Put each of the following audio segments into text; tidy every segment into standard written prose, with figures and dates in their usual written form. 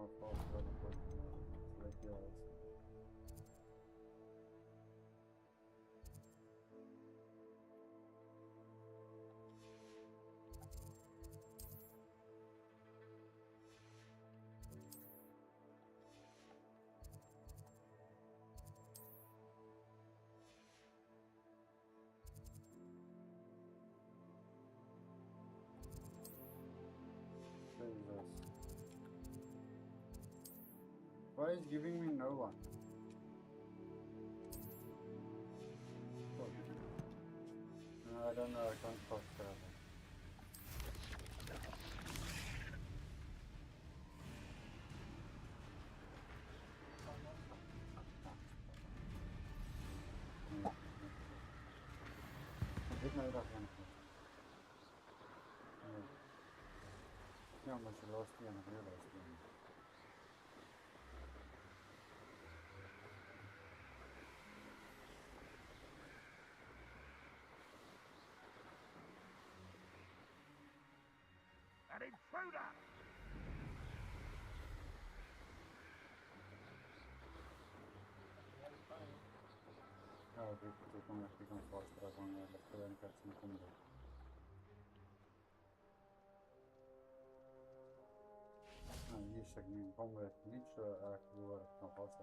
how fast you're gonna put like yours. Jesus. Why is giving me no one? No, I don't know, I can't cross travel. Ik weet dat gaan. Ja, maar ze lost die en ik wil lost die. An intruder! Ja, ik kom echt niet vast van de verwerking van de combo. Nou, hier zeg ik mijn combo niet zo erg door van vast.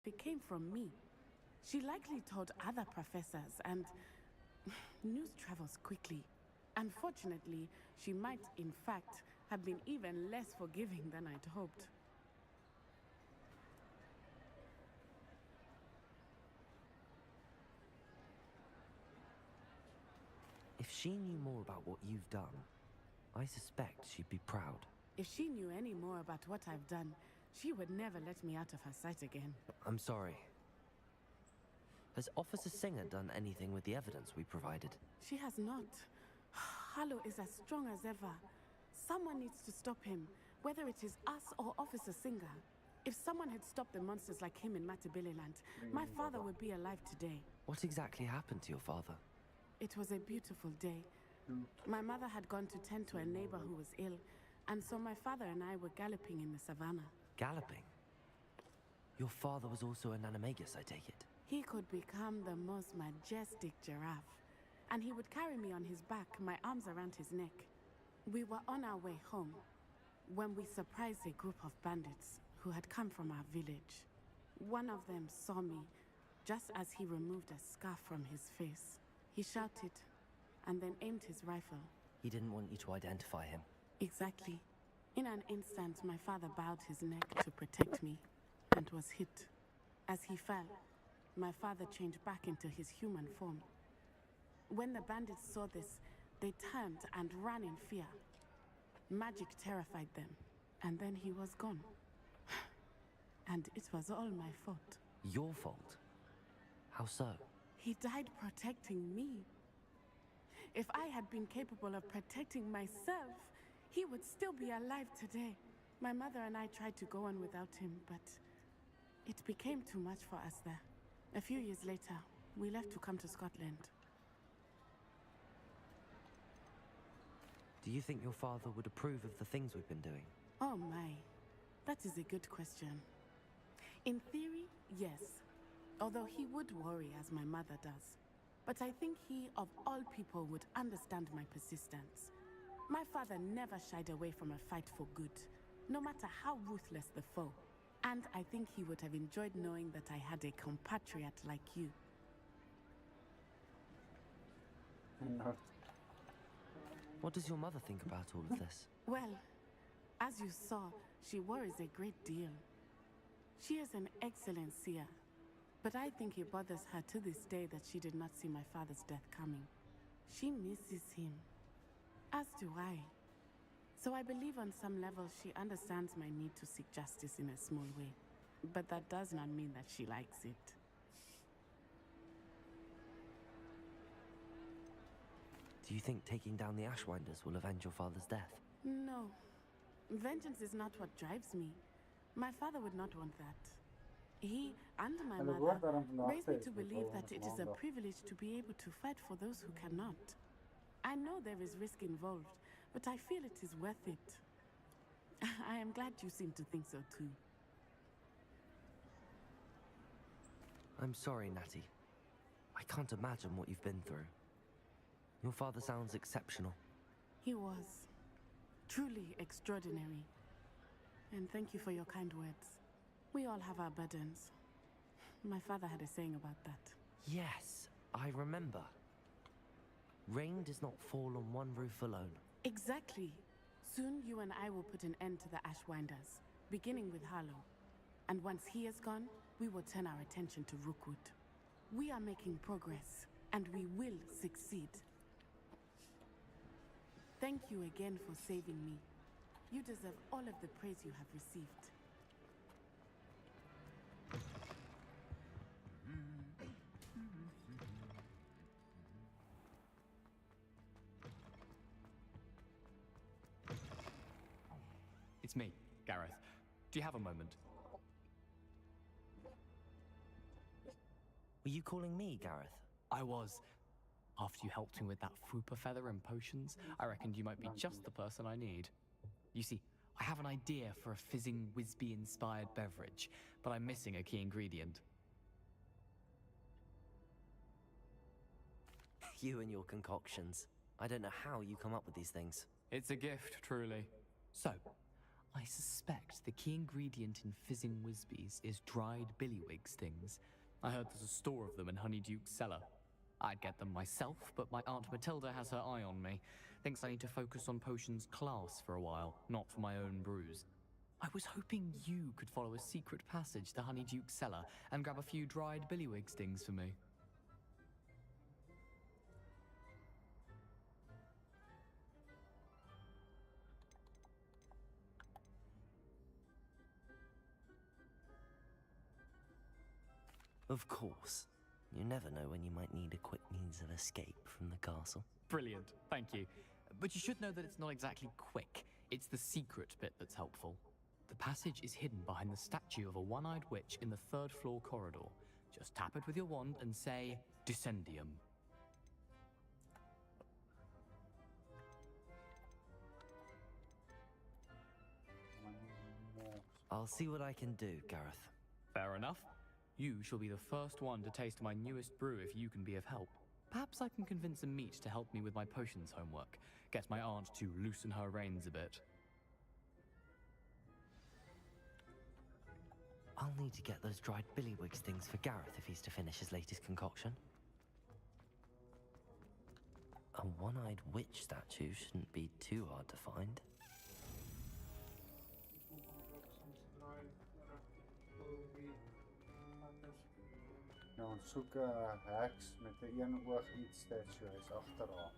It came from me. She likely told other professors, and news travels quickly. Unfortunately, she might, in fact, have been even less forgiving than I'd hoped. If she knew more about what you've done, I suspect she'd be proud. If she knew any more about what I've done, she would never let me out of her sight again. I'm sorry. Has Officer Singer done anything with the evidence we provided? She has not. Harlow is as strong as ever. Someone needs to stop him, whether it is us or Officer Singer. If someone had stopped the monsters like him in Matabeleland, my father would be alive today. What exactly happened to your father? It was a beautiful day. My mother had gone to tend to a neighbor who was ill, and so my father and I were galloping in the savannah. Galloping? Your father was also an animagus, I take it? He could become the most majestic giraffe, and he would carry me on his back, my arms around his neck. We were on our way home when we surprised a group of bandits who had come from our village. One of them saw me just as he removed a scarf from his face. He shouted and then aimed his rifle. He didn't want you to identify him. Exactly. In an instant, my father bowed his neck to protect me and was hit. As he fell, my father changed back into his human form. When the bandits saw this, they turned and ran in fear. Magic terrified them, and then he was gone. And it was all my fault. Your fault? How so? He died protecting me. If I had been capable of protecting myself, he would still be alive today. My mother and I tried to go on without him, but it became too much for us there. A few years later, we left to come to Scotland. Do you think your father would approve of the things we've been doing? Oh my, that is a good question. In theory, yes. Although he would worry as my mother does. But I think he, of all people, would understand my persistence. My father never shied away from a fight for good, no matter how ruthless the foe. And I think he would have enjoyed knowing that I had a compatriot like you. No. What does your mother think about all of this? Well, as you saw, she worries a great deal. She is an excellent seer, but I think it bothers her to this day that she did not see my father's death coming. She misses him, as do I. So I believe on some level she understands my need to seek justice in a small way. But that does not mean that she likes it. Do you think taking down the Ashwinders will avenge your father's death? No. Vengeance is not what drives me. My father would not want that. He and my En ik mother word daarom vandaag raised me steeds to met believe volgende that it is a maandag. privilege to be able to fight for those who cannot. I know there is risk involved, but I feel it is worth it. I am glad you seem to think so too. I'm sorry, Natty. I can't imagine what you've been through. Your father sounds exceptional. He was truly extraordinary. And thank you for your kind words. We all have our burdens. My father had a saying about that. Yes, I remember. Rain does not fall on one roof alone. Exactly. Soon you and I will put an end to the Ashwinders, beginning with Harlow. And once he is gone, we will turn our attention to Rookwood. We are making progress, and we will succeed. Thank you again for saving me. You deserve all of the praise you have received. It's me, Gareth. Do you have a moment? Were you calling me, Gareth? I was. After you helped me with that Fupa feather and potions, I reckoned you might be just the person I need. You see, I have an idea for a fizzing Whizbee-inspired beverage, but I'm missing a key ingredient. You and your concoctions. I don't know how you come up with these things. It's a gift, truly. So, I suspect the key ingredient in fizzing Whizbees is dried billywig stings. I heard there's a store of them in Honeyduke's cellar. I'd get them myself, but my Aunt Matilda has her eye on me. Thinks I need to focus on potions class for a while, not for my own brews. I was hoping you could follow a secret passage to Honeyduke's cellar and grab a few dried billywig stings for me. Of course. You never know when you might need a quick means of escape from the castle. Brilliant, thank you. But you should know that it's not exactly quick. It's the secret bit that's helpful. The passage is hidden behind the statue of a one-eyed witch in the third-floor corridor. Just tap it with your wand and say, Descendium. I'll see what I can do, Gareth. Fair enough. You shall be the first one to taste my newest brew if you can be of help. Perhaps I can convince a meat to help me with my potions homework. Get my aunt to loosen her reins a bit. I'll need to get those dried billywig stings for Gareth if he's to finish his latest concoction. A one-eyed witch statue shouldn't be too hard to find. Nou, ons zoek heks met 'n een oog iets statue is agteraan.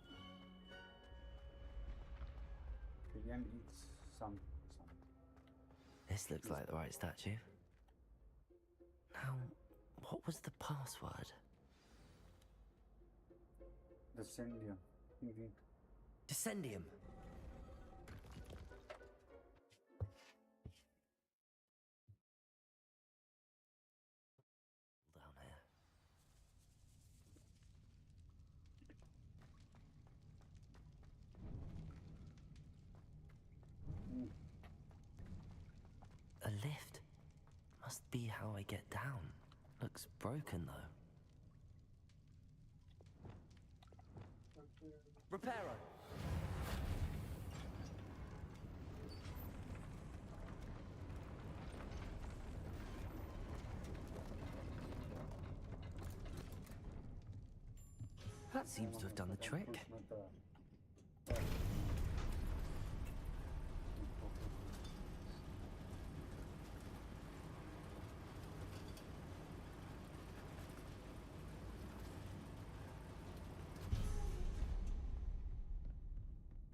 Die een iets some. This looks like the right statue. Now, what was the password? Descendium. Descendium! Down here. A lift. Must be how I get down. Looks broken though. Reparo! That seems to have done the trick.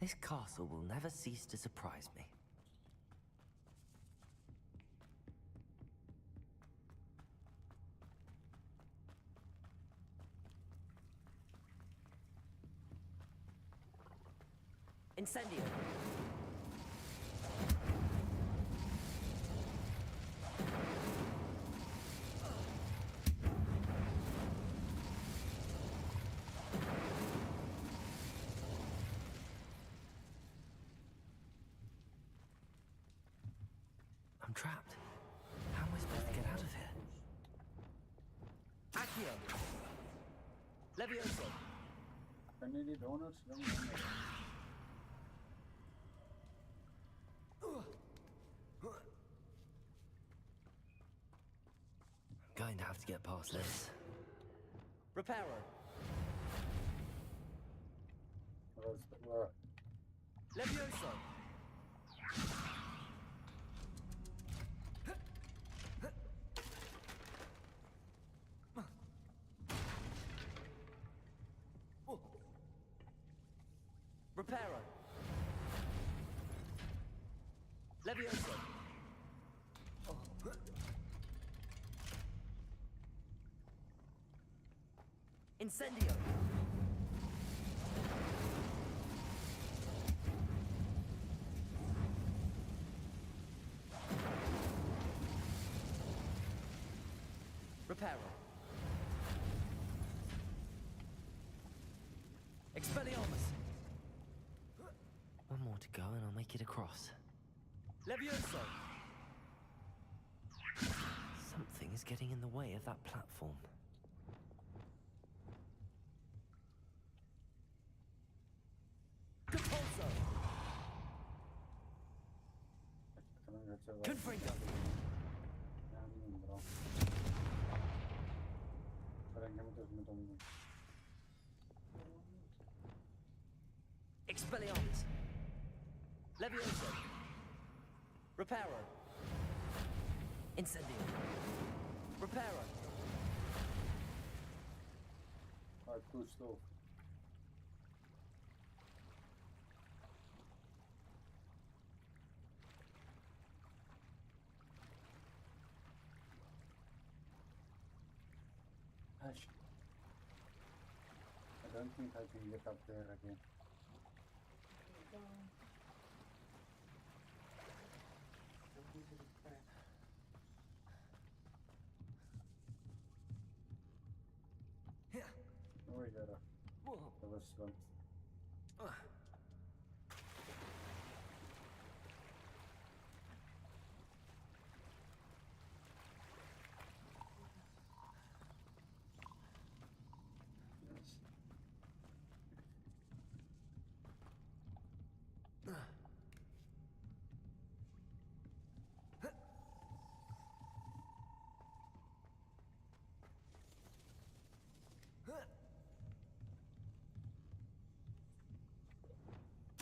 This castle will never cease to surprise me. Incendio. I'm trapped. How am I supposed to get out of here? Accio. Levioso. Kan je die donuts doen? I'm going to have to get past this. Reparo. Levioso. Reparo. Levioso. Incendio. Reparo. Expelliarmus. One more to go and I'll make it across. Levioso! Something is getting in the way of that platform. Capulso! Confringo! Expelliarmus! Levioso! Reparo! Incendio! Reparo! Hij pusht op. I don't think I can get up there again. Mooi daar. Dat was slim.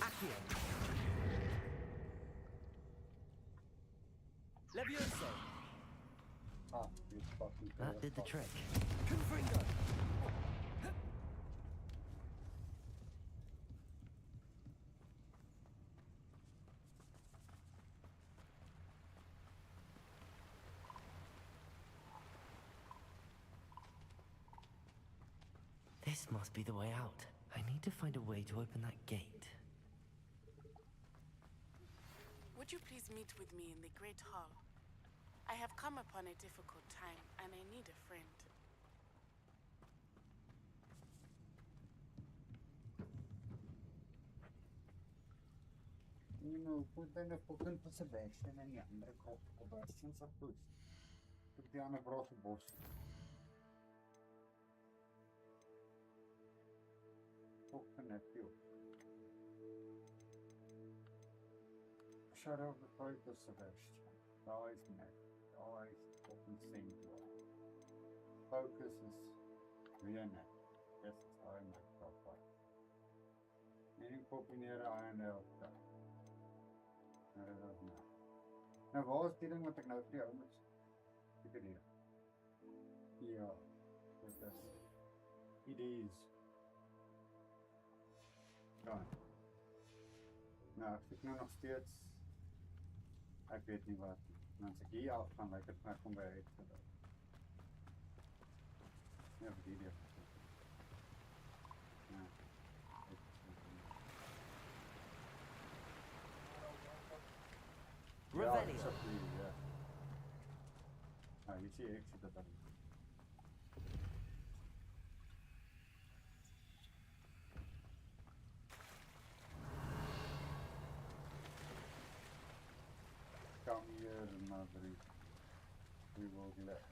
Accio! Levioso! Ah, you fucking That did the trick. Confringo! This must be the way out. I need to find a way to open that gate. Would you please meet with me in the Great Hall? I have come upon a difficult time, and I need a friend. You know, put in a fucking Sebastian and the andere kop Sebastian sa push. Put die ander bros op bos. Fucking nephew. Shut up the focus, Sebastian. Guys, net. Guys, fucking sing well. Focus is weer net. Yes, I make proper. En pop in hier aan die elke. Nou, dat is nou. Nou, waar is die ding wat ek nou vir jou moet? Ek het hier. Ja, dit is. It is. Dan. Nou, ek soek nou nog steeds. Ek weet nie wat. En as ek hier af gaan, lyk het my kom by uitgedaan. Ja, vir die idee. Ja. Revelio. Except for you, yeah. You see exit the button. Come here, Madrid. We will let.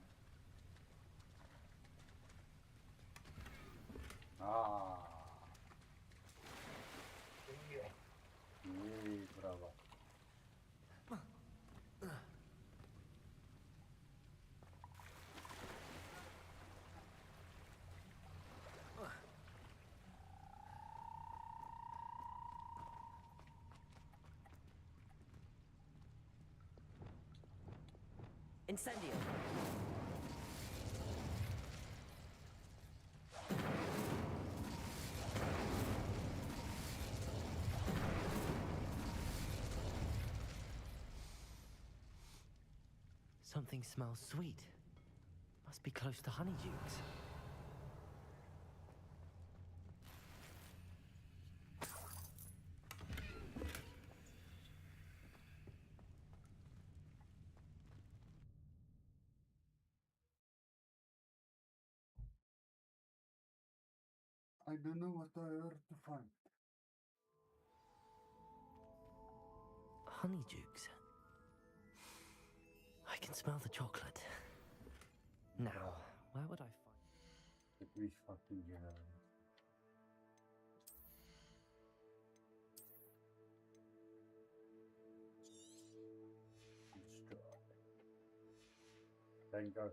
Ah. Yeah, bravo. Incendio. Something smells sweet. Must be close to Honeydukes. I don't know what I heard to find. Honeydukes. I can smell the chocolate. Now, where would I find... Did we fucking get out? Let's try. Then go.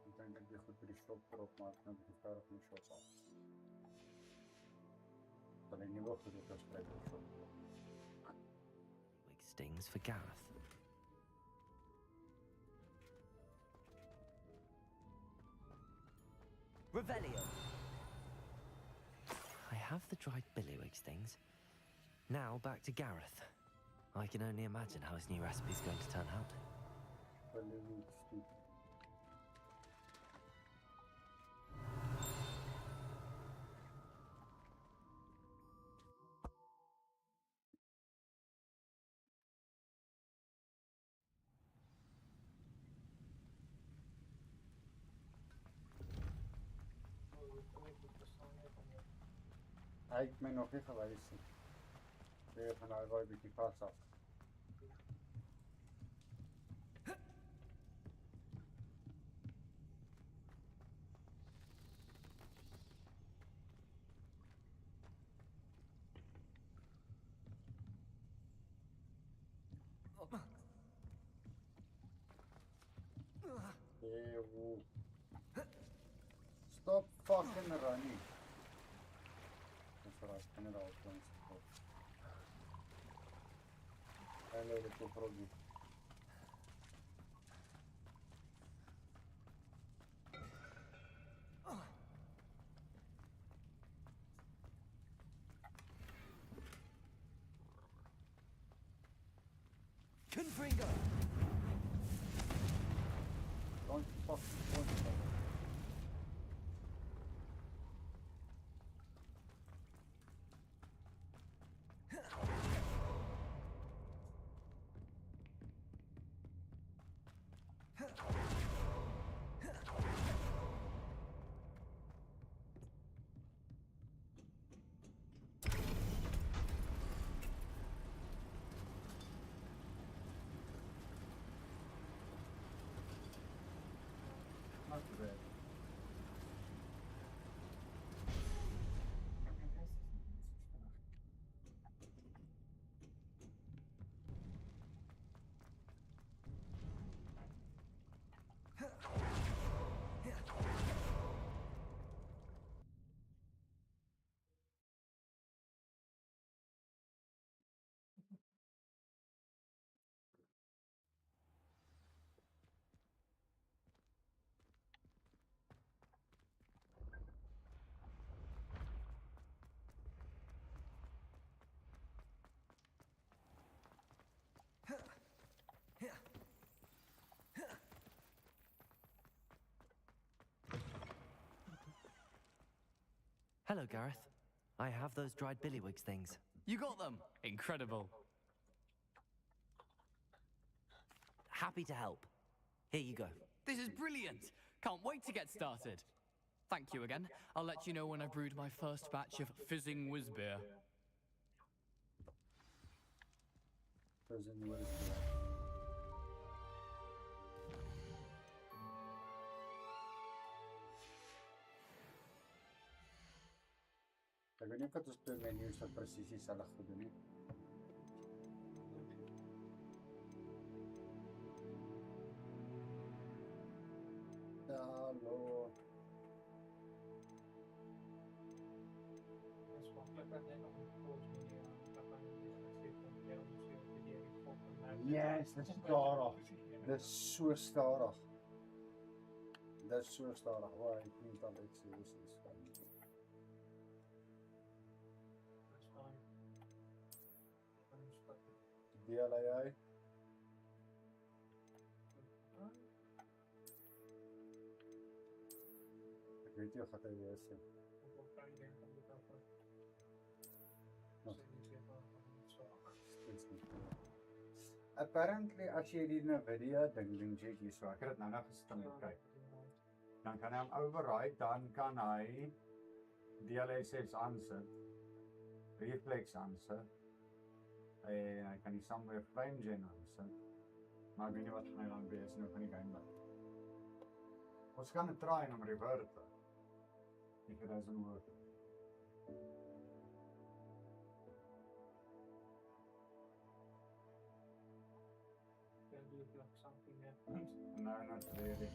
Ik denk dat je goed die shop erop maakt en dat je daar op een shop af. Alleen niet wachten tot dat spreekt op shop. Wig stings for Gareth. Revelio. I have the dried billywig stings. Now back to Gareth. I can only imagine how his new recipe is going to turn out. Ik ben nog niet geweest. Weer vanuit waar ik die vast zat. Eeuw. Stop fucking running. That's what I was kind of all going to do. Hello, little froggy. Confringo! Don't fucking Hello, Gareth. I have those dried billywigs things. You got them! Incredible. Happy to help. Here you go. This is brilliant! Can't wait to get started. Thank you again. I'll let you know when I've brewed my first batch of fizzing whiz beer. Frozen Wizard. Ek weet nie of dit ons twee menus wat presies dieselfde gedoen nie. Hallo. Yes, dis stadig. Dis so stadig. Dis so stadig. Waar ek nie dan iets serieus is. Deel jy? Ek weet nie of dit is nie. Apparently, as jy die Nvidia ding check hier so, ek het dit nou nog gesit om te kyk. Dan kan hy hom override, dan kan hy DLSS aansit, reflex aansit, en hy kan die somewhere frame gen aansit. Maar ek weet nie wat gaan hy dan wees nou van die game bak. Ons kan het try om reverte. If it doesn't work. No, not really.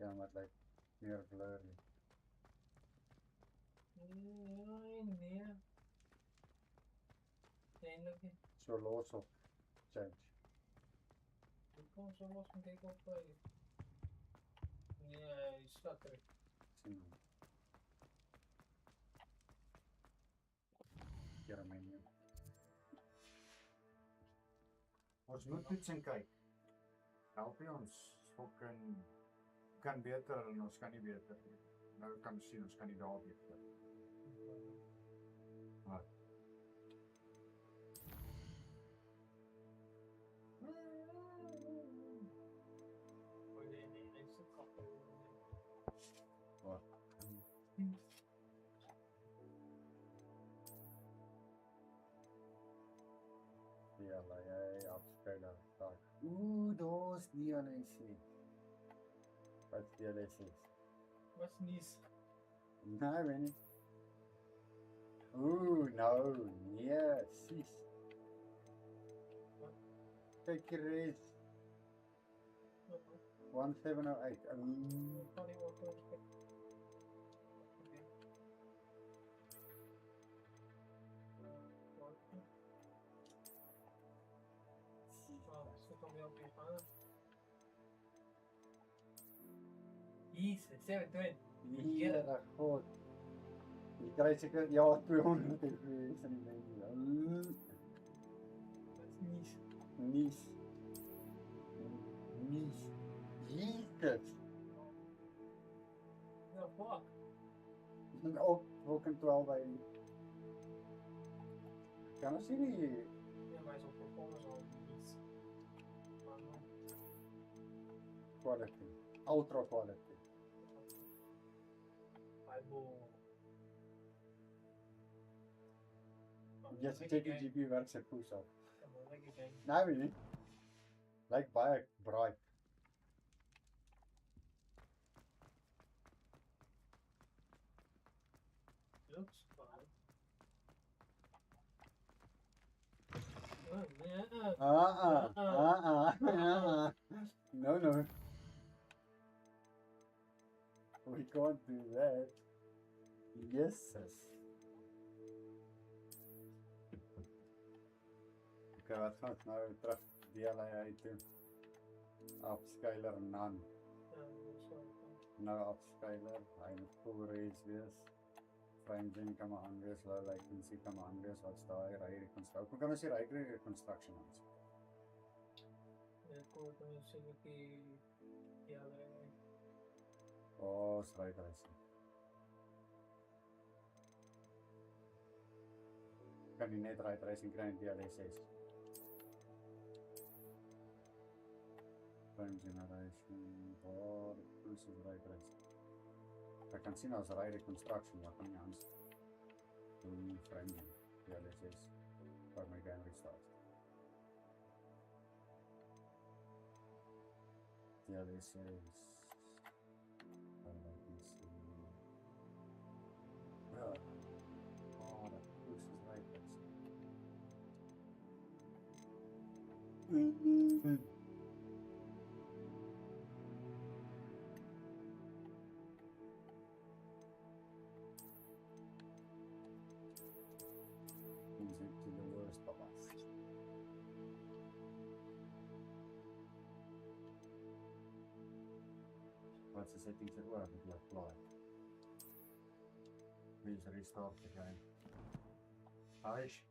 Ja, maar het lijkt meer blurry. Nee. Eindelijk niet. Zo los op change. Ik kom zo los met ik op je. Nee, staat er. Sim. Ja, menu. Ons moet toets en kyk. Help jy ons fucking kan beter en ons kan nie beter nie. Nou kan ons sien ons kan nie daar beter. Wat? Wat? Ja, maar jy afspelen. Oeh, daar's nie aan hy sê. Wat is DLSS? Wat niets. Nee, weet nie. Oeh, nou, nee, sis. Kijk hier eens. 1708. Funny what those get. Zit dan weer op je panel. Jezus, 720. Here God. Jy kry seker ja 200 FPS in die menu. Dat is niets. Nies. Nies. Jesus. Ja, fuck. Ook fucking 12 by. Kan ons nie Ja, maar zo'n performance al niets. quality. Ultra quality. Jy sê die GPU werk sy poes af. Nee, weet nie. Lyk baie bright. Looks fine. Oh, yeah. No. can't do that. Jezus. Oké, wat gaan we nou terug DLI toe? Upscaler none. Ja, dat is wel fijn. Nou upscaler, hy moet full raise wees. Frame gen kan maar aanwees, low latency kan maar aanwees, wat's daai ray reconstruction. Hoe kan ons die ray reconstruction aan? Ja, cool, dan is het die DLI. Oh, is ray tracing. Kan jy net ray tracing kry in DLI 6? Frame generation, waar is ray tracing? Ek kan sien as ray reconstruction, maar kan nie anders doen frame gen, DLI 6, waar my game restart. DLI 6. Bro. Oh, that push is right there. Music to the worst of us. What's the settings at work if you apply? Please restart the game. Aish.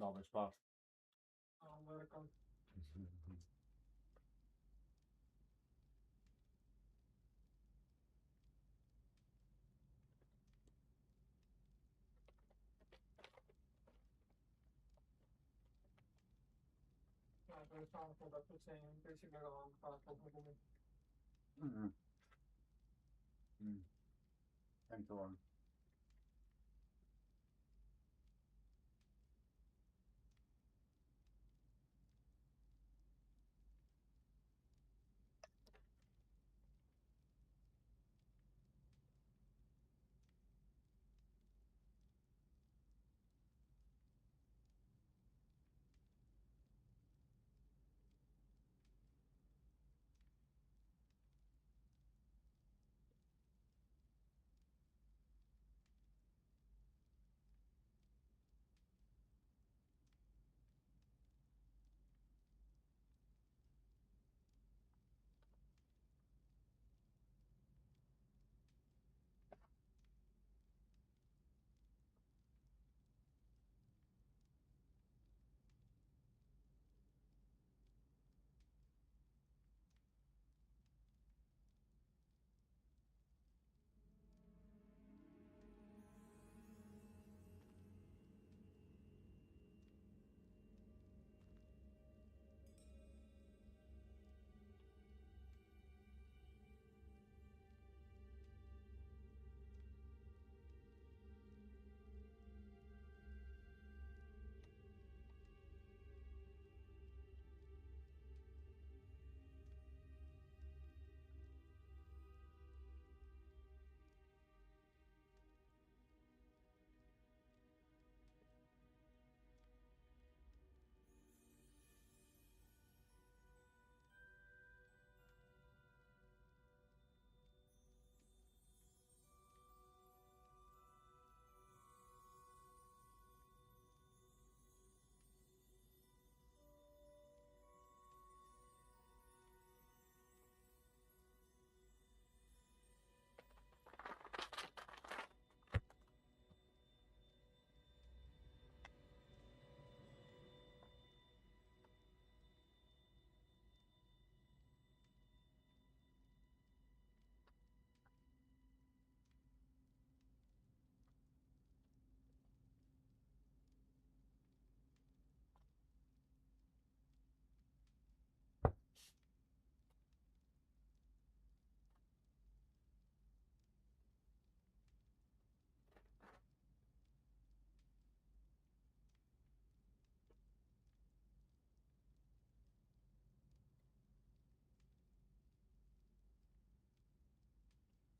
Dove sta? Amerikan. Ja, to jest tam chyba tu się nie wygrałam, a to mówimy. Inte var.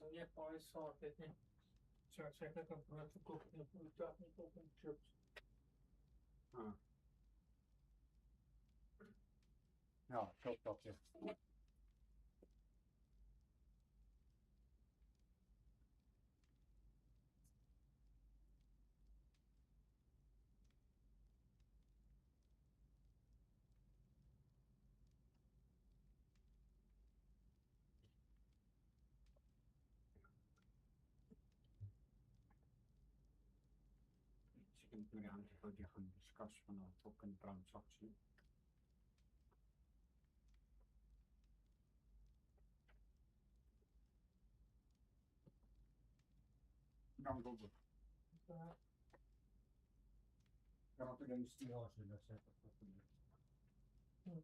To nie powiedz sorted, nie? Trzeba czekać na to kuchnię, utrudni kuchnię chips. Ja, klart det. Sigurd warianty chodzi o discussion of token transaction. No, Google. Jag har inte den stora så jag sätter på det.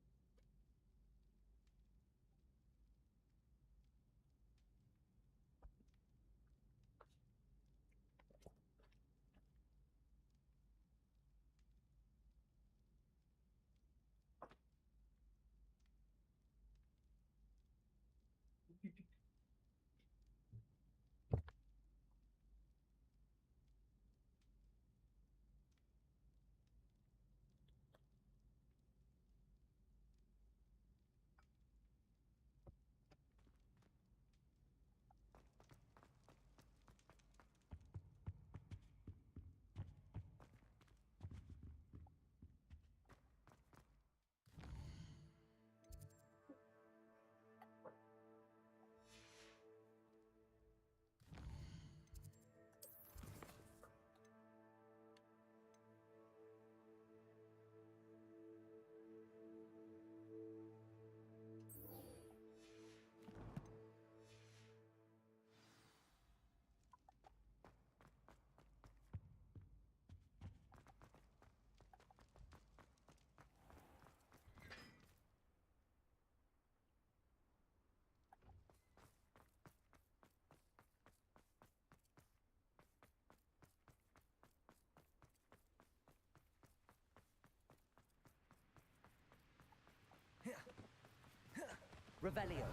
Revelio.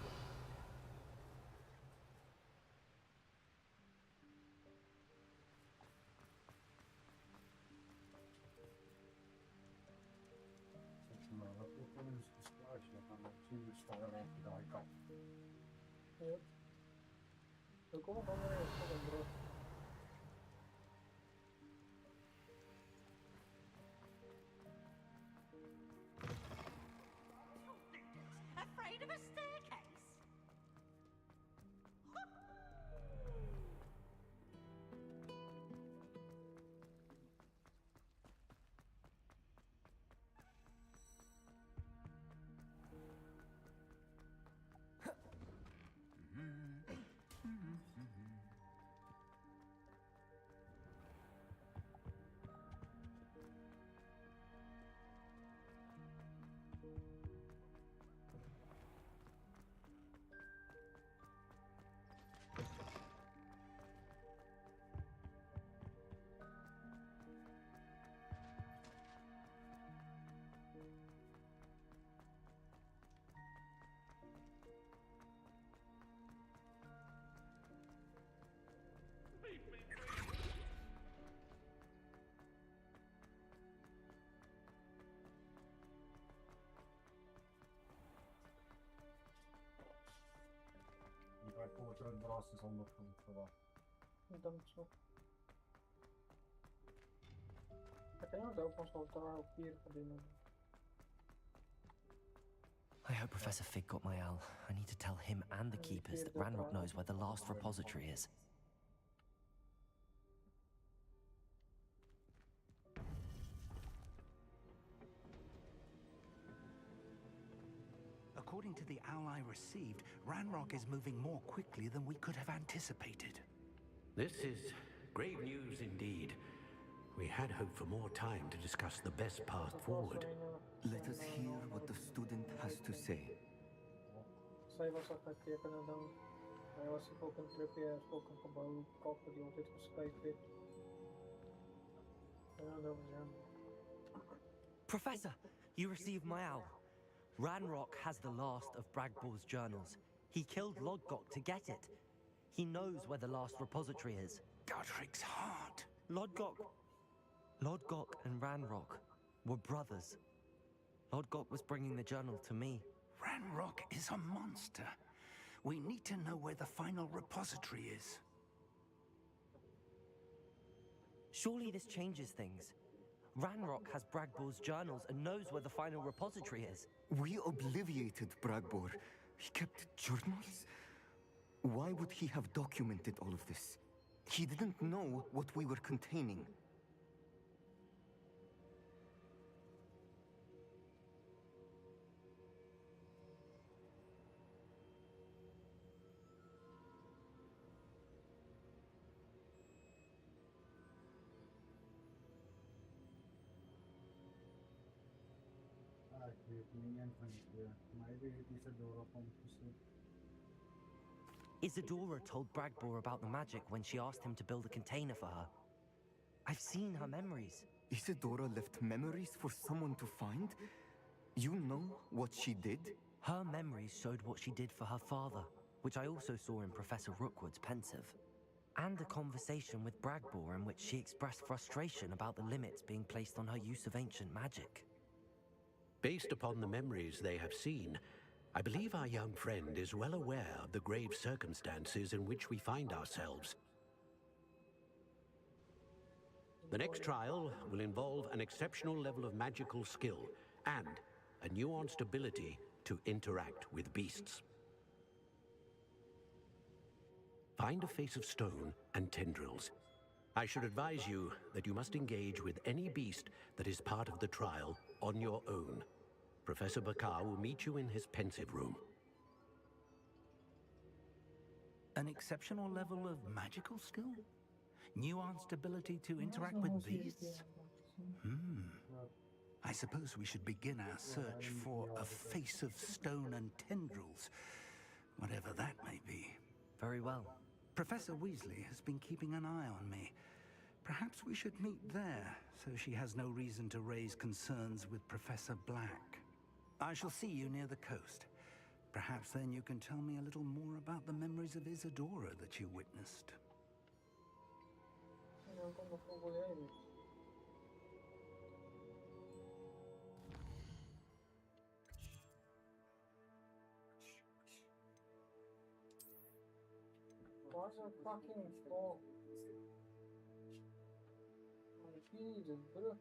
Maar dat ook wel eens gesluisd. Dan zien we staan over de kant. Ja. Dan kom ik allemaal eens op een brug. Afraid of a staircase? Bij Porto en Bras is 100 verwacht. Ik denk het zo. Ik kan jou ook pas wel 3 of 4 verdienen. I hope Professor Fig got my owl. I need to tell him and the keepers that Ranrock knows where the last repository is. According to the owl I received, Ranrock is moving more quickly than we could have anticipated. This is grave news indeed. We had hoped for more time to discuss the best path forward. Let us hear what the student has to say. Zij was ook een keer kunnen doen. Hij was ook een tripje, hij heeft ook een gebouw kopen die altijd geschreven werd. Ja, dat was hem. Professor, you received my owl. Ranrock has the last of Bragbor's journals. He killed Lodgok to get it. He knows where the last repository is. Godric's heart. Lodgok and Ranrock were brothers. Lodgok was bringing the journal to me. Ranrock is a monster. We need to know where the final repository is. Surely this changes things. Ranrock has Bragbor's journals and knows where the final repository is. We obliviated Bragbor. He kept journals? Why would he have documented all of this? He didn't know what we were containing. Ik weet niet eens van maybe Isadora komt misschien. Isadora told Bragbor about the magic when she asked him to build a container for her. I've seen her memories. Isadora left memories for someone to find? You know what she did? Her memories showed what she did for her father, which I also saw in Professor Rookwood's pensive. And a conversation with Bragbor in which she expressed frustration about the limits being placed on her use of ancient magic. Based upon the memories they have seen, I believe our young friend is well aware of the grave circumstances in which we find ourselves. The next trial will involve an exceptional level of magical skill and a nuanced ability to interact with beasts. Find a face of stone and tendrils. I should advise you that you must engage with any beast that is part of the trial on your own. Professor Bakar will meet you in his pensive room. An exceptional level of magical skill? Nuanced ability to interact with beasts? I suppose we should begin our search for a face of stone and tendrils, whatever that may be. Very well. Professor Weasley has been keeping an eye on me. Perhaps we should meet there, so she has no reason to raise concerns with Professor Black. I shall see you near the coast. Perhaps then you can tell me a little more about the memories of Isadora that you witnessed. Não, como fogo leve. What's a fucking fog? Oh, Jesus, bro.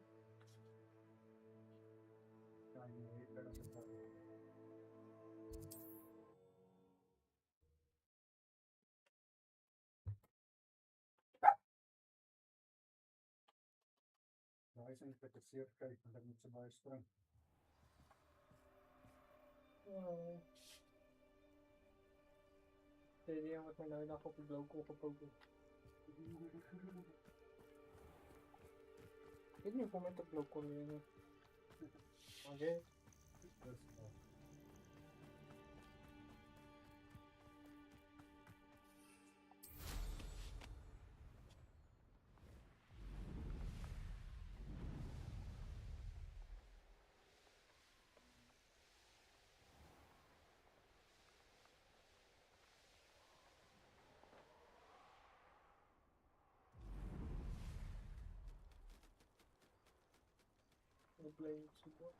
Wij zijn geïnteresseerd kijken, daar moet ze bij staan. Seria wat mij nou nog op de blok opgepoken. Ik weet niet of met de blok kon winnen. Oké. Blade support.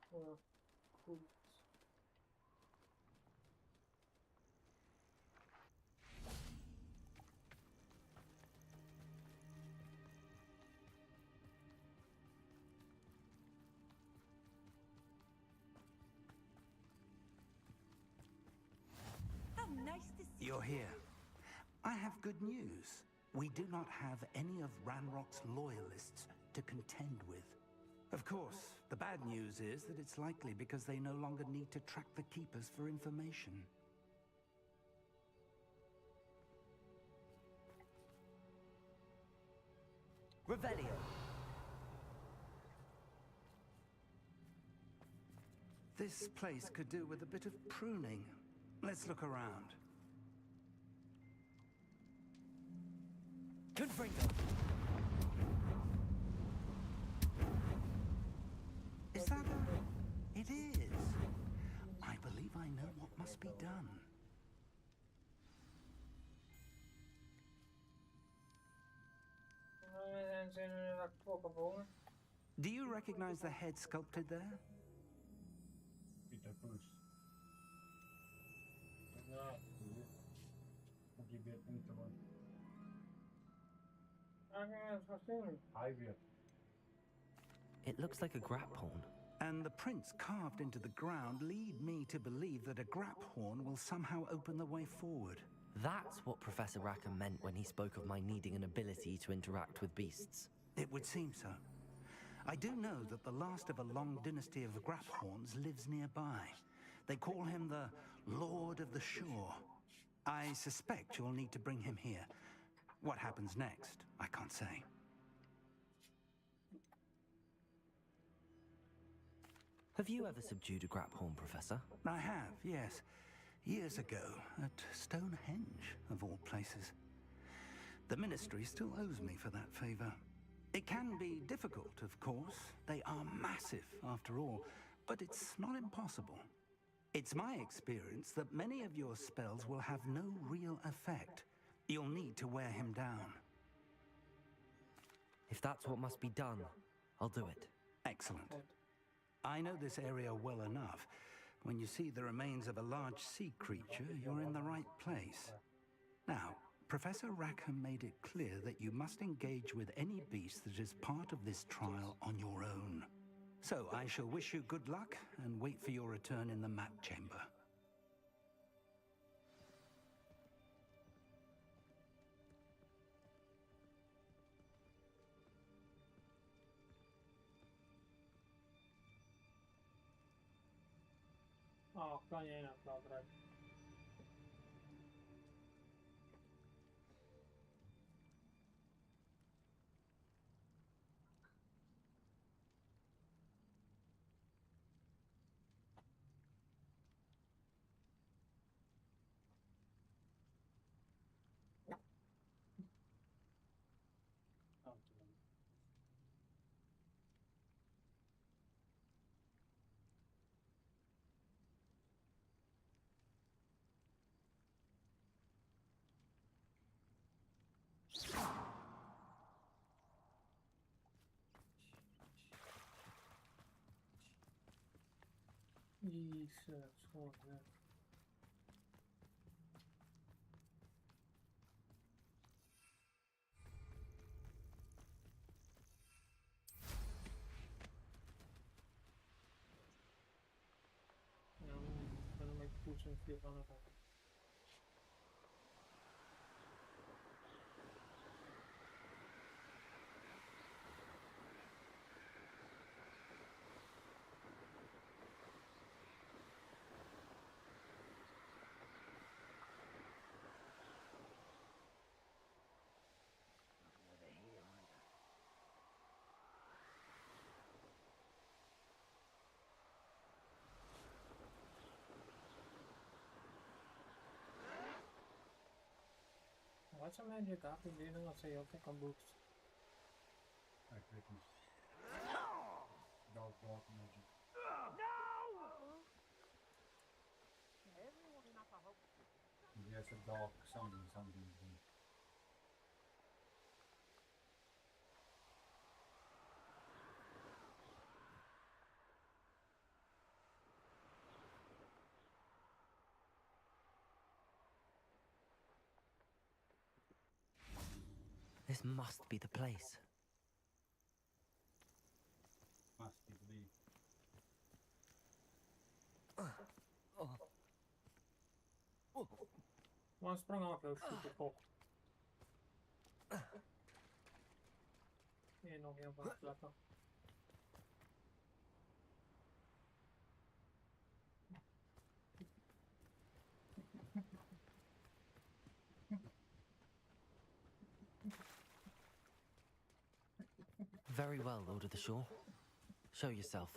Cool. How nice to see You're here. I have good news. We do not have any of Ranrock's loyalists to contend with. Of course, the bad news is that it's likely because they no longer need to track the Keepers for information. Revelio. This place could do with a bit of pruning. Let's look around. Confringo. Is that a... It is. I believe I know what must be done. Do you recognize the head sculpted there? Peter Bruce. Ja, moet je weer niet te worden. Hij weer. It looks like a grap horn. And the prints carved into the ground lead me to believe that a grap horn will somehow open the way forward. That's what Professor Rackham meant when he spoke of my needing an ability to interact with beasts. It would seem so. I do know that the last of a long dynasty of Graphorns lives nearby. They call him the Lord of the Shore. I suspect you'll need to bring him here. What happens next, I can't say. Have you ever subdued a Graphorn, Professor? I have, yes. Years ago, at Stonehenge, of all places. The Ministry still owes me for that favor. It can be difficult, of course. They are massive, after all, but it's not impossible. It's my experience that many of your spells will have no real effect. You'll need to wear him down. If that's what must be done, I'll do it. Excellent. I know this area well enough. When you see the remains of a large sea creature, you're in the right place. Now, Professor Rackham made it clear that you must engage with any beast that is part of this trial on your own. So I shall wish you good luck and wait for your return in the map chamber. Oh, kan jij nou flauw eruit? research. Oh, yeah. I'm gonna make push and feel on it. Wat zou mij dit daar proberen als hij ook kan boost? Ik weet niet. Dark magic. Yes, a dark something. This must be the place. Must be the Maar sprong af, ook super top. Hier nog heel veel plekken. Very well, Lord of the Shore. Show yourself.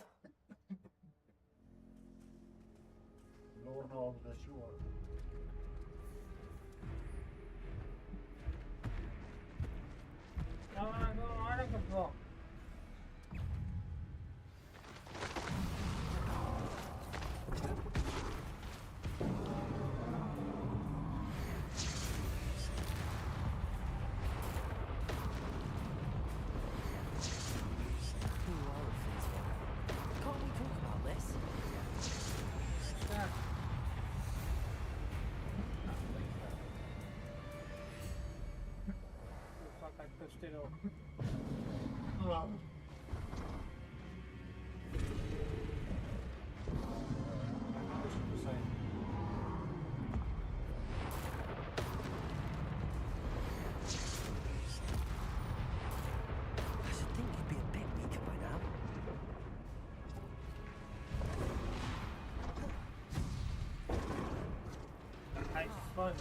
Lord of the Shore. I don't know. Fun.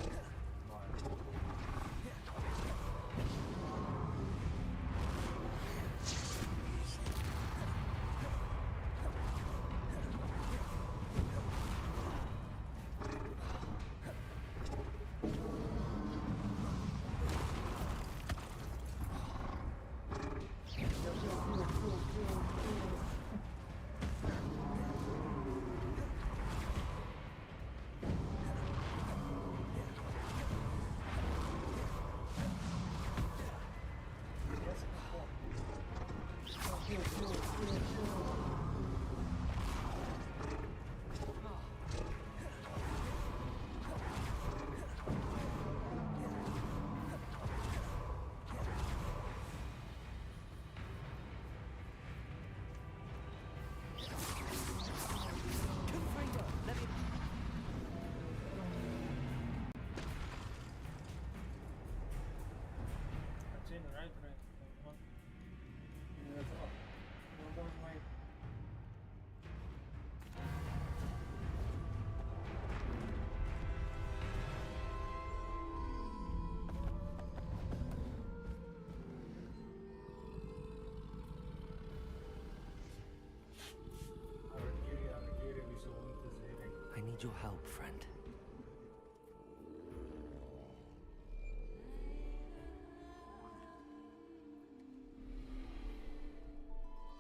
I need your help, friend.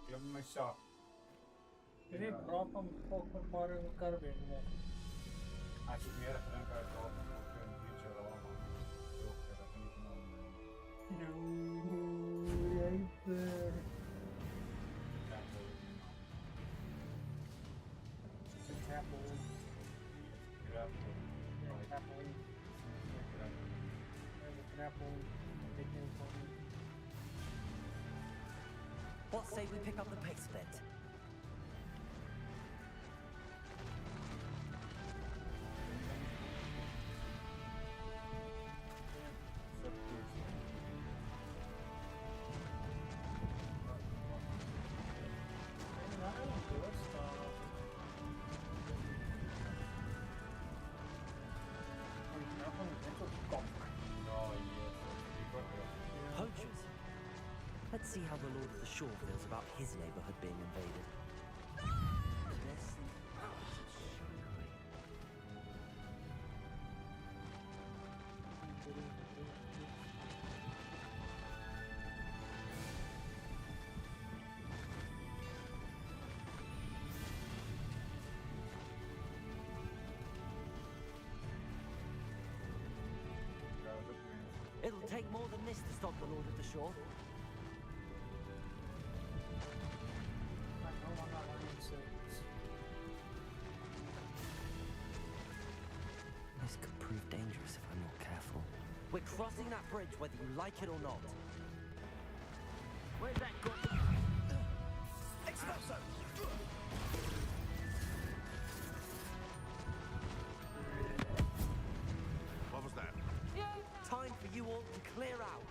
Give me my shot. Is it drop from Pokemon Mario Kirby? Als je meer gedaan kan droppen, dan kun je een beetje allemaal. Dat vind ik nou It's a chapel. grapple. Yeah, Like, grapple. There's a grapple. Taking from What say we pick up the pace a bit? Poachers? Let's see how the Lord of the Shore feels about his neighborhood being invaded. It'll take more than this to stop the Lord of the Shore. This could prove dangerous if I'm not careful. We're crossing that bridge whether you like it or not. Where's that got? Expulso! What was that? Time for you all to clear out.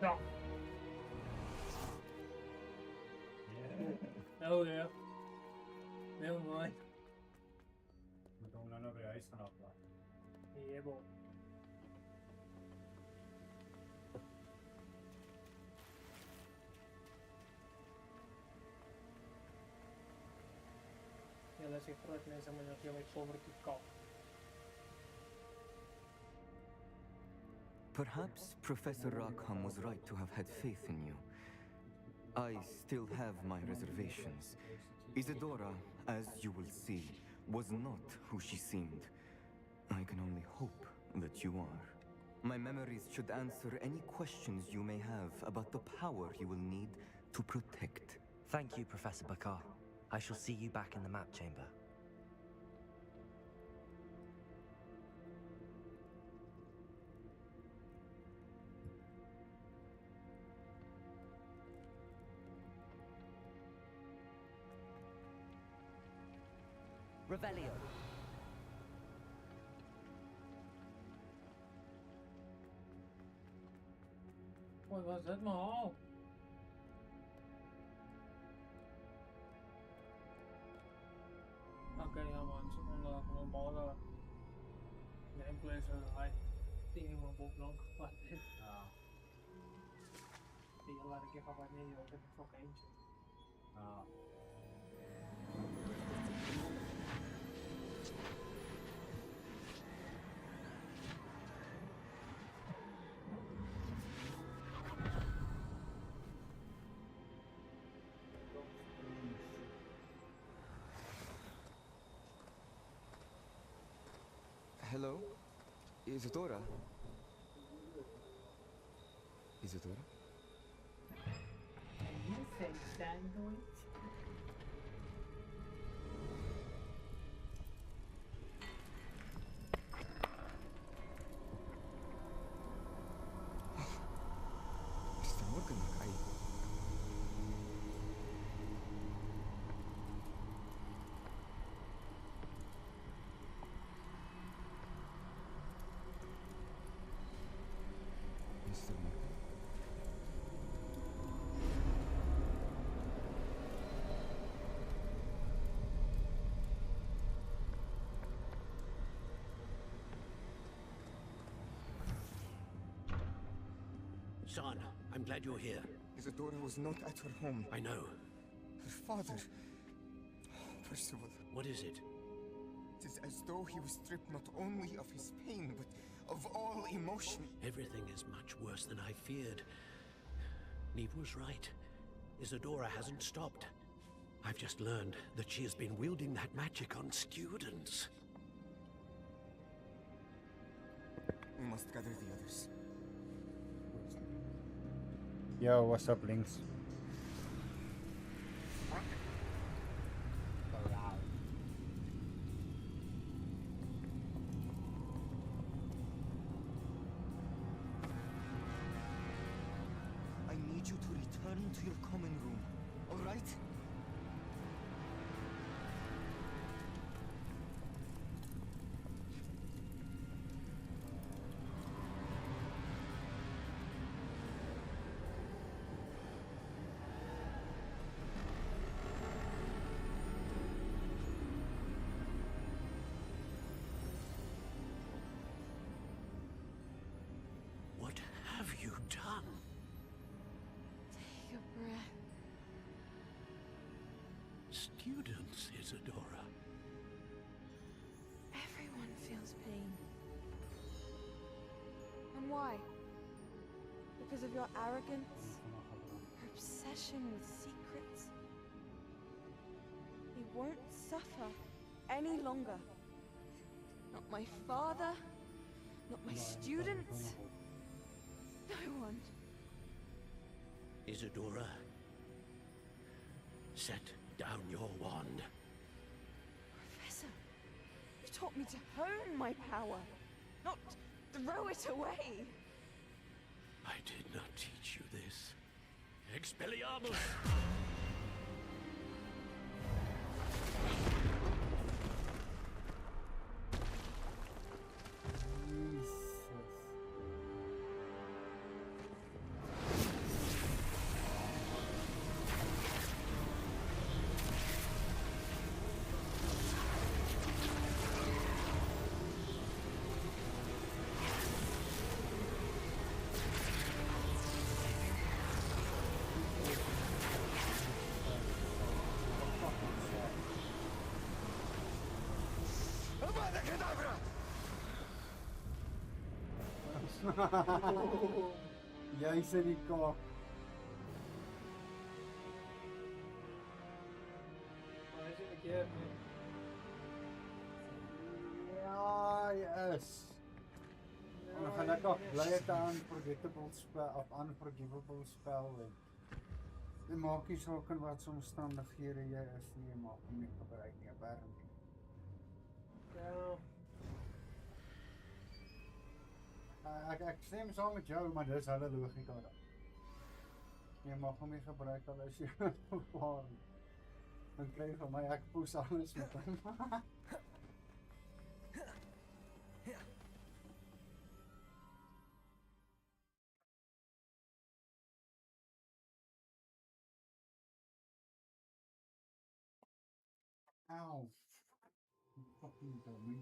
No. Oh yeah. Never mind. Madonna, nog reis vanaf daar. Yeah, boy. Jelle si frotne samo nějaký povrty kop. Perhaps Professor Rackham was right to have had faith in you. I still have my reservations. Isadora, as you will see, was not who she seemed. I can only hope that you are. My memories should answer any questions you may have about the power you will need to protect. Thank you, Professor Bakar. I shall see you back in the map chamber. Revelio. Oj, vad sett man har. Okej, jag var inte så normala gameplay så nej. Det är ingen bok långt kvar. Ja. Det gäller att ge vad ni gör det för kanske. Ja. Isadora? Isadora? You say sandwich? Mr. Morgan, Mr. Morgan? Son, I'm glad you're here. Isadora was not at her home. I know. Her father... Percival, What is it? it is as though he was stripped not only of his pain, but of all emotion. Everything is much worse than I feared. Neve was right. Isadora hasn't stopped. I've just learned that she has been wielding that magic on students. We must gather the others. Yo, what's up, Links? I need you to return to your common room, all right? What have you done? Take a breath. Students, Isadora. Everyone feels pain. And why? Because of your arrogance? Your obsession with secrets? He won't suffer any longer. Not my father, not my students, no one. Isadora, set down your wand. Professor, you taught me to hone my power, not throw it away. I did not teach you this. Expelliarmus! Jy sê die kaak. Maar is het een keer? Ja, hy is. En dan gaan ek ook bly het aan forgettable spel of unforgivable spel wen. Dit maak nie saak in wat se omstandighede jy is nie, jy maak hom nie gebruik nie, apparently. Ja. Ek stem saam met jou, maar dis hulle logika dan. Jy mag hom nie gebruik al as jy gevaarlik. Dan kry jy van my, ek poes alles met hom. Ow. You fucking dummy.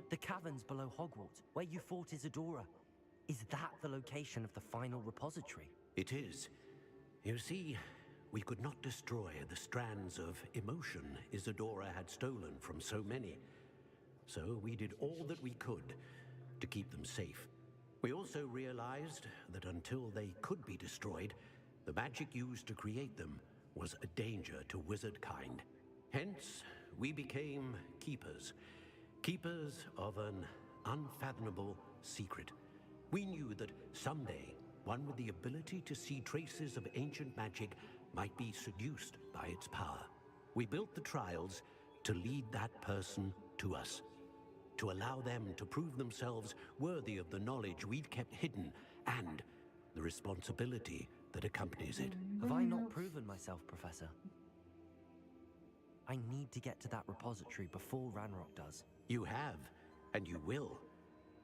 The caverns below Hogwarts, where you fought Isadora. Is that the location of the final repository? It is. You see, we could not destroy the strands of emotion Isadora had stolen from so many. So we did all that we could to keep them safe. We also realized that until they could be destroyed, the magic used to create them was a danger to wizard kind. Hence, we became keepers. Keepers of an unfathomable secret. We knew that someday, one with the ability to see traces of ancient magic might be seduced by its power. We built the trials to lead that person to us, to allow them to prove themselves worthy of the knowledge we'd kept hidden and the responsibility that accompanies it. Have I not proven myself, Professor? I need to get to that repository before Ranrock does. You have, and you will.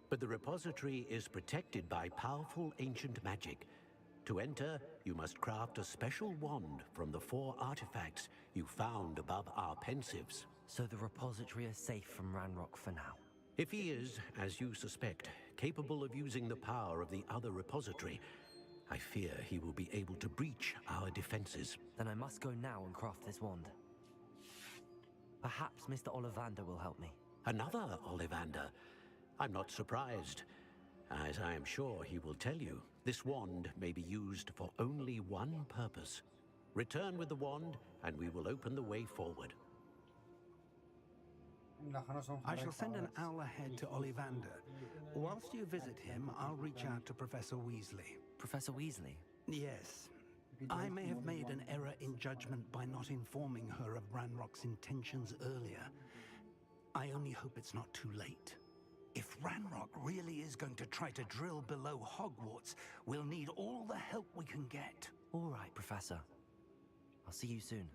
But the repository is protected by powerful ancient magic. To enter, you must craft a special wand from the 4 artifacts you found above our pensives. So the repository is safe from Ranrock for now. If he is, as you suspect, capable of using the power of the other repository, I fear he will be able to breach our defenses. Then I must go now and craft this wand. Perhaps Mr. Ollivander will help me. Another Ollivander? I'm not surprised. As I am sure he will tell you, this wand may be used for only one purpose. Return with the wand, and we will open the way forward. I shall send an owl ahead to Ollivander. Whilst you visit him, I'll reach out to Professor Weasley. Professor Weasley? Yes. I may have made an error in judgment by not informing her of Ranrock's intentions earlier. I only hope it's not too late. If Ranrock really is going to try to drill below Hogwarts, we'll need all the help we can get. All right, Professor. I'll see you soon.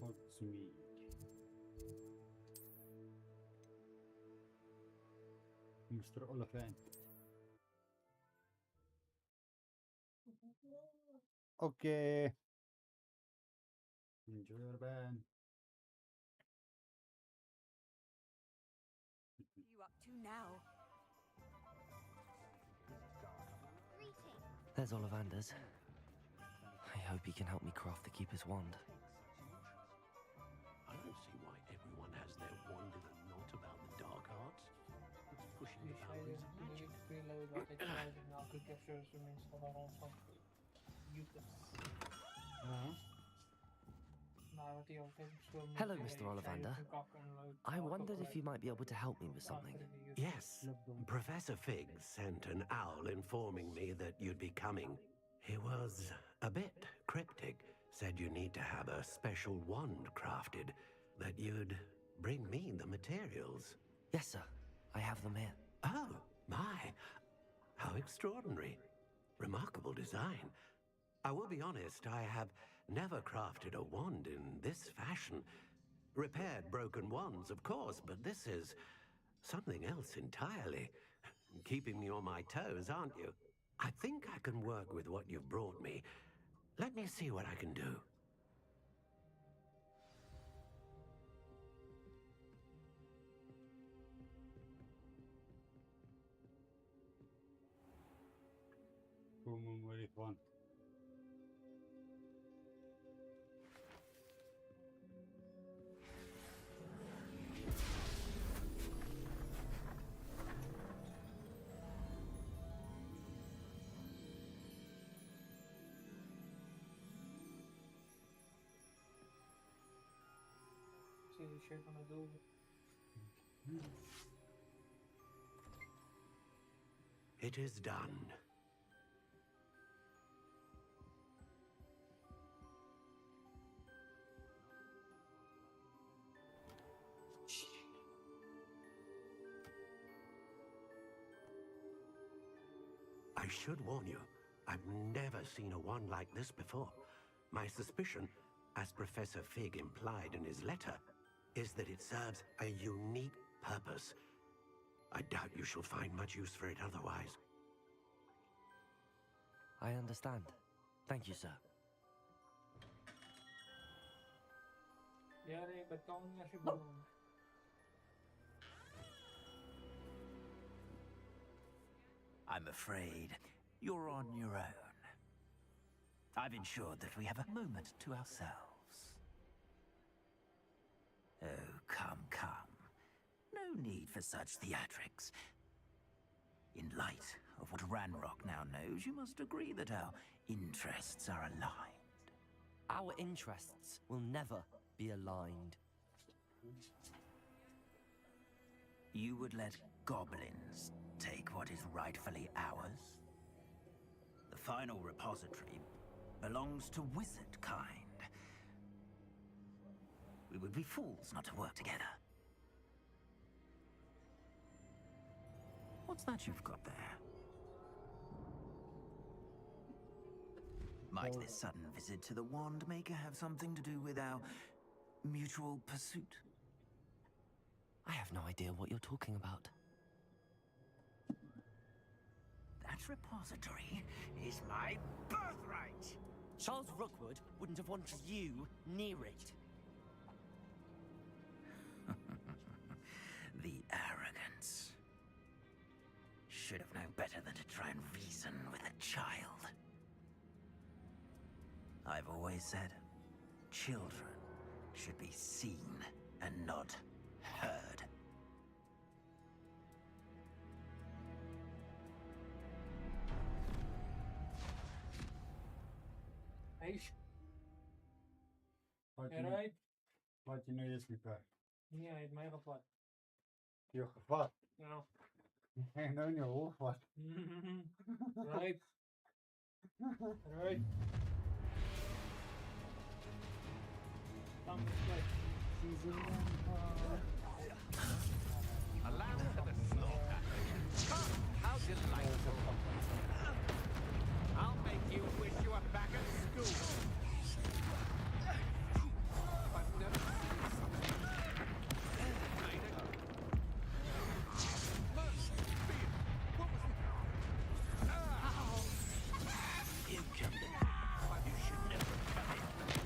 Hogsmeade. Mr. Oliphant. Okay. Enjoy your band. What are you up to now? There's Ollivander's. I hope he can help me craft the Keeper's wand. I don't see why everyone has their wand in a knot about the dark arts. It's pushing the boundaries of magic. Hello, Mr. Ollivander. I wondered if you might be able to help me with something. Yes, Professor Fig sent an owl informing me that you'd be coming. He was a bit cryptic, said you need to have a special wand crafted, that you'd bring me the materials. Yes, sir. I have them here. Oh, my. How extraordinary. Remarkable design. I will be honest, I have never crafted a wand in this fashion. Repaired broken wands, of course, but this is something else entirely. Keeping me on my toes, aren't you? I think I can work with what you've brought me. Let me see what I can do. Very fun. It is done. I should warn you, I've never seen a wand like this before. My suspicion, as Professor Fig implied in his letter, is that it serves a unique purpose. I doubt you shall find much use for it otherwise. I understand. Thank you, sir. Yari, ba't ka akong nasa bulong? I'm afraid you're on your own. I've ensured that we have a moment to ourselves. Oh, come, come. No need for such theatrics. In light of what Ranrock now knows, you must agree that our interests are aligned. Our interests will never be aligned. You would let goblins take what is rightfully ours? The final repository belongs to wizard kind. We would be fools not to work together. What's that you've got there? Might this sudden visit to the Wand Maker have something to do with our mutual pursuit? I have no idea what you're talking about. That repository is my birthright! Charles Rookwood wouldn't have wanted you near it. The arrogance. Should have known better than to try and reason with a child. I've always said, children should be seen and not heard. Aish, Wat you right? Wat je nu is gebeurd. Ja, hij heeft mij gevat. Je gevat. Nou. En dan je hoofd wat. Right. Right. Come this way. A lamb to the slaughter. Come, how delightful. I'll make you wish you were back at school. I've never seen something. You killed it. You should never come in.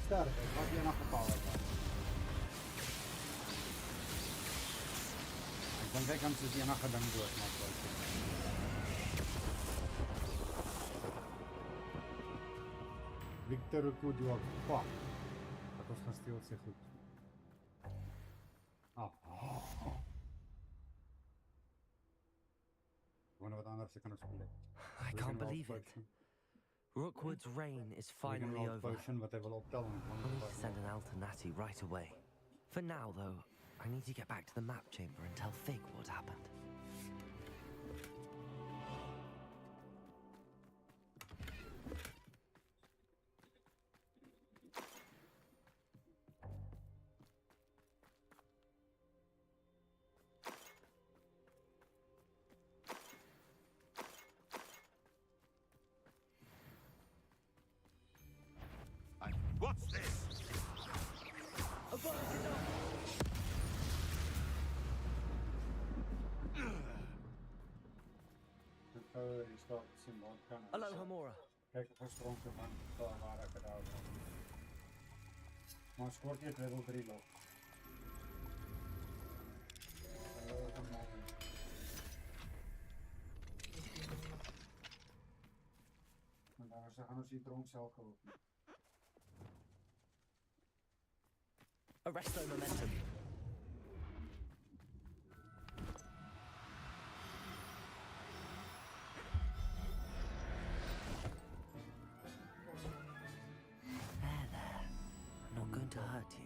tärkeää, vaan vielä nakapalvetaan. Dan kijk hem ze die nacht dan door maar Victor Kudjov. Па. Dat was gaan stil zich goed. Wanneer wat anders kan spelen. I can't believe it. Rookwood's reign is finally over. Wat hij wil optellen. I need to send an Alternati right away. For now, though, I need to get back to the map chamber and tell Fig what happened. What's this? A boat is up! Hello, Hamura. Kijk of hij stroomt van waar ik het uit heb. Maar scoort je het level 3 loopt. Maar daar gaan we die dronk zelf gelopen. Arresto momentum. There. I'm not going to hurt you.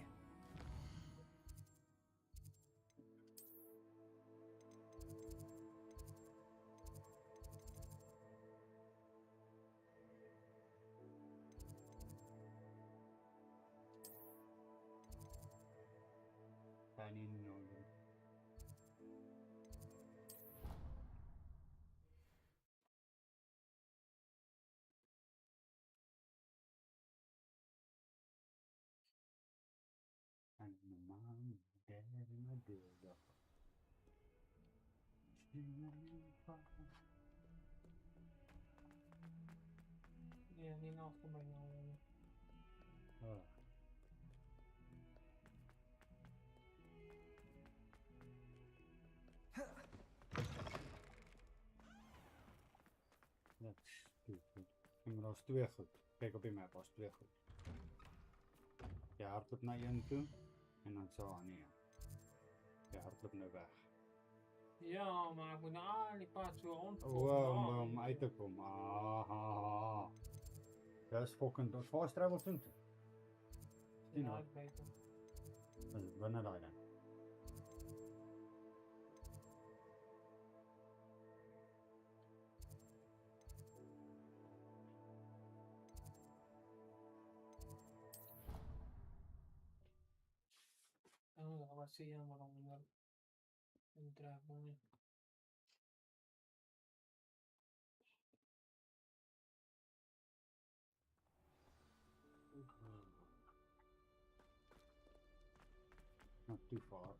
And my mom, dad, and my dad. Yeah, niet achter mij nou. Dat is goed. En dat is 2 goed. Kijk op je map, was 2 goed. Je hardloopt naar 1 toe en dan zo aan 1. Je hardloopt nu weg. Ja, maar ik moet naar die paard zo rond. Wow, om uit te komen. Dat is fucking dat fast travel toen. Ja, ik weet het. Dat is wanneer dan? Oh, wat zie je maar onder een draagboom. Not too far.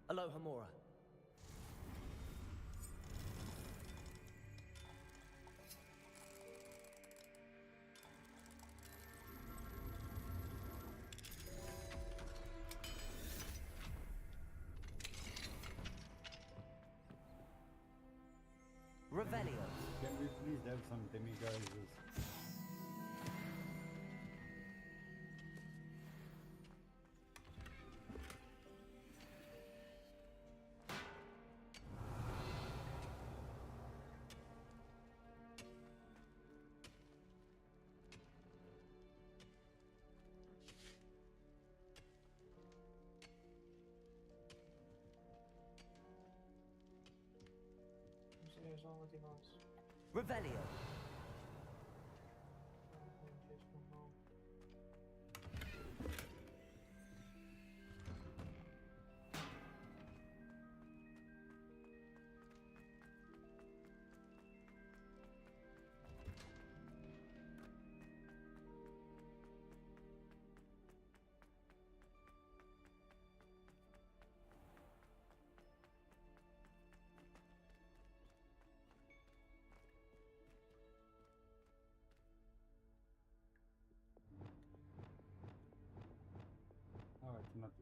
Hello, Hamura. Revelio. Can we please have some demigods? Serieus al wat hij was. Revelio.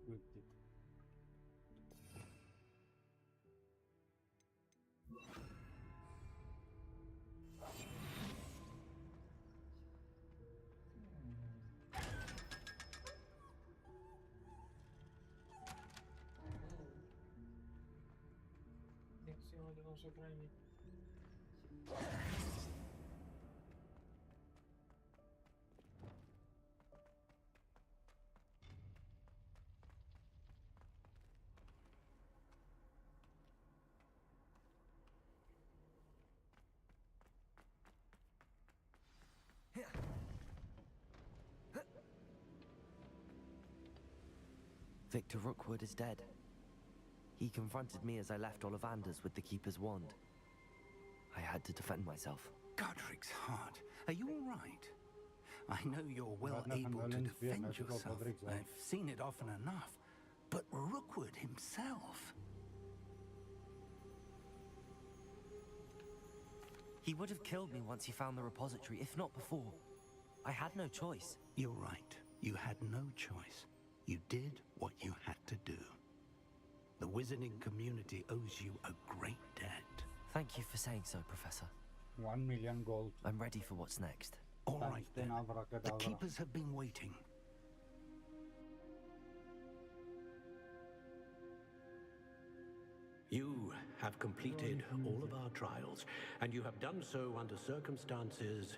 Good. Lezione dei nostri premi. Victor Rookwood is dead. He confronted me as I left Ollivander's with the Keeper's wand. I had to defend myself. Godric's heart, are you all right? I know you're well able to defend yourself. I've seen it often enough. But Rookwood himself... He would have killed me once he found the repository, if not before. I had no choice. You're right. You had no choice. You did what you had to do. The wizarding community owes you a great debt. Thank you for saying so, Professor. 1 million gold. I'm ready for what's next. All right, then. The Abracadabra. Keepers have been waiting. You have completed all of our trials, and you have done so under circumstances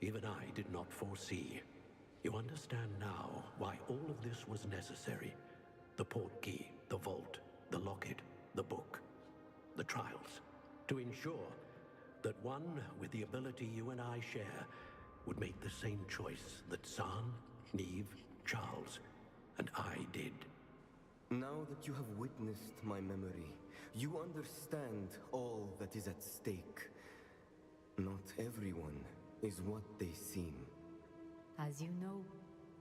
even I did not foresee. You understand now why all of this was necessary. The portkey, the vault, the locket, the book, the trials. To ensure that one with the ability you and I share would make the same choice that San, Neve, Charles, and I did. Now that you have witnessed my memory, you understand all that is at stake. Not everyone is what they seem. As you know,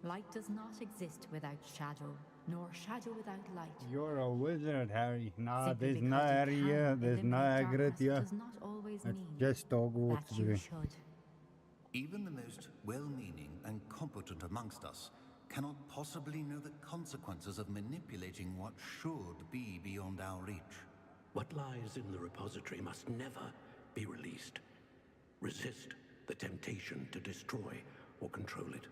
light does not exist without shadow, nor shadow without light. You're a wizard, Harry. Nah, Simply there's because no you Harry can here. There's no eliminate Hagrid darkness here. does not always It's mean just Hogwarts. that you should. Even the most well-meaning and competent amongst us cannot possibly know the consequences of manipulating what should be beyond our reach. What lies in the repository must never be released. Resist the temptation to destroy or control it.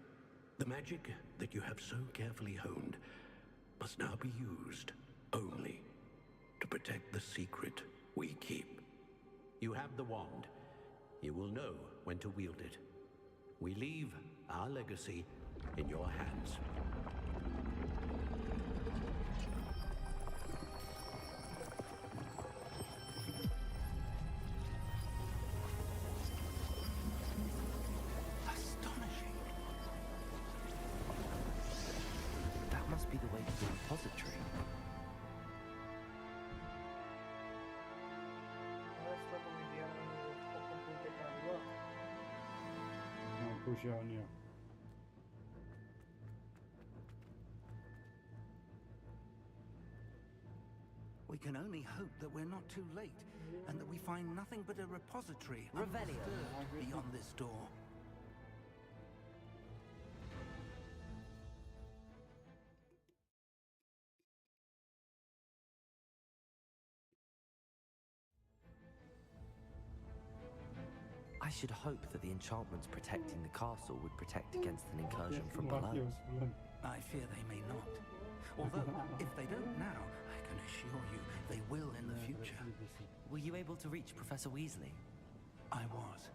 The magic that you have so carefully honed must now be used only to protect the secret we keep. You have the wand. You will know when to wield it. We leave our legacy in your hands. Astonishing. That must be the way to the repository. No, push it on you. We can only hope that we're not too late, and that we find nothing but a repository Revelio. undisturbed beyond this door. I should hope that the enchantments protecting the castle would protect against an incursion from below. I fear they may not. Although, if they don't now, I can assure you they will in the future. Were you able to reach Professor Weasley? I was.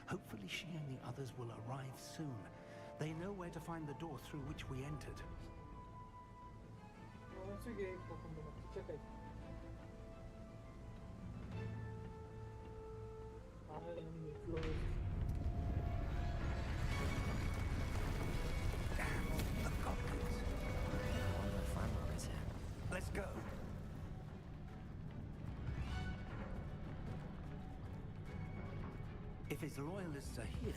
Hopefully she and the others will arrive soon. They know where to find the door through which we entered. Sige, pupunta na. Check it. The goblins. One of my Franrock is here. Let's go. If his loyalists are here,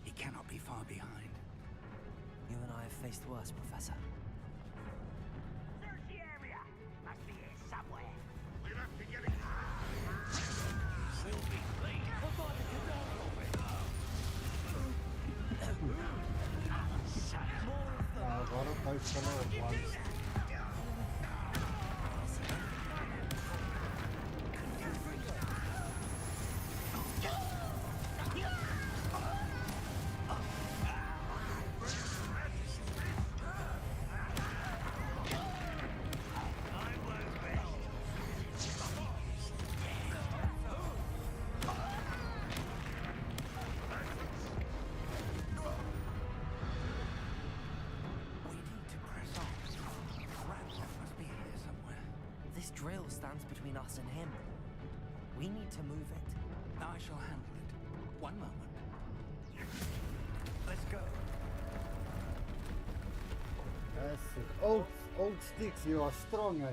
he cannot be far behind. You and I have faced worse, Professor. Search the area. Must be here somewhere. We'll have to get it. We'll be clean. Agora faz pelo stands between us and him. We need to move it. I shall handle it. One moment. Let's go. That's it. Old sticks, you are strong, eh?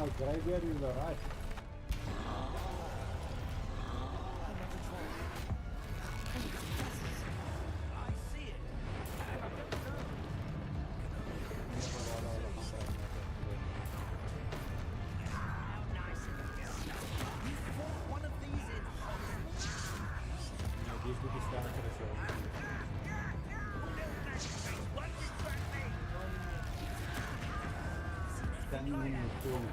Oh, graveyard is alright. Standing in the corner.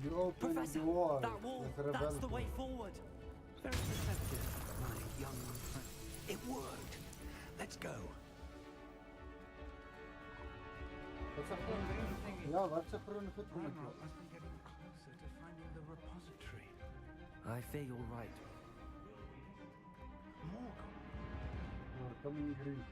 You open Professor, the wall. that wall, that's the way forward. Very deceptive, my young friend. It worked. Let's go. What's up, yeah, what's up, Ranrock must be getting closer to finding the repository. I fear you're right. Morgan. We're coming green.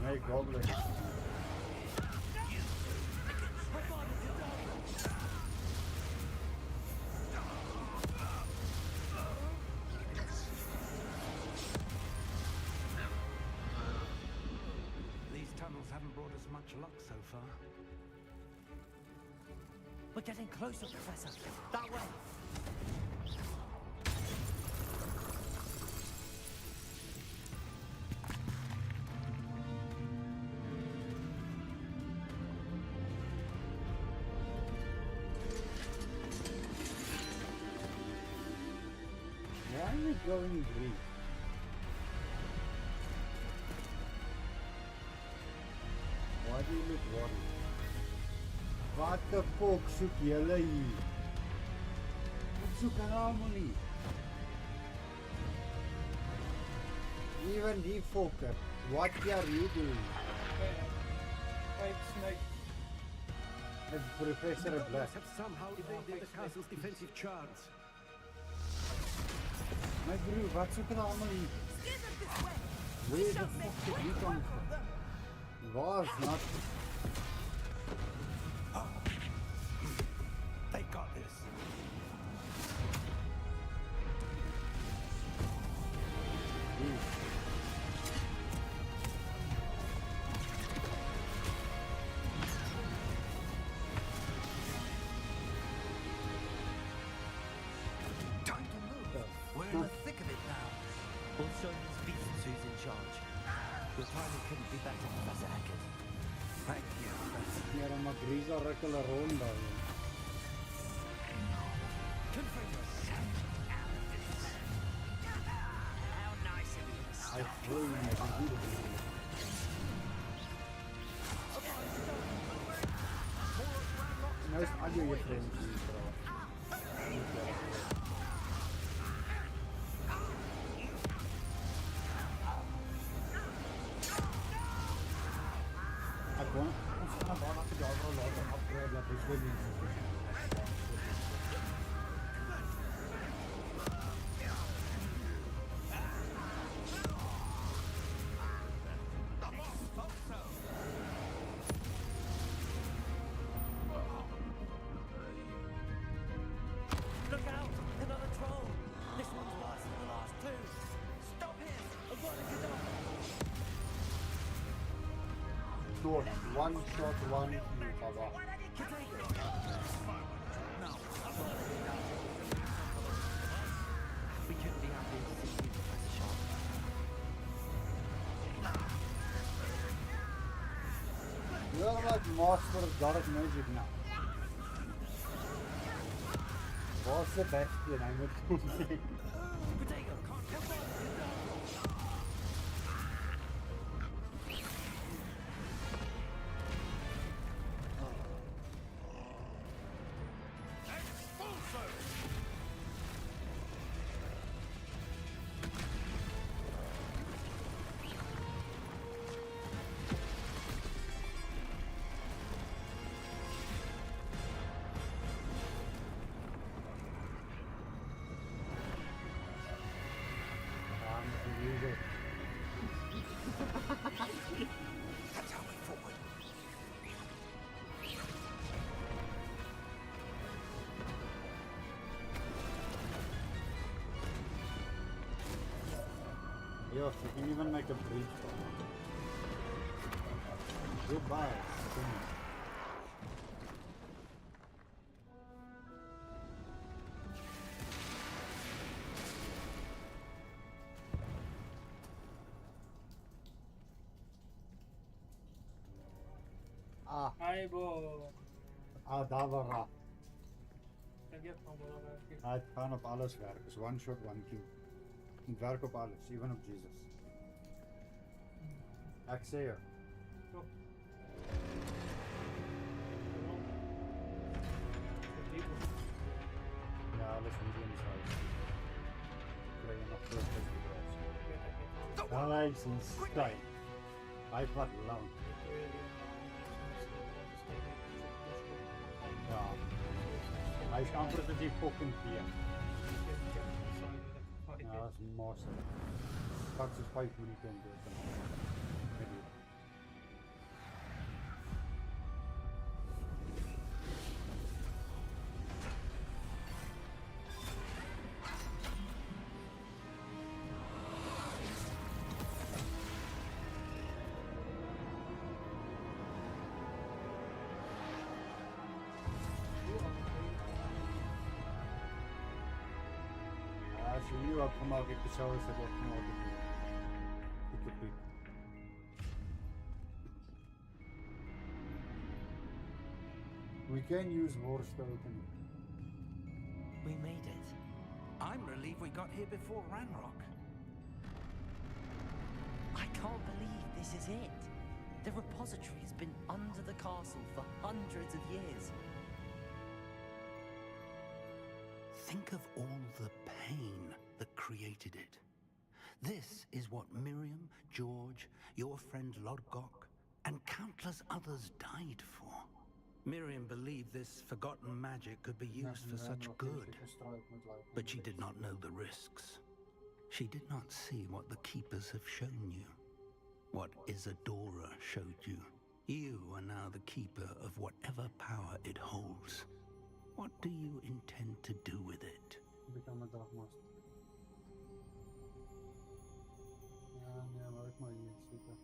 Hey, goblin. These tunnels haven't brought us much luck so far. We're getting closer, Professor. That way. Why are we going green? Why do you look worried? Wat de fok soek julle hier? Wat soek hulle allemaal nie? Even die fokker. What are you doing? Right, snake. It's Professor Black. have somehow evaded the castle's defensive charms. My broer, wat soek hulle allemaal hier? Where the fuck did he come from? Was not. They got this. Time to move. We're in the thick of it now. Also, these beasts who's in charge. Your timing couldn't be better, Professor Eckert. Thank you. Ja, dan maak Risa ruk hulle rond daar. Hy gooi my die hierdie. Nou is al jou vriende hier, bro. Ek it's kind of hard to go over a lot and upgrade like this really Look out! Another troll! This one's worse than the last two! Stop him! I've got to get up! short, one shot, one kill, Baba. We couldn't be happy to see you, Professor Sharp. You're like master of dark magic now. What's the best thing I'm going to say? That's our way forward. Yes, you can even make a breach for me. Goodbye. Hi, bro. Daar was Ra. Ik heb gewoon belangrijk. Het kan op alles werken. Dus one shot, one kill. Het werkt op alles, even op Jesus. Ik zeg je. Ja, alles medium size. Krijg je nog veel te doen. Ja, is een stijl. Hij wordt lang. Ja. Hij is amper dat hij fucking hier. Ja, dat is master. Straks is 5 minuten in de video. Als je nu opgemaakt hebt, zo is het opgemaakt. We can use Horse Token. We made it. I'm relieved we got here before Ranrock. I can't believe this is it. The repository has been under the castle for hundreds of years. Think of all the pain that created it. This is what Miriam, George, your friend Lodgok, and countless others died for. Miriam believed this forgotten magic could be used for such good, but she did not know the risks. She did not see what the Keepers have shown you, what Isadora showed you. You are now the Keeper of whatever power it holds. What do you intend to do with it? Become a Dark Master. Ja, nee, maar ik maar hier zeker.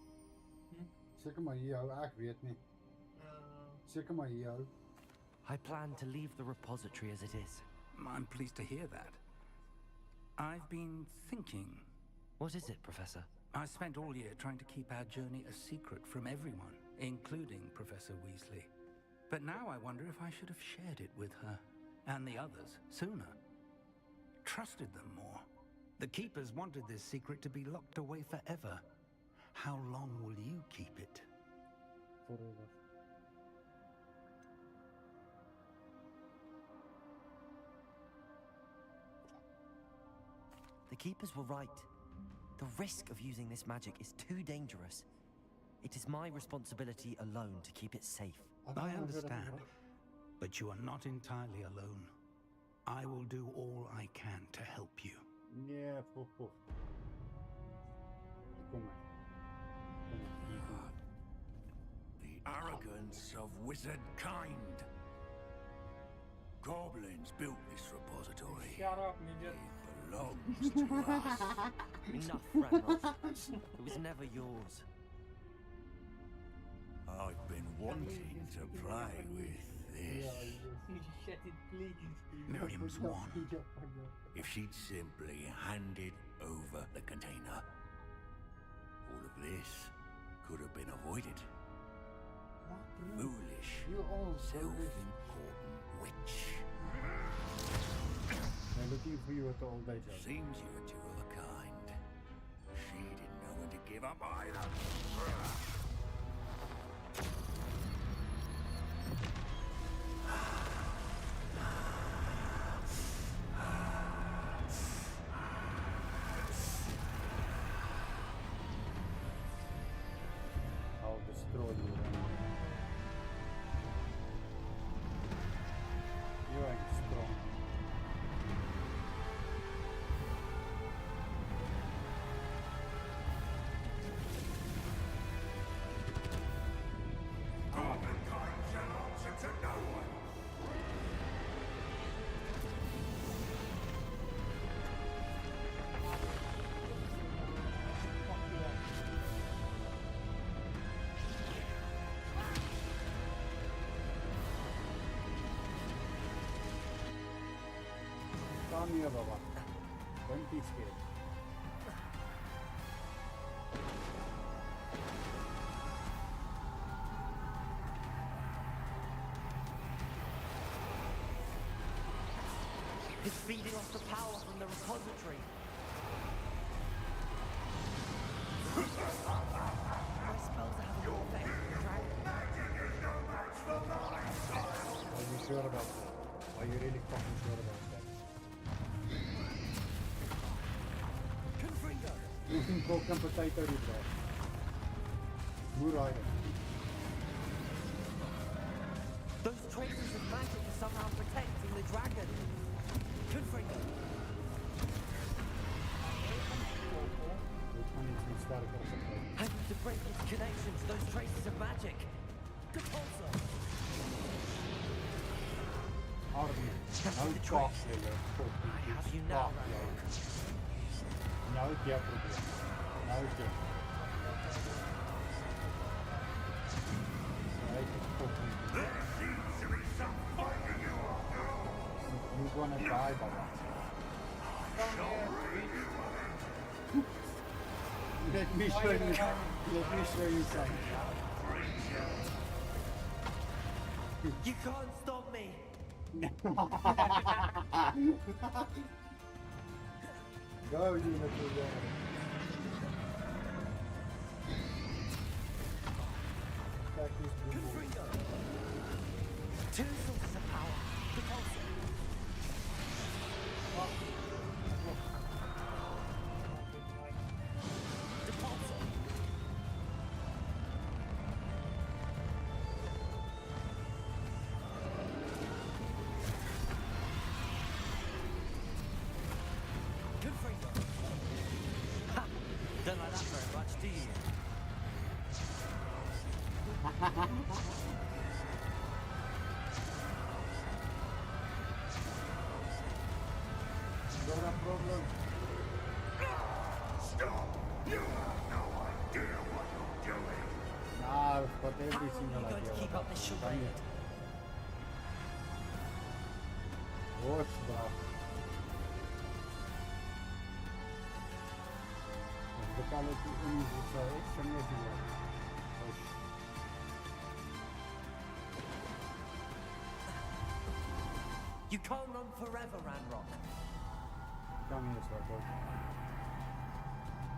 Zeker maar hier, ik weet niet. Zeker maar hier. I plan to leave the repository as it is. I'm pleased to hear that. I've been thinking. What is it, Professor? I spent all year trying to keep our journey a secret from everyone, including Professor Weasley. But now I wonder if I should have shared it with her and the others sooner. Trusted them more. The Keepers wanted this secret to be locked away forever. How long will you keep it? Forever. The Keepers were right. The risk of using this magic is too dangerous. It is my responsibility alone to keep it safe. I understand, but you are not entirely alone. I will do all I can to help you. Yeah, puf. Kom maar. The arrogance of wizard kind. Goblins built this repository. Shut up, midget. It belongs to us. Enough, Ranrock. It was never yours. I've been wanting to play with this. Miriam's won. If she'd simply handed over the container, all of this could have been avoided. Foolish, self-important witch. They're looking for you at the old age. Seems you were two of a kind. She didn't know when to give up either. I'll destroy you. You ain't strong. Come here, Baba. Don't be scared. It's feeding off the power from the repository. My spells are having an effect on the dragon. Are you sure about that? Are you really fucking sure about that? Confringo! You can cook and potato die, bro. Hoe raai dit? Those traces of magic are somehow protecting the dragon. Confringo! I need to break its connection to those traces of magic. Compulso! Nou kak julle. I have you now, Ranrock. Nou het jy probleem. Nou het jy. You're gonna die, Baba. Let me show you. Let me show you something. You can't stop me! Go, you little guy. Confringo! Two sources of power. Compulso! Compulso! Confringo! Ha! Don't like that very much, do you? Got a problem? Stop! You have no idea what you're doing. Nah, I've got every How long single are you going idea. to keep up this charade? Watch, bro. The quality is extremely You can't run forever, Ranrock. Come here, Sarko.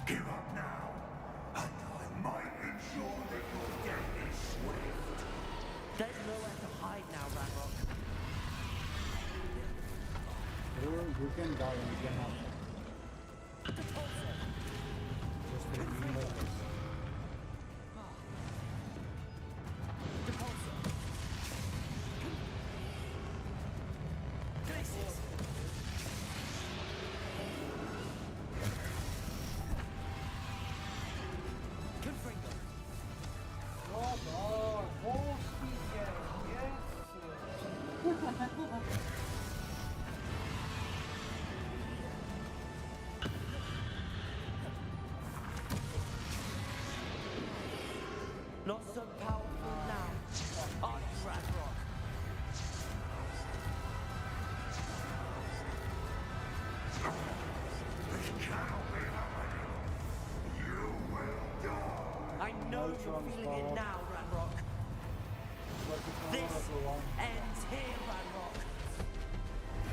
Give up now, and I might ensure that your death is swift. There's nowhere to hide now, Ranrock. You can die and you cannot. Compulso! Just remember this. feeling it now, Ranrock. This ends here, Ranrock.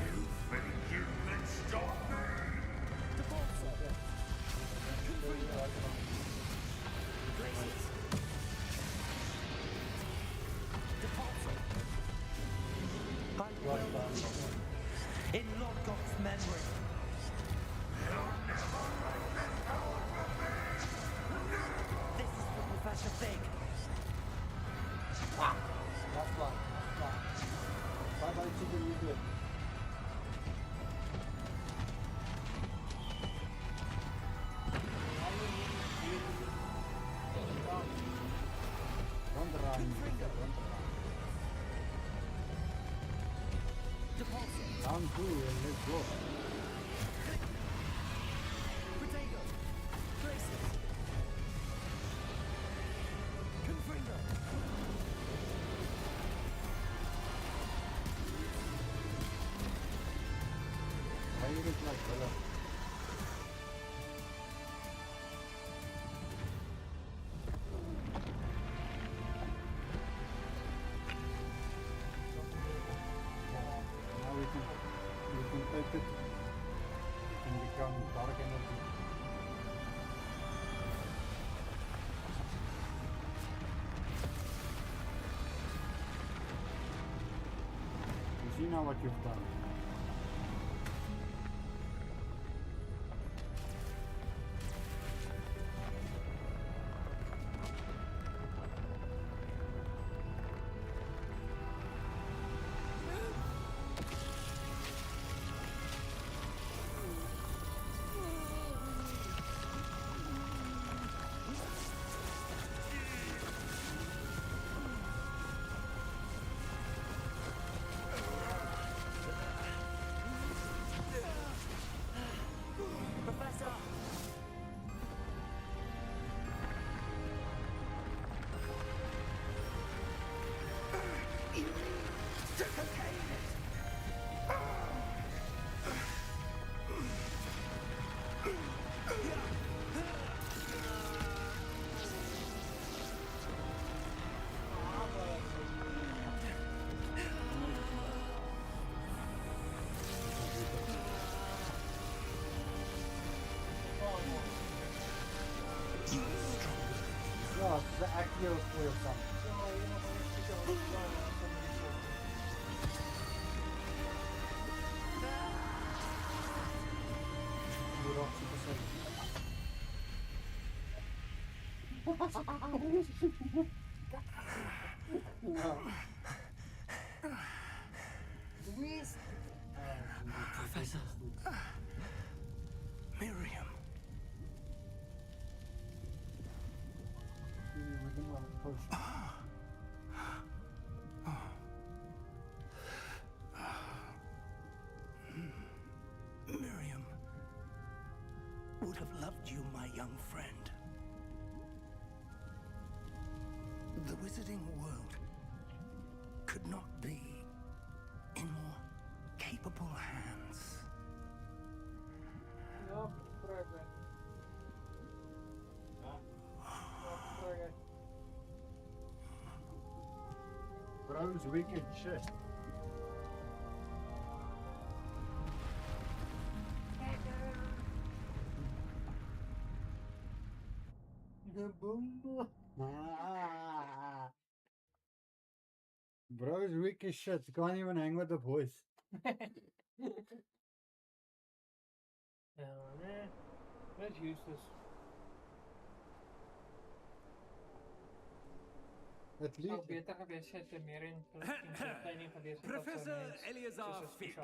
You think you can stop me? Places. In Lodgok's memory. This is for Professor Fig. Ah, that's right. Bye-bye to the Weekly. Round 2, let's go. Potato. Places. Confringo. Why you look like color? Now we can take it and become dark energy. You see now what you've done. Professor. No, the accurate way of something. No. Professor. Miriam. Miriam would have loved you, my young friend. The wizarding world could not be in more capable hands. Bro's wicked shit. Bro's weak as shit. Can't even hang with the boys. That's useless. At least. Beter geweest het er meer in geweest Professor Eleazar Fig.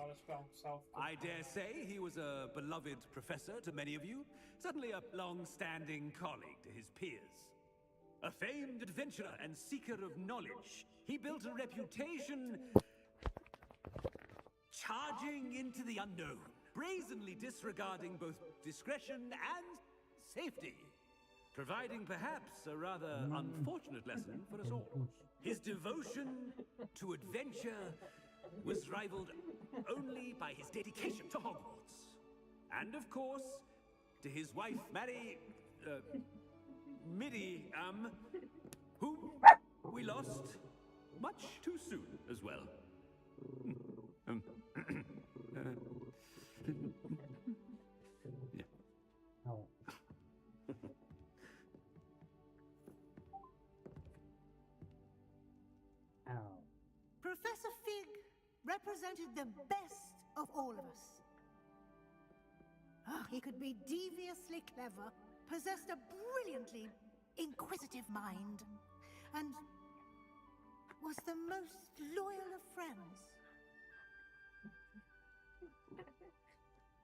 I dare say he was a beloved professor to many of you, certainly a long-standing colleague to his peers. A famed adventurer and seeker of knowledge, he built a reputation charging into the unknown, brazenly disregarding both discretion and safety, providing perhaps a rather unfortunate lesson for us all. His devotion to adventure was rivaled only by his dedication to Hogwarts. And of course, to his wife, Mary... whom we lost much too soon as well. Yeah. Oh. Ow. Professor Fig represented the best of all of us. He could be deviously clever, possessed a brilliantly inquisitive mind, and was the most loyal of friends.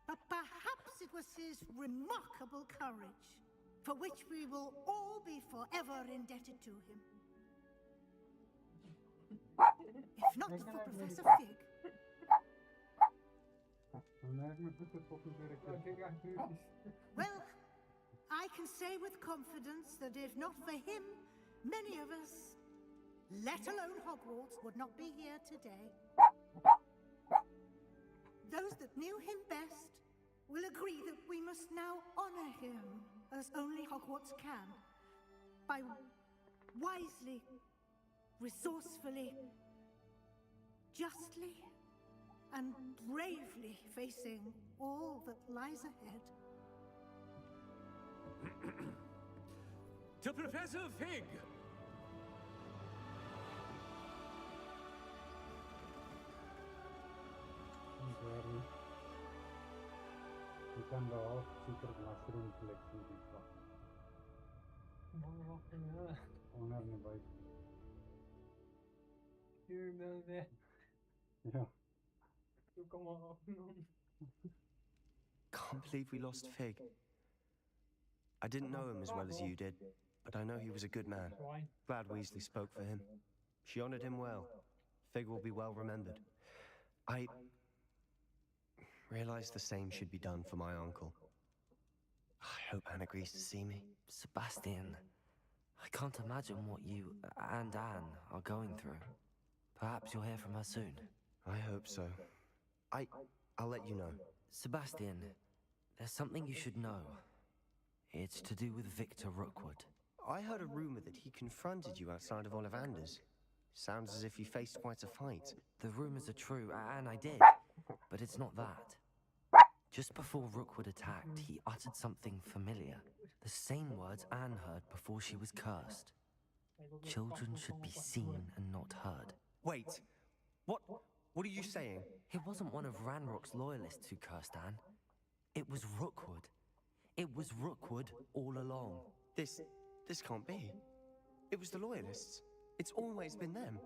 But perhaps it was his remarkable courage, for which we will all be forever indebted to him. If not for Professor Fig. Well, I can say with confidence that if not for him, many of us, let alone Hogwarts, would not be here today. Those that knew him best will agree that we must now honor him as only Hogwarts can, by wisely, resourcefully, justly, and bravely facing all that lies ahead. To Professor Fig! You can go off secret mushroom collection people. Owner ne bhai. Yeah. Can't believe we lost Fig. I didn't know him as well as you did, but I know he was a good man. Glad Weasley spoke for him. She honored him well. Fig will be well remembered. I realized the same should be done for my uncle. I hope Anne agrees to see me. Sebastian, I can't imagine what you and Anne are going through. Perhaps you'll hear from her soon. I hope so. I'll let you know. Sebastian, there's something you should know. It's to do with Victor Rookwood. I heard a rumor that he confronted you outside of Ollivander's. Sounds as if you faced quite a fight. The rumors are true, and I did, but it's not that. Just before Rookwood attacked, he uttered something familiar. The same words Anne heard before she was cursed. Children should be seen and not heard. Wait, what are you saying? It wasn't one of Ranrock's loyalists who cursed Anne. It was Rookwood. It was Rookwood all along. This can't be. It was the Loyalists. It's always been them.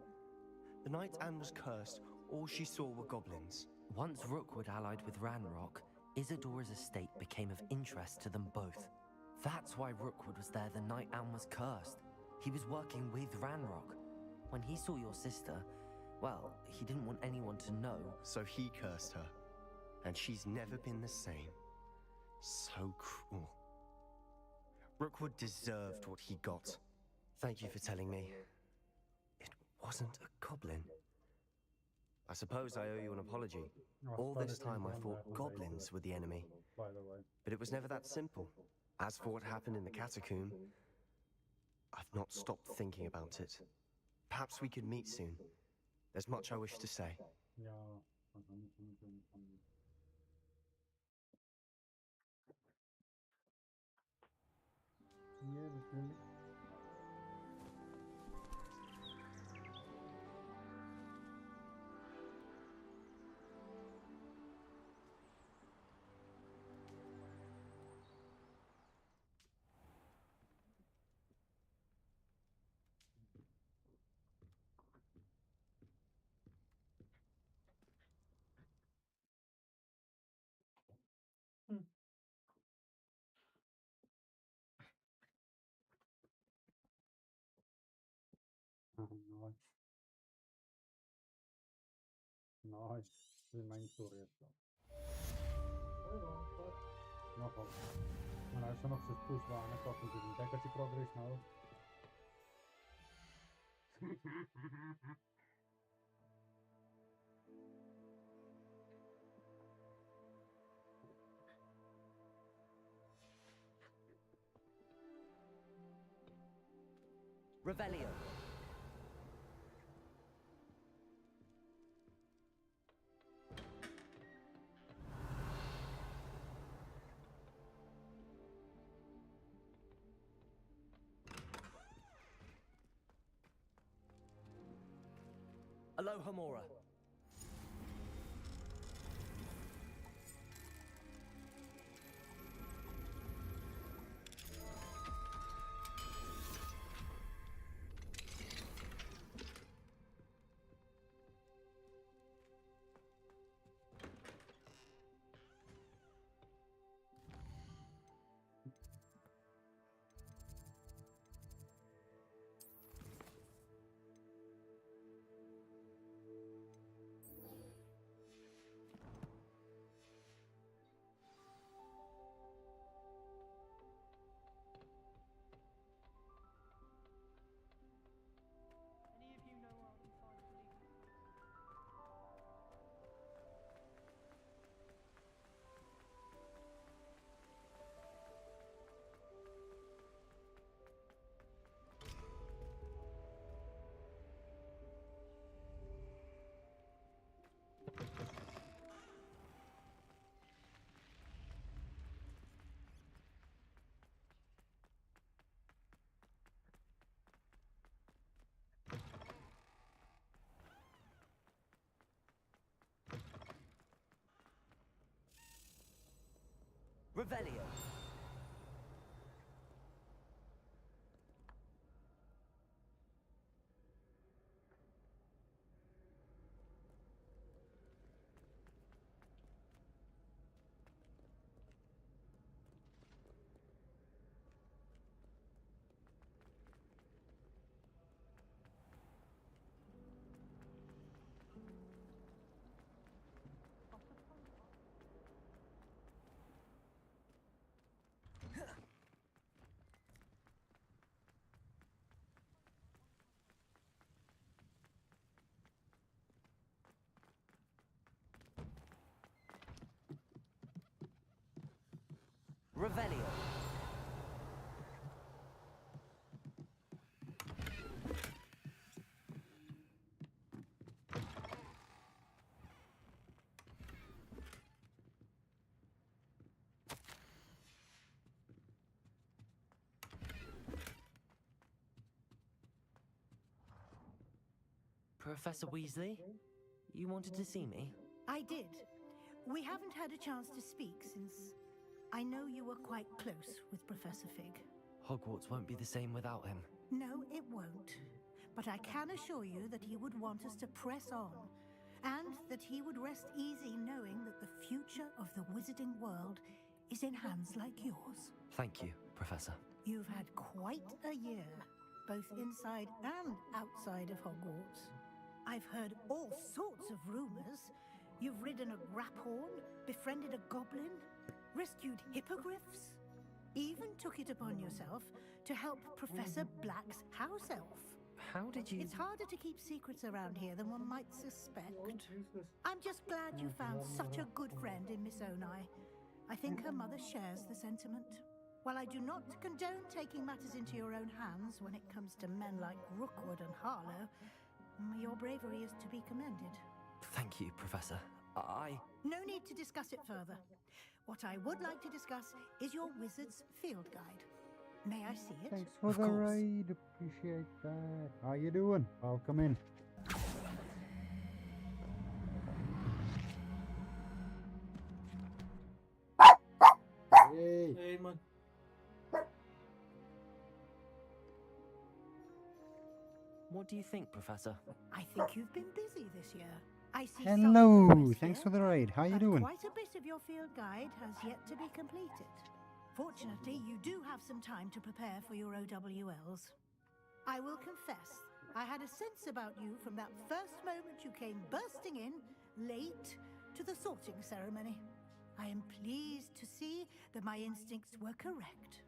The night Anne was cursed, all she saw were goblins. Once Rookwood allied with Ranrock, Isadora's estate became of interest to them both. That's why Rookwood was there the night Anne was cursed. He was working with Ranrock. When he saw your sister, well, he didn't want anyone to know. So he cursed her. And she's never been the same. So cruel. Rookwood deserved what he got. Thank you for telling me. It wasn't a goblin. I suppose I owe you an apology. All this time I thought goblins were the enemy. But it was never that simple. As for what happened in the catacomb, I've not stopped thinking about it. Perhaps we could meet soon. There's much I wish to say. Nice. Nice. The main story as well. No problem. Maar hij is nog steeds pushbaar en ik kan niet doen. Kijk dat je progress nou. Revelio. Alohomora. Revelio. Revelio. Professor Weasley, you wanted to see me? I did. We haven't had a chance to speak since I know you were quite close with Professor Fig. Hogwarts won't be the same without him. No, it won't. But I can assure you that he would want us to press on, and that he would rest easy knowing that the future of the wizarding world is in hands like yours. Thank you, Professor. You've had quite a year, both inside and outside of Hogwarts. I've heard all sorts of rumors. You've ridden a graphorn, befriended a goblin, rescued hippogriffs, even took it upon yourself to help Professor Black's house elf. How did you... It's harder to keep secrets around here than one might suspect. I'm just glad you found such a good friend in Miss Onai. I think her mother shares the sentiment. While I do not condone taking matters into your own hands when it comes to men like Rookwood and Harlow, your bravery is to be commended. Thank you, Professor. No need to discuss it further. What I would like to discuss is your wizard's field guide. May I see it? Thanks for the raid. Appreciate that. How you doing? Welcome in. Hey. Hey, man. What do you think, Professor? I think you've been busy this year. I see. Hello. Thanks for the raid. How you doing? Quite a bit of your field guide has yet to be completed. Fortunately, you do have some time to prepare for your OWLs. I will confess, I had a sense about you from that first moment you came bursting in, late, to the sorting ceremony. I am pleased to see that my instincts were correct.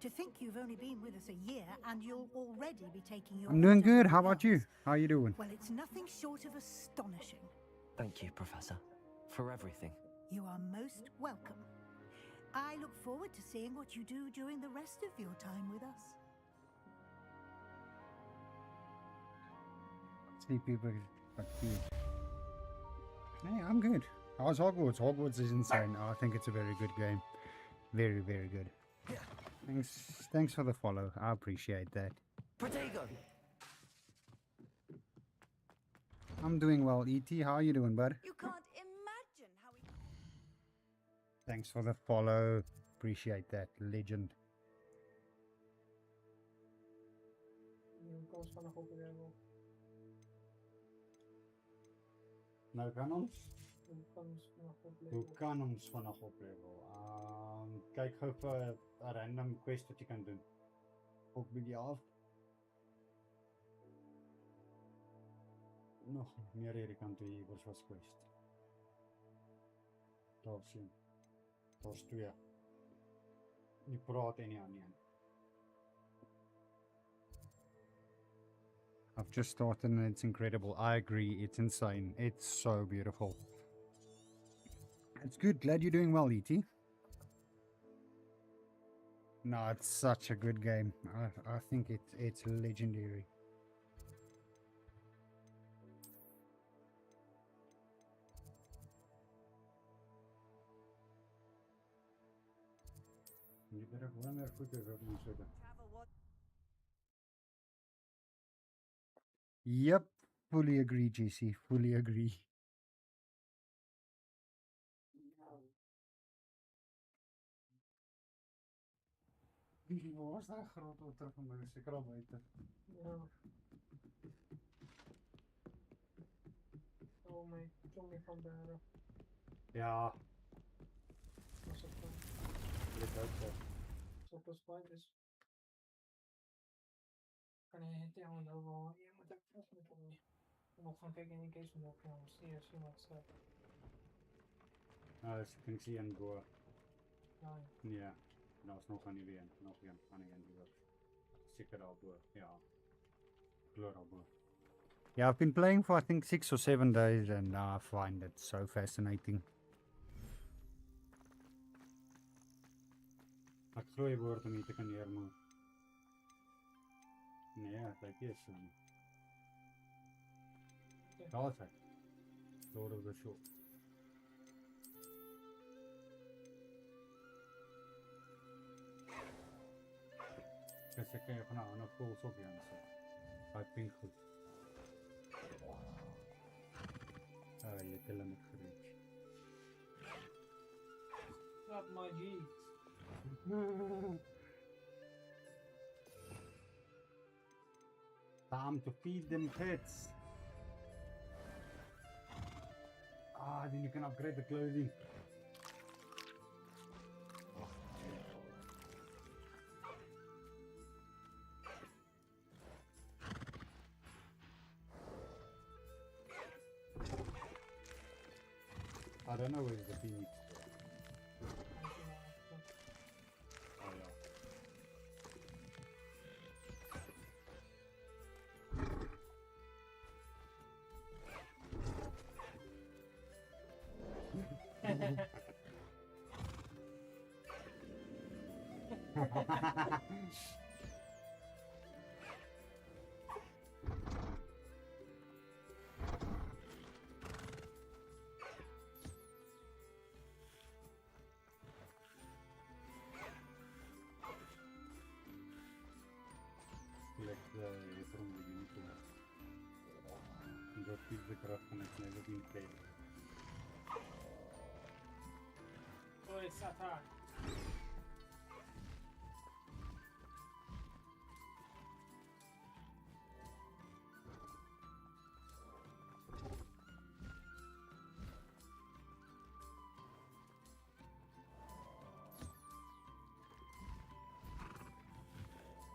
To think you've only been with us a year and you'll already be taking your... I'm doing good. How about you? How you doing? Well, it's nothing short of astonishing. Thank you, Professor, for everything. You are most welcome. I look forward to seeing what you do during the rest of your time with us. Sleepy but cute. Hey, I'm good. How's Hogwarts? Hogwarts is insane. I think it's a very good game. Very, very good. Thanks for the follow. I appreciate that. Protego! I'm doing well, E.T. How are you doing, bud? You can't imagine how he... Thanks for the follow. Appreciate that. Legend. Nou kan ons? Hoe kan ons vanaf op level? Kyk gou vir 'n random quest wat jy kan doen. Op die af. Nog meer hierdie kant toe hier was quest. Daar sien. Daar's 2. Nie praat en nie aan nie. I've just started and it's incredible. I agree, it's insane. It's so beautiful. It's good. Glad you're doing well, E.T. No, it's such a good game. I think it's legendary. You better run there quicker. Yep, fully agree, JC. Fully agree. Waar is daai groot otter van my? Seker al buite. Ja. Oh my, Tommy van Baren. Ja. Was het dan? Dit ook zo. Zo plus 5 is. Kan je het jou nou wel? Je moet even terug met Tommy. Nog gaan kijken in die case van nog jongens. Zie wat staat. Dus ik kan zie een go. Ja. Dat was nog aan die weer. Nog een aan die weer. Zeker al go. Ja. Gloor al go. Yeah, I've been playing for I think 6 or 7 days and I find it so fascinating. Ek glo jy behoort om hier te kan neermoe. Nee, kyk hier so. Daar is hy. Lord of the Show. Kyk ek kan van nou 'n vol sop hier aan sit. Hy pink goed. Jy het hulle met gereed. Not my jeans. Time to feed them pets. Then you can upgrade the clothing. I don't know where's the phoenix. Dat is de kracht van het leven in het leven. Oi, Satan.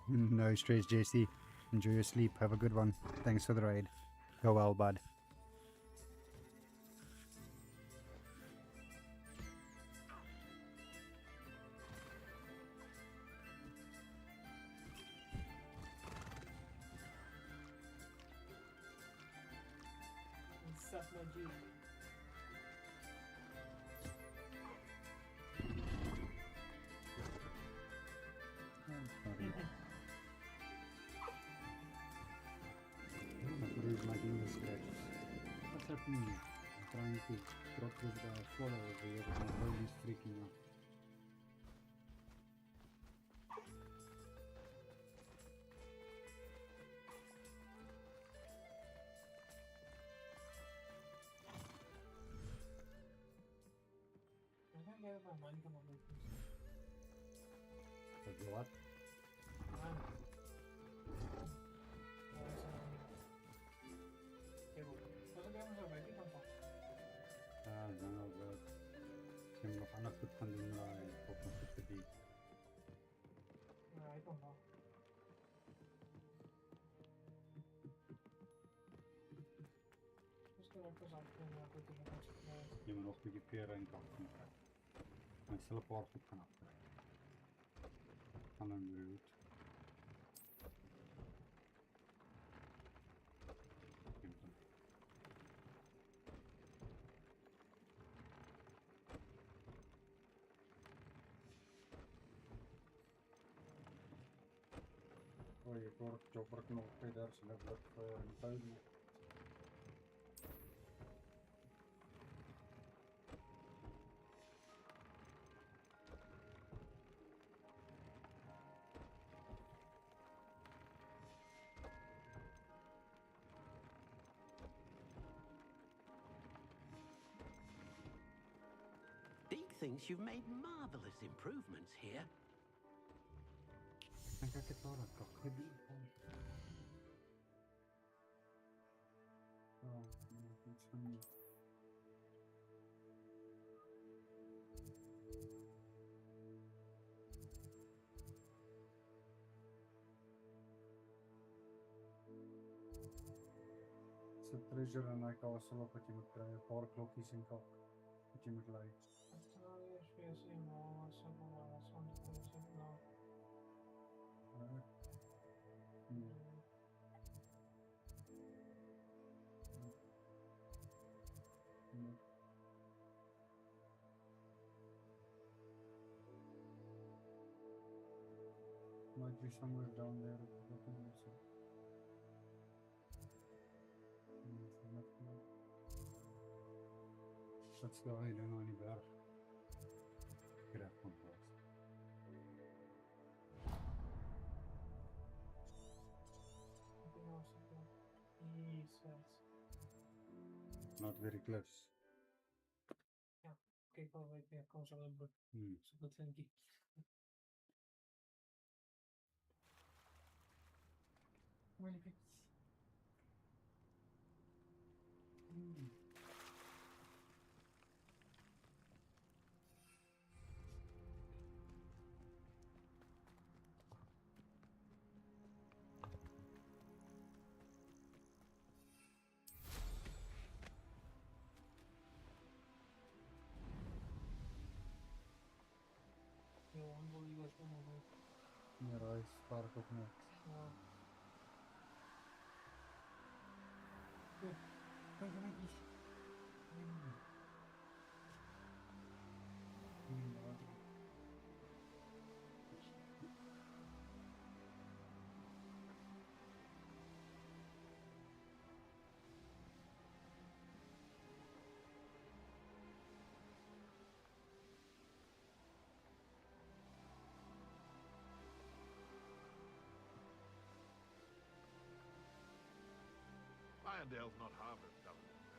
No stress, JC. Enjoy your sleep. Have a good one. Thanks for the raid. Go well, bud. Suck my jeans. Making what's happening here? I'm trying to drop this guy follow over here, but my brain is freaking out. What? Dan ook ik heb nog ander goed gaan doen op een goed gebied. I don't know. Je moet nog een beetje peren in kant gaan krijgen. En stel een paar goed gaan afkrijgen. Van een route. Oh, je hoort chopper nog verder, ze hebben het buiten. Deke thinks you've made marvelous improvements here. Dan ga ik het horen, toch? Oh, iets van die. Het is een treasure en ik alles op wat je moet krijgen. Een paar klokjes in kop. Wat je moet leiden. Might be somewhere down there at the bottom also. Let's go ahead and only bear. Grab one first. Not very close. Yeah, okay, go right there, comes a little bit. Super thinky. Really big. Ja, daar is spark ook net. Ja. Kijk er netjes. Irondale's not harbour government now.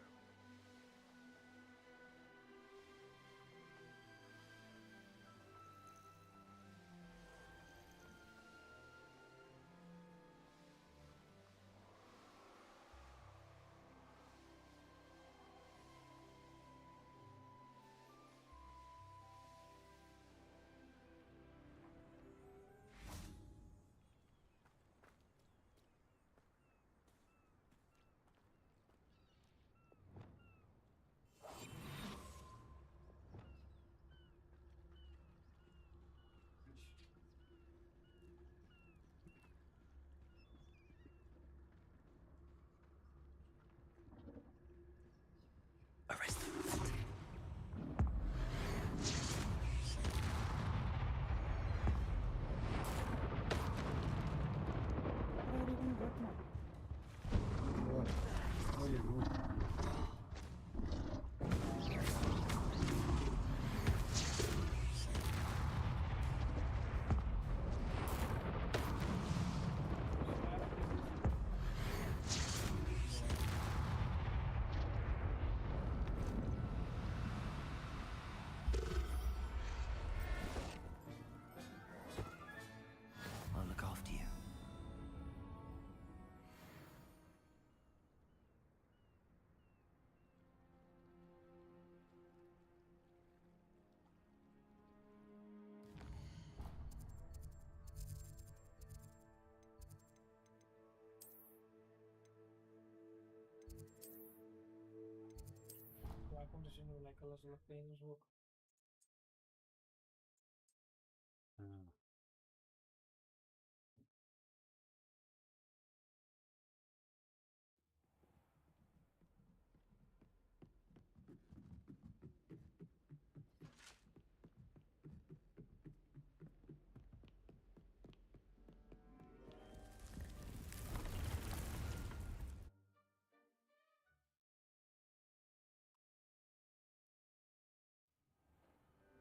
komt dus in like alles wat penis ook.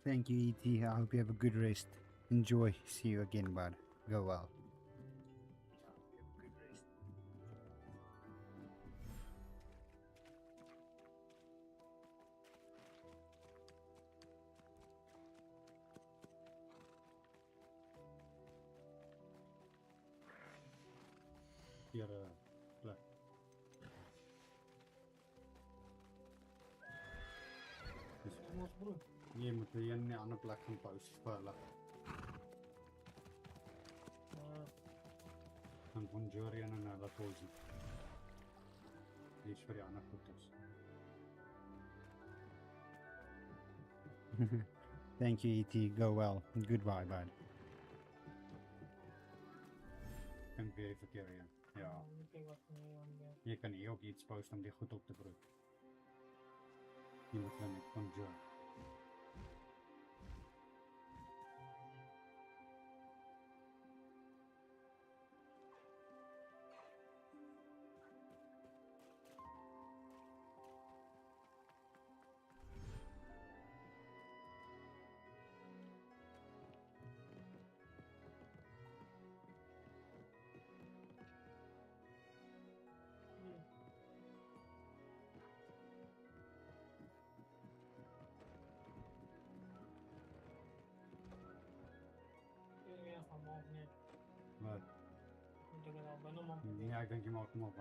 Thank you, E.T. I hope you have a good rest. Enjoy. See you again, bud. Go well. Hier, plek. Je moet hier in 'n ander plek gaan pause vir hulle. En van Jorian en hulle Tozi. Dis vir die ander goedes. Thank you, E.T. Go well. Goodbye, bud. Kan weer verkeer hier. Ja. Je kan hier ook iets posten om die goed op te broeken. Je moet dan niet van Joe. Wat? Ja, ik denk je maakt hem op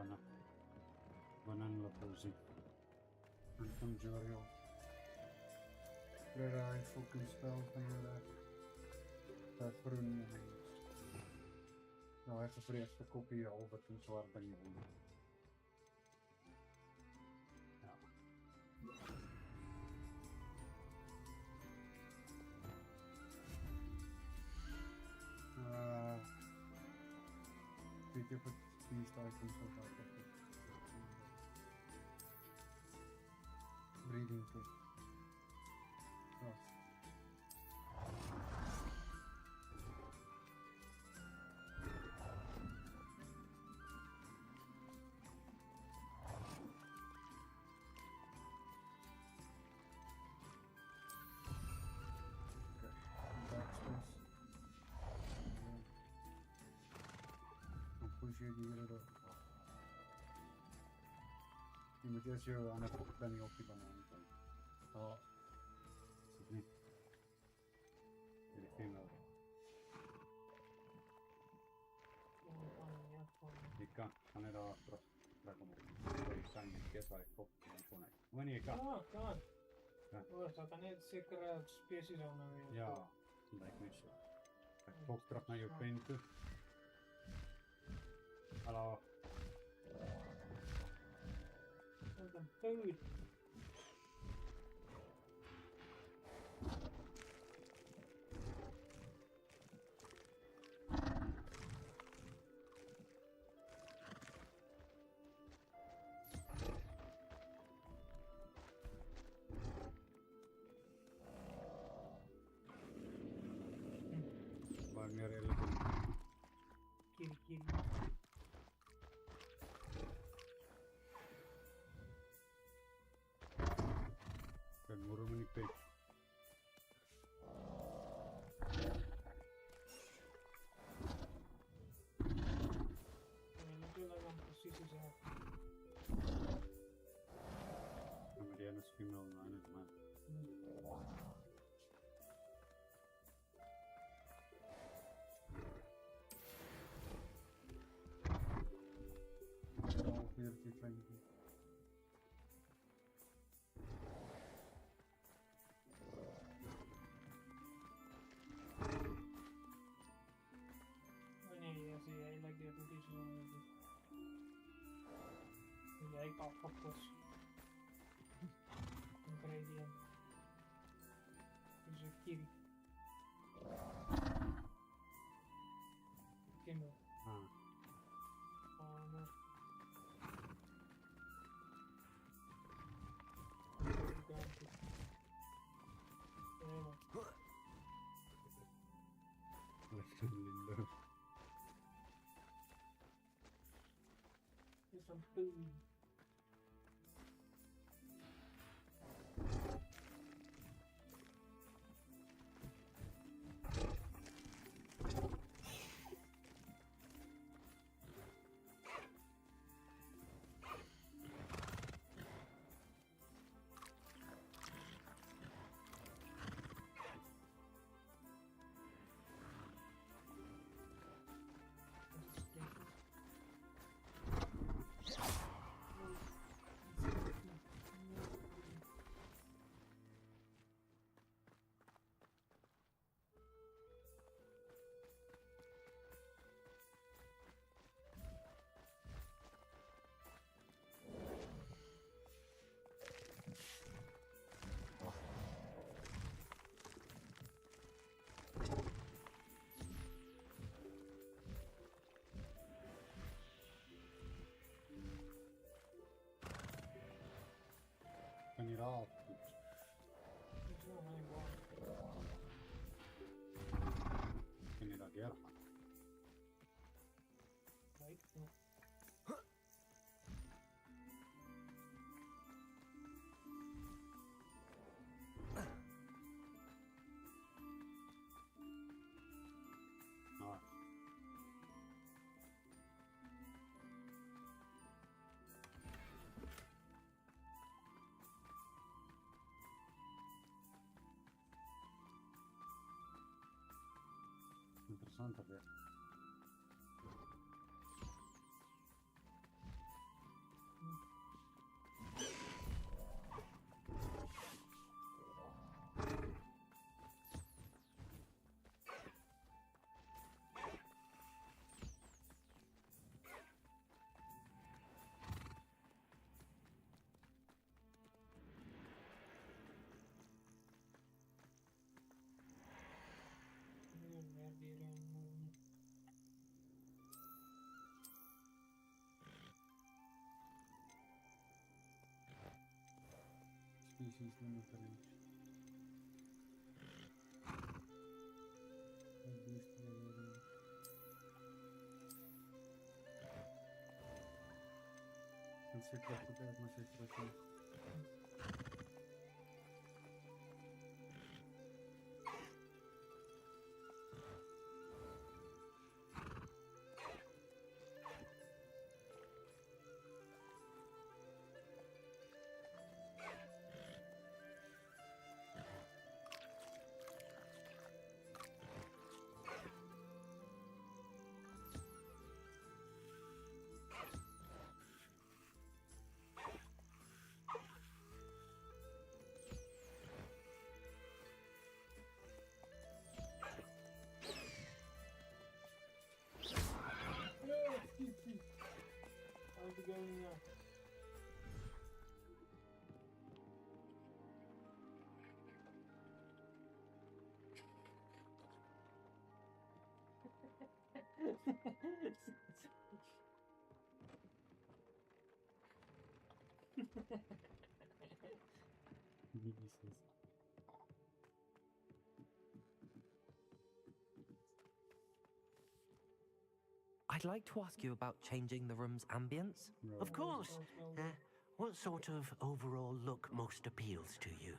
wanneer we pauze. En van Jorio. Hij fucking spel van jullie. Dat groen. Nou, even voor de eerste kopie al wat een zwaar ben je doen. Weet je of het die items ook altijd is? Breeding kit. Je moet eerst je aan het planning op die banaan komen. Oh, is het niet? Ja, die female. Je kan er daar terug komen. Je kan niet get waar ik op kan. Wanneer je kan. Ja, kan. Oh, dat kan niet zeker species aan weer. Ja, dat lijkt me zo. Ik volg terug naar je pen toe. Hallo. Wat een food. Waar meer redelijk. Kiri. Kan murah menipik. Kemudian female management. some food. General. Viene la guerra. No. Interessante questo. Species limited. Non si preoccupa, non si preoccupa. How's it going now? I'd like to ask you about changing the room's ambience. Of course. What sort of overall look most appeals to you?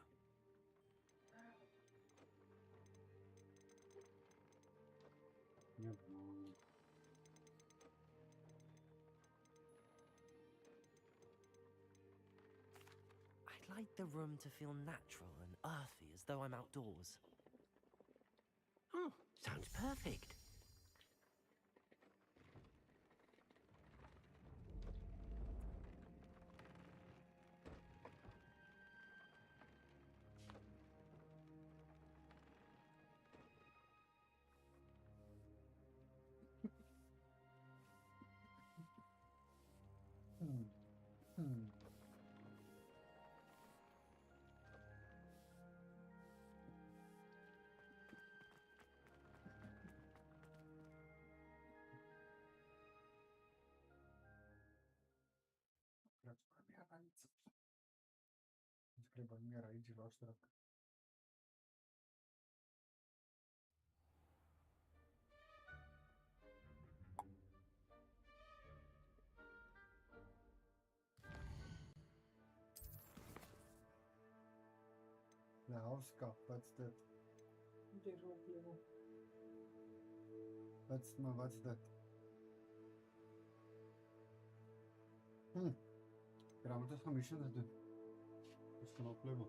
I'd like the room to feel natural and earthy, as though I'm outdoors. Oh, sounds perfect. Scrivo il mio rage roster. Lauska, what's that? What's that? Ja, moet eens gaan missions doen. Dus kan opleven.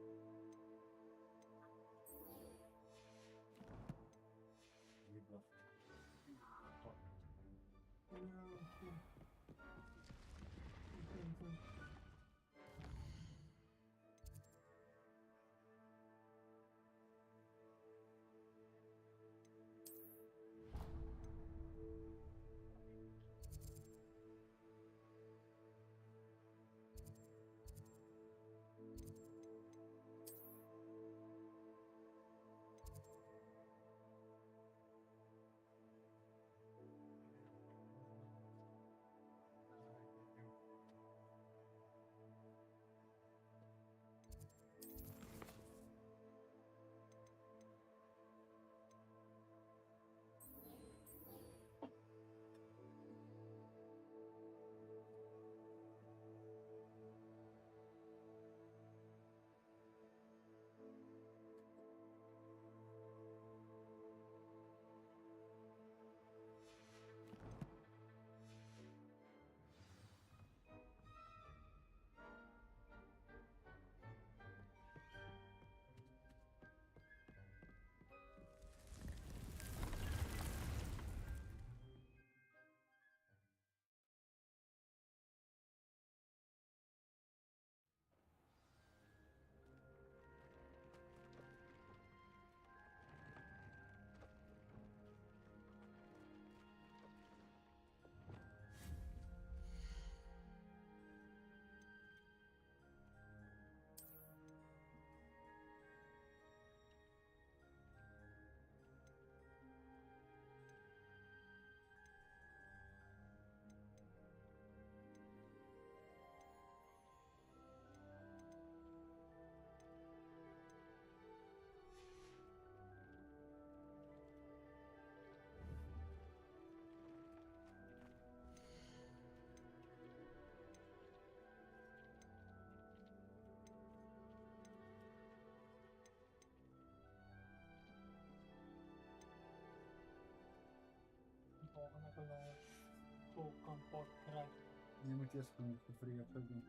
Je moet eerst gaan tevreden doen.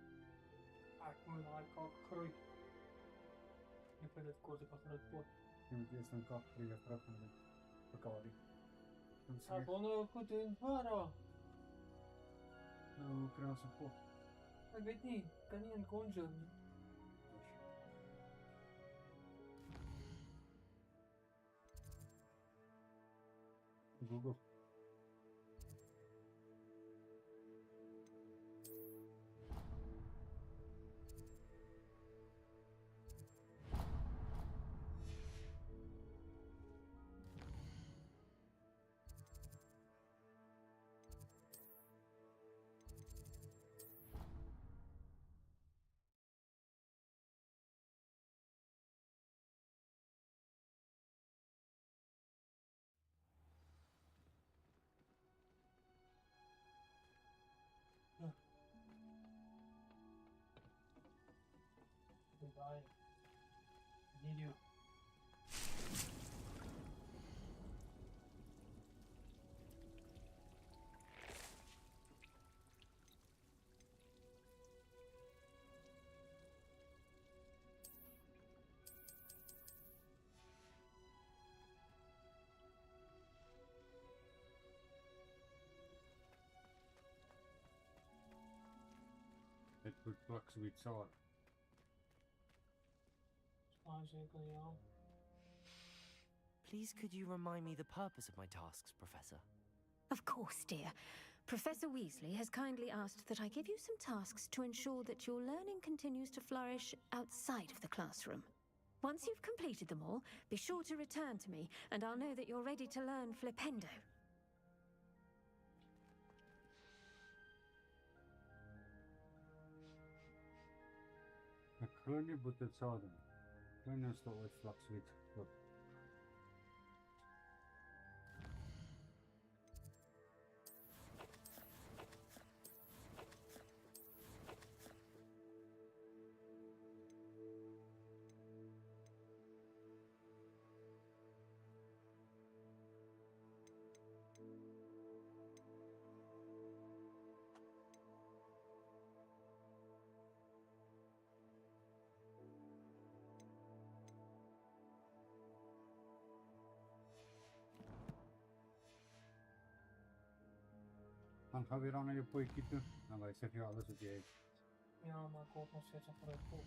Ik moet naar kakgroei. Ik vind het kort ik achter het pot. Je moet eerst een kakgroei terug gaan Bakari. Ik wil nou goed doen, waarom? Nou, hoe krijg je pot? Ik weet niet, ik kan niet in conjure. Google. Goodbye. I need you. Het wordt plak zoiets aan. Please, could you remind me the purpose of my tasks, Professor? Of course, dear. Professor Weasley has kindly asked that I give you some tasks to ensure that your learning continues to flourish outside of the classroom. Once you've completed them all, be sure to return to me, and I'll know that you're ready to learn Flipendo. Ik geloof niet dat het zou doen. Ik weet niet of dat ooit vlak zoiets wordt. Dan gaan we weer aan naar je poekie toe. Dan wij zeg je alles wat je hebt. Ja, maar ik hoop nog steeds een groot poel.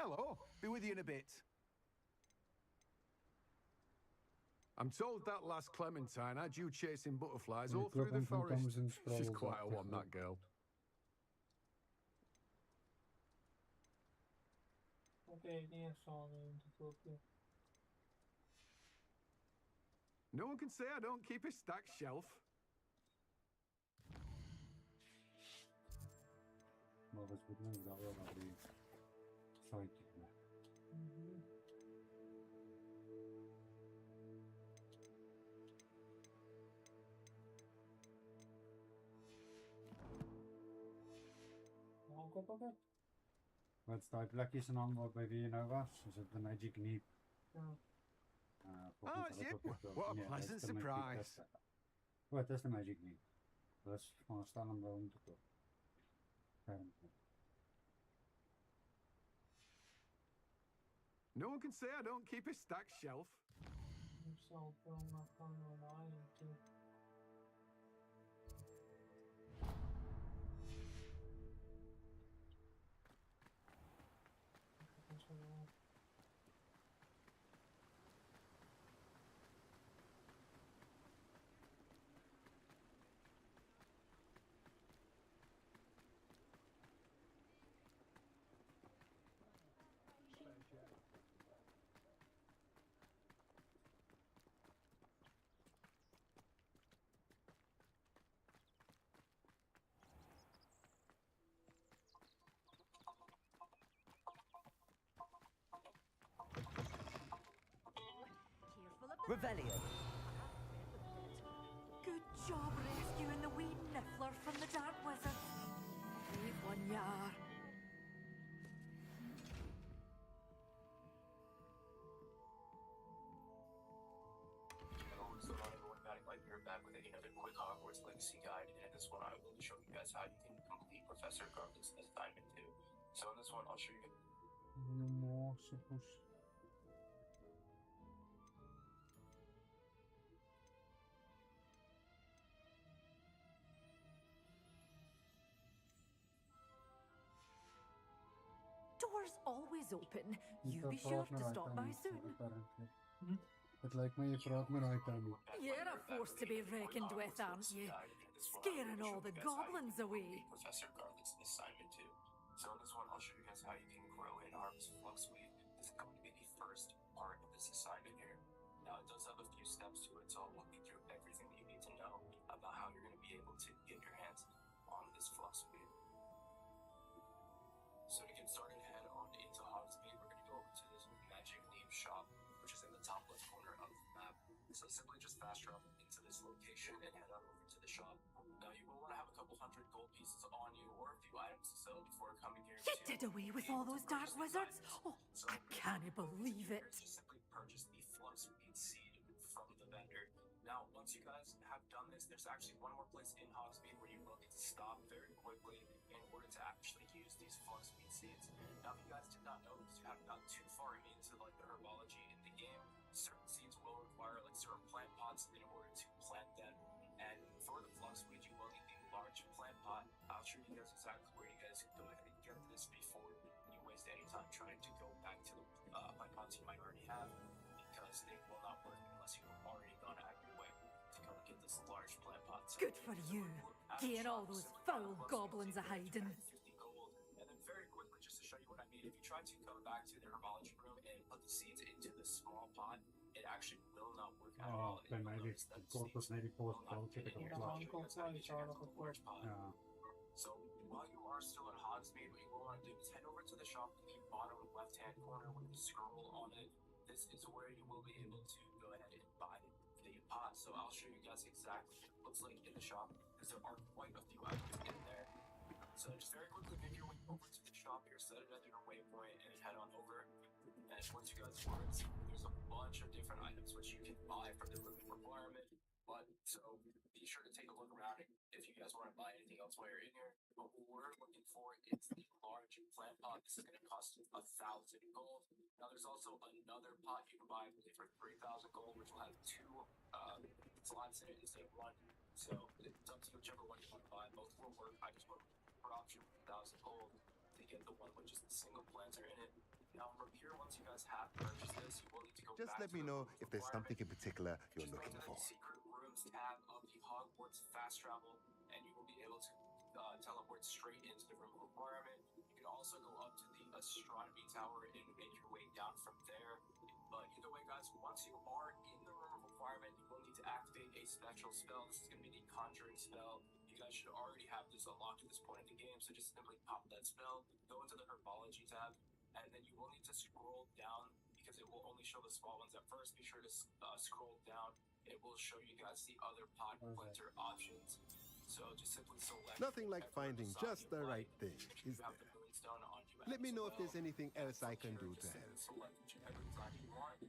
Hello, be with you in a bit. I'm told that last Clementine had you chasing butterflies all through the forest. She's quite a one, that girl. Okay, die is al in de filmpje. No one can say I don't keep a stacked shelf. Maar dat is goed nieuws dat wel naar die site gaan. Wat staat plekjes en aan waarbij wie je nou was? Is het de Magic Leap? Ja. Oh, is it? What a pleasant surprise. Wat is de Magic Leap? Dat is gewoon staan om wel om te komen. No one can say I don't keep a stacked shelf. Ik zal wel naar gaan online toe. Revelio. Good job rescuing the wee niffler from the dark wizard. Brave one you are. So everyone might be back with another quick Hogwarts Legacy guide, and in this one I will show you guys how you can complete Professor Garland's assignment 2. So in this one I'll show you. Doors always open. You be sure to stop by soon. Het lijkt me je praat me right aan me. You're a force to be reckoned with, aren't you? Scaring all the goblins away. Professor Garland's assignment 2. So in this one I'll show you guys how you can grow and harvest fluxweed. This is going to be the first part of this assignment here. Now it does have a few steps to it, so I'll walk you through everything that you need to know about how you're going to be able to get your hands on this fluxweed. So to get started, head on into Hogsmeade. We're going to go over to this magic name shop, which is in the top left corner of the map. So simply just fast travel into this location and head on over to the shop. Now you will want to have a couple hundred gold pieces on you or a few items to sell before coming here. You did away with all those dark wizards? Oh, I can't believe it. Just simply purchase the fluxweed seed from the vendor. Now, once you guys have done this, there's actually one more place in Hogsmeade where you will need to stop very quickly in order to actually use these fluxweed seeds. Now, if you guys did not know, because you haven't gotten too far into like the herbology in the game, certain seeds will require like certain plant pots in order to plant them. And for the fluxweed, you will need the large plant pot. I'll show you guys exactly where you guys can go ahead and get this before you waste any time trying to go back to the plant pots you might already have, because they will not work unless you've already gone out of your way to go and get this large plant pot. So Good for you. Getting all those foul goblins a hiding. 50 gold. And then very quickly, just to show you what I mean, if you try to come back to the herbology room and put the seeds into the small pot, it actually will not work at all. Ben mij ligt de korpus naar die post van zit ik op het laatste. So while you are still in Hogsmeade, what you will want to do is head over to the shop in the bottom left-hand corner with the scroll on it. This is where you will be able to go ahead and buy the pot, so I'll show you guys exactly what it looks like in the shop, because there are quite a few items in there. So just very quickly make your way over to the shop here, set it at your waypoint, and head on over. And once you guys are in, there's a bunch of different items which you can buy from the room requirement. But so be sure to take a look around if you guys want to buy anything else while you're in here. But what we're looking for is the large plant pot. This is going to cost 1,000 gold. Now there's also another pot you can buy, I believe, for 3,000 gold, which will have 2 slots in it instead of 1. So it's up to you whichever one you want to buy. Both will work. I just want per option 1,000 gold to get the one with just the single planter in it. Now from here, once you guys have purchased this, you will need to go Just back let to me the know room if there's something in particular you're just go looking to for. the secret rooms tab of the Hogwarts fast travel, and you will be able to teleport straight into the room requirement. You can also go up to the astronomy tower and make your way down from there. But either way, guys, once you are in the room requirement, you will need to activate a special spell. This is going to be the conjuring spell. You guys should already have this unlocked at this point in the game, so just simply pop that spell, go into the herbology tab, and then you will need to scroll down because it will only show the small ones at first. Be sure to scroll down. It will show you guys the other pot planter options. So just simply select. Nothing like finding just the right thing, is there? Let me know if there's anything else I can do to help. Select whichever design you want.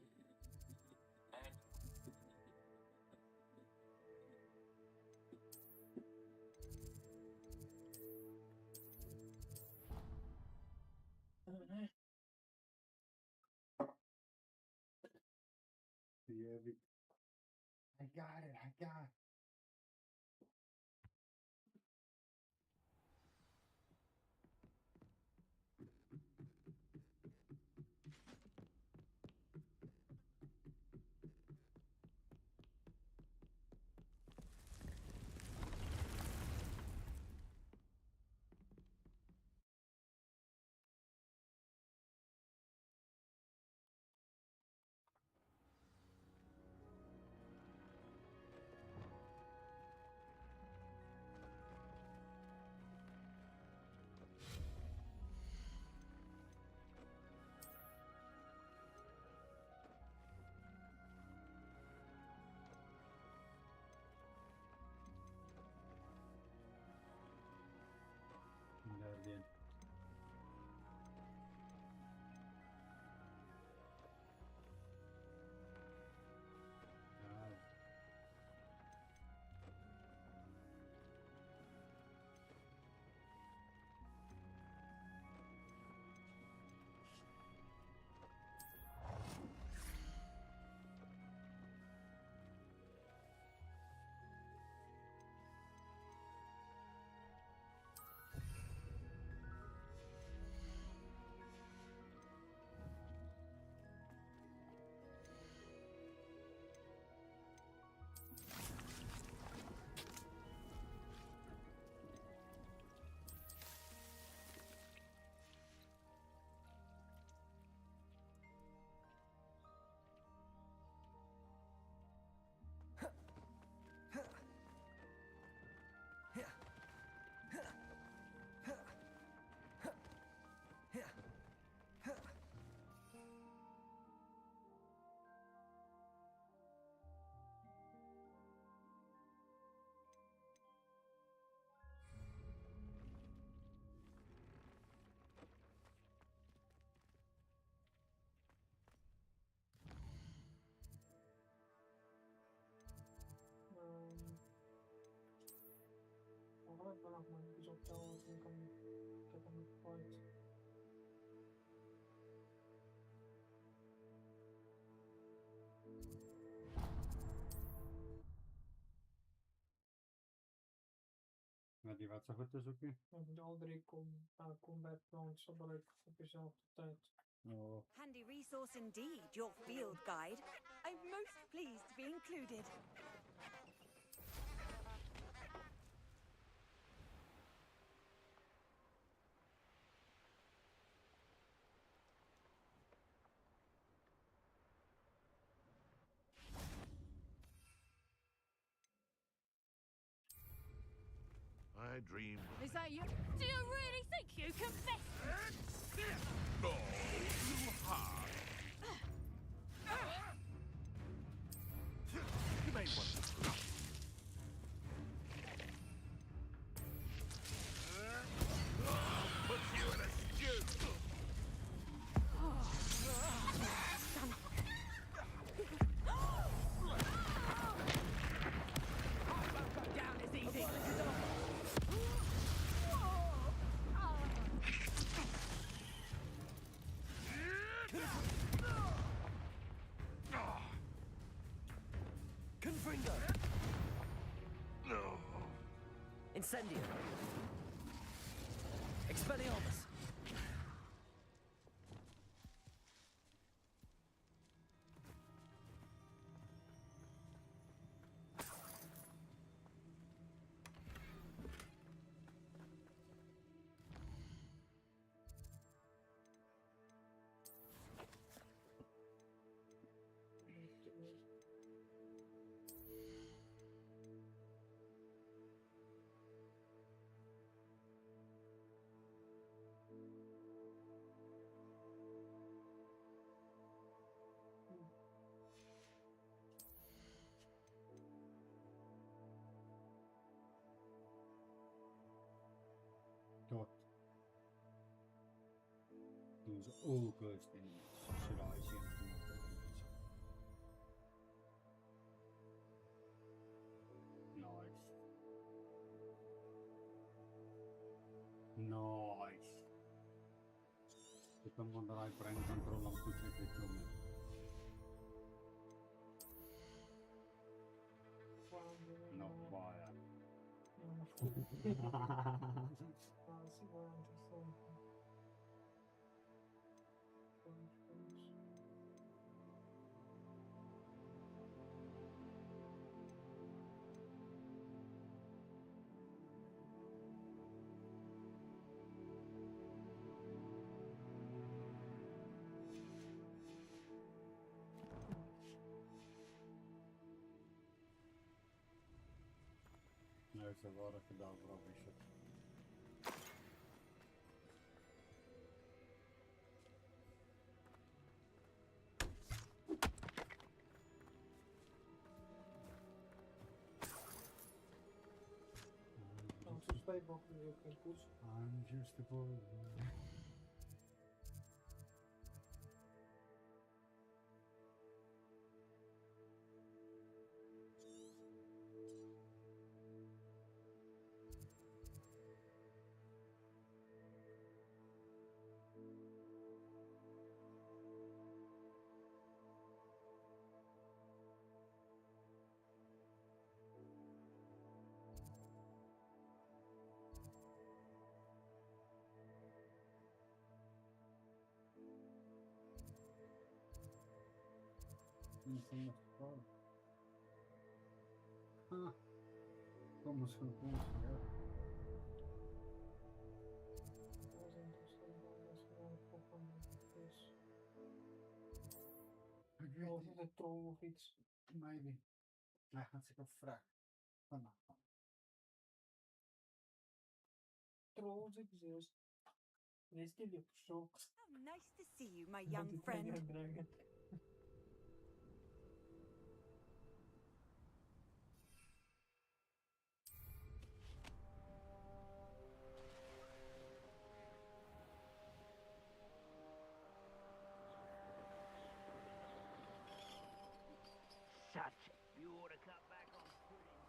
And I got it. I got it. Guardian. Vanaf mijn is op touw, dan kan ik heb hem fight. Maar die wat zo goed te zoeken? De al 3 combat points gebruiken op dezelfde tijd. Oh. Handy resource indeed, your field guide. I'm most pleased to be included. I dreamed. Is that you? Do you really think you can miss? No, you hard. You may Incendio. Expelliarmus. Dot. Those ogres in socializing. Nice. Nice. Sitten monta brain control on specific No fire. There's a lot of rubbish. I'm just a boy. Ah, como se funciona? Of de troll of iets. Maybe. Hij gaat zich afvragen. Trolls exist. They still look shocked. Oh, nice to see you, my young friend. Such. You ought to cut back on pudding.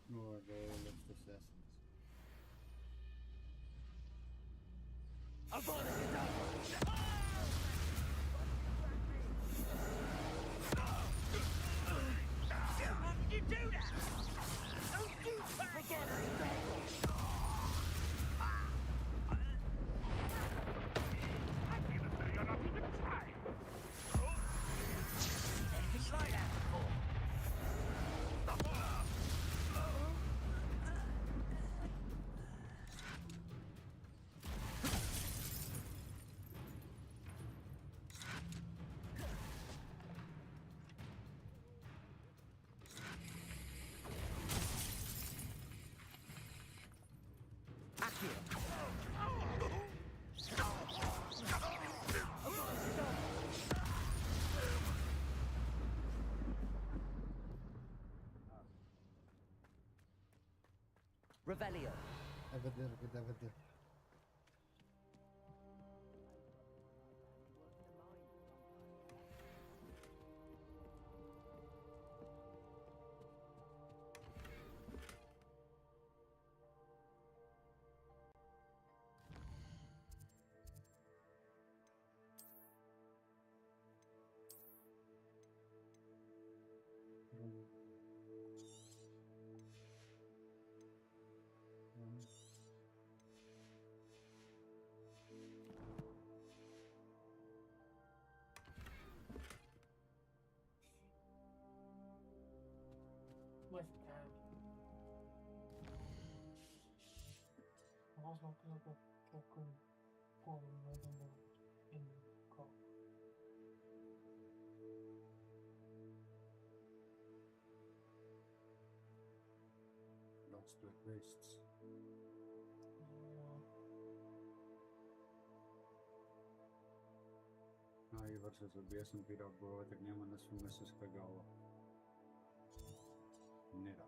More loyalist assassins. Avoid it, How did you do that? Don't do that again. Revelio. Evadir. Was nog een pokken komen in kop. Lost with wastes. Versus objasen pirogó, tak няма да сме се скагала. Не да.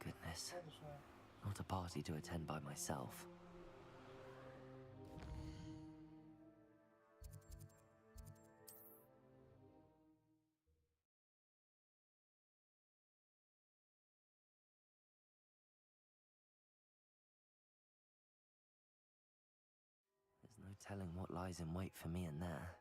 Goodness. Not a party to attend by myself. There's no telling what lies in wait for me in there.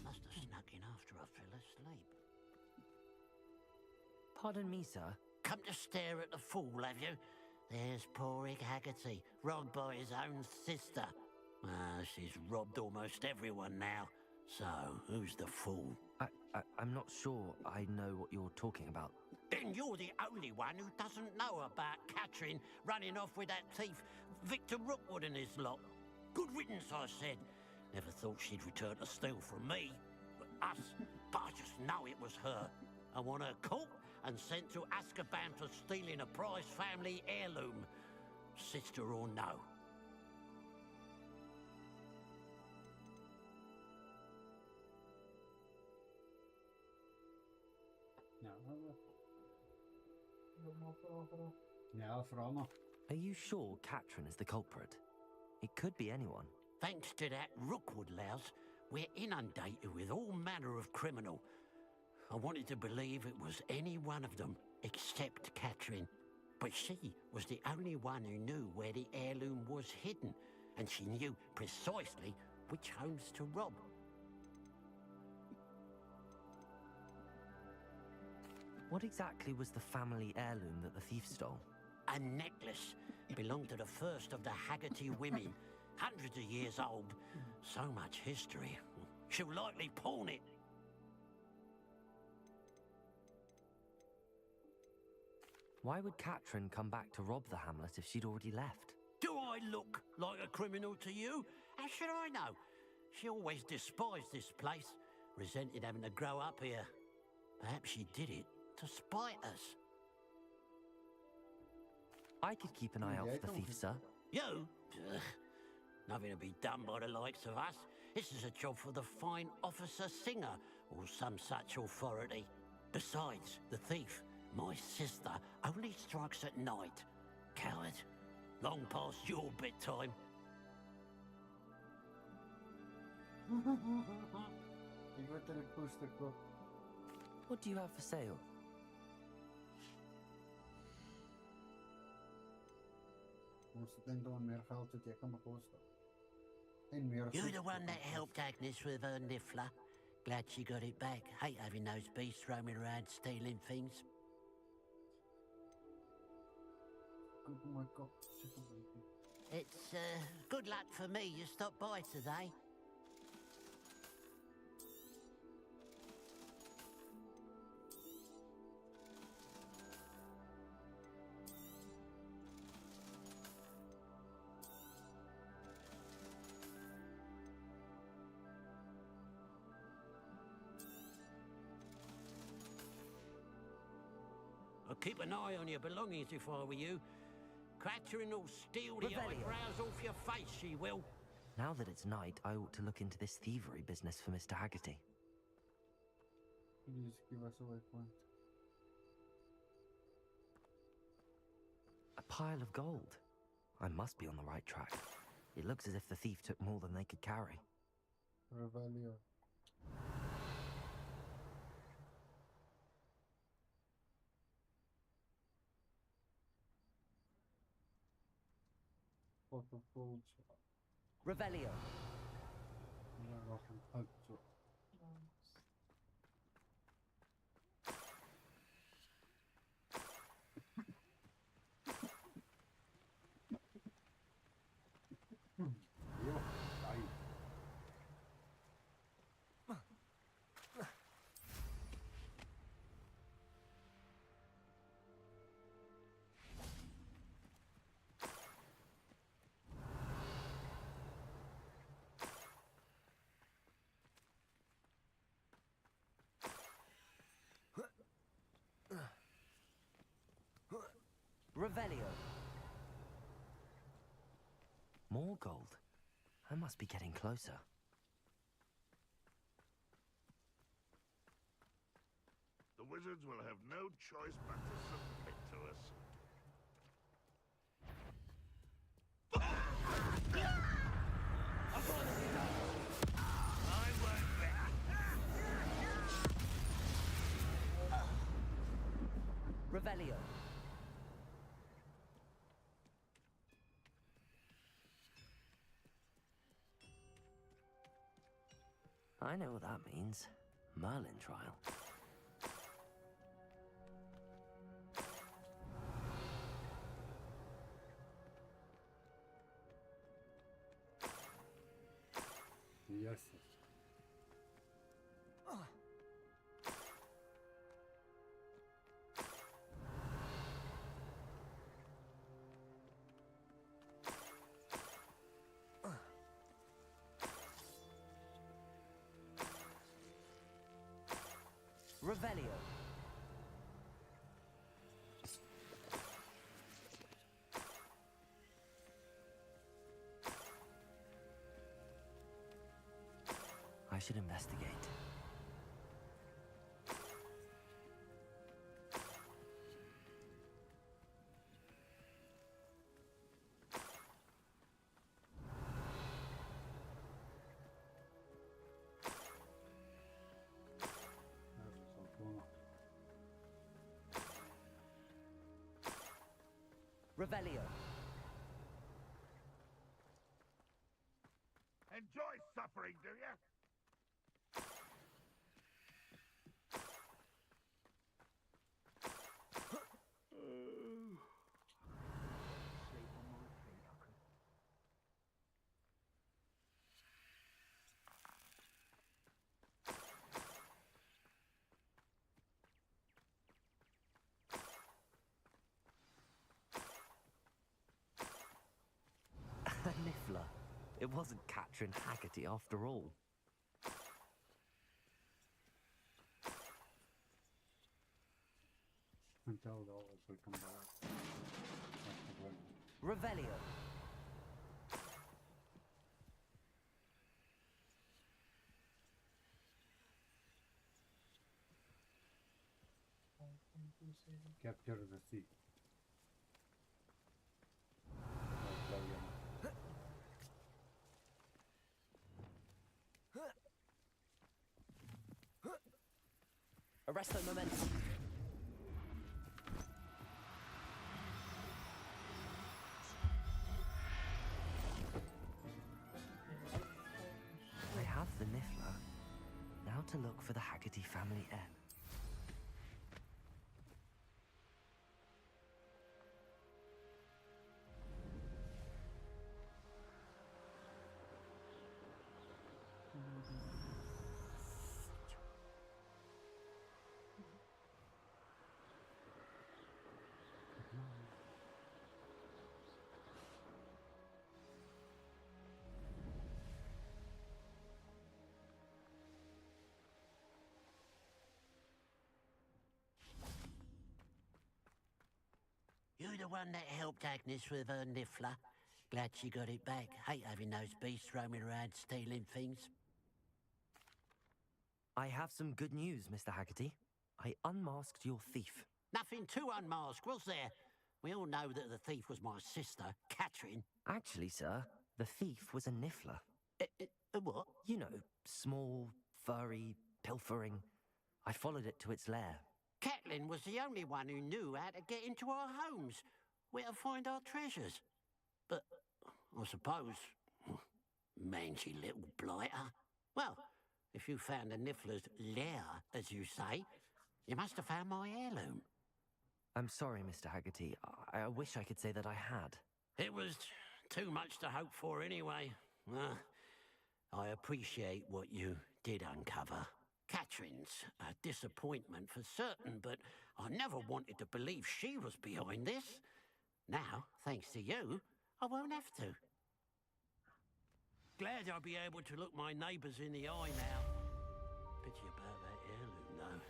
Must have snuck in after I fell asleep. Pardon me, sir. Come to stare at the fool, have you? There's poor Ig Haggerty, robbed by his own sister. She's robbed almost everyone now. So, who's the fool? I'm not sure I know what you're talking about. Then you're the only one who doesn't know about Catherine running off with that thief, Victor Rookwood and his lot. Good riddance, I said. Never thought she'd return to steal from me. Us. But I just know it was her. I want her caught and sent to Azkaban for stealing a prized family heirloom. Sister or no. Ja, vrouw maar. Are you sure Katrin is the culprit? It could be anyone. Thanks to that Rookwood louse, we're inundated with all manner of criminal. I wanted to believe it was any one of them, except Katrin. But she was the only one who knew where the heirloom was hidden, and she knew precisely which homes to rob. What exactly was the family heirloom that the thief stole? A necklace. Belonged to the first of the Haggerty women. Hundreds of years old. So much history. She'll likely pawn it. Why would Katrin come back to rob the hamlet if she'd already left? Do I look like a criminal to you? How should I know? She always despised this place. Resented having to grow up here. Perhaps she did it to spite us. I could keep an eye out for the thief, sir. You? Ugh. Nothing to be done by the likes of us. This is a job for the fine officer Singer, or some such authority. Besides, the thief, my sister, only strikes at night. Coward. Long past your bedtime. What do you have for sale? You're the one that helped Agnes with her niffler. Glad she got it back. Hate having those beasts roaming around stealing things. It's good luck for me you stopped by today. I'd keep an eye on your belongings if I were you. Catherine will steal the Revelio. eyebrows off your face, she will. Now that it's night, I ought to look into this thievery business for Mr. Haggerty. Please give us a waypoint. A pile of gold. I must be on the right track. It looks as if the thief took more than they could carry. Revelio. Wat een voltje. Revelio. Ja, nog een uitje. Ja, ai. Revelio. More gold. I must be getting closer. The wizards will have no choice but to submit to us. I won't Revelio. I know what that means. Merlin trial. Yes. Revelio. I should investigate. Revelio. Enjoy suffering, do you? Niffler. It wasn't Catherine Haggerty after all. Until the others will come back. Revelio. Capture the sea. Arresto momentum. I have the Niffler. Now to look for the Haggerty family heir. the one that helped Agnes with her niffler? Glad she got it back. Hate having those beasts roaming around stealing things. I have some good news, Mr. Haggerty. I unmasked your thief. Nothing to unmask, was there? We all know that the thief was my sister, Catherine. Actually, sir, the thief was a niffler. What? You know, small, furry, pilfering. I followed it to its lair. Catelyn was the only one who knew how to get into our homes, where to find our treasures. But, I suppose, mangy little blighter. Well, if you found the niffler's lair, as you say, you must have found my heirloom. I'm sorry, Mr. Haggerty. I wish I could say that I had. It was too much to hope for anyway. I appreciate what you did uncover. Catherine's a disappointment for certain, but I never wanted to believe she was behind this. Now, thanks to you, I won't have to. Glad I'll be able to look my neighbours in the eye now. Pity about that heirloom,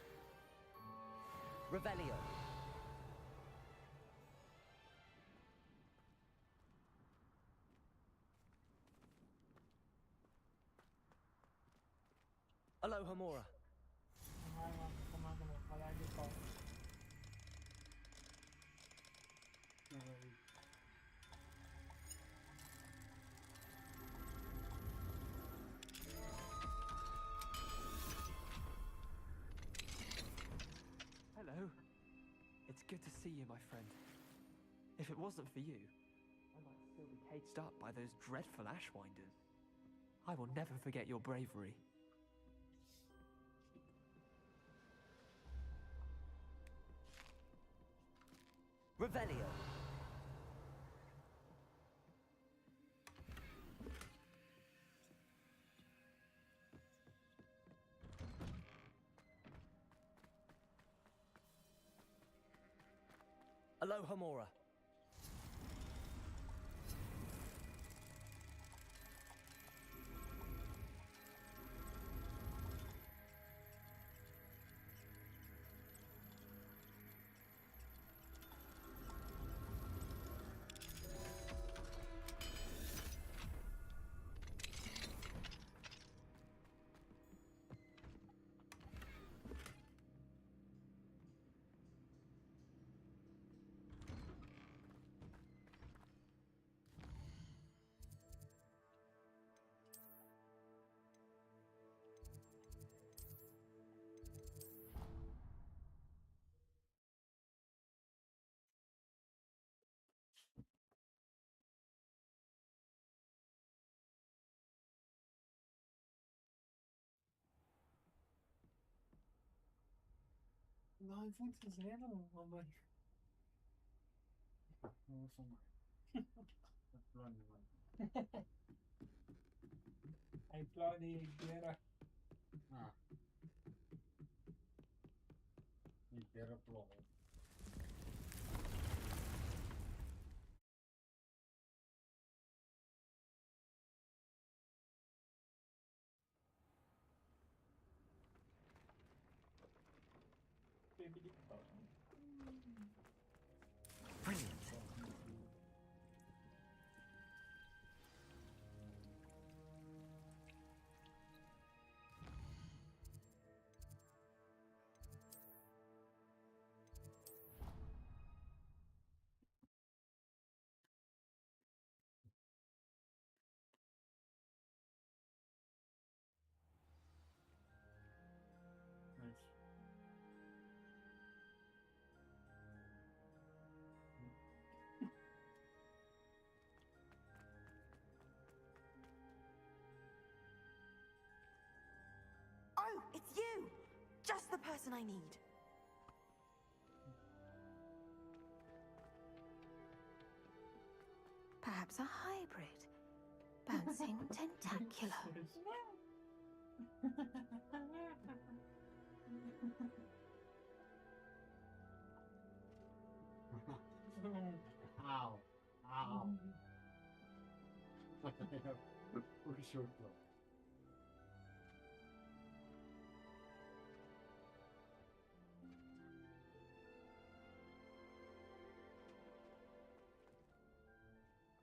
though. Revelio. Aloha, Mora. Hello. It's good to see you, my friend. If it wasn't for you, I might still be caged up by those dreadful Ashwinders. I will never forget your bravery. Revelio. Aloha, Mora. Não, vou dizer, não, mamãe. Não sou mãe. Ai, Claudia, Guerra. Ah. E Guerra Plot. Brilliant. Oh, it's you! Just the person I need. Perhaps a hybrid. Bouncing tentacular. Ow. Ow. For sure.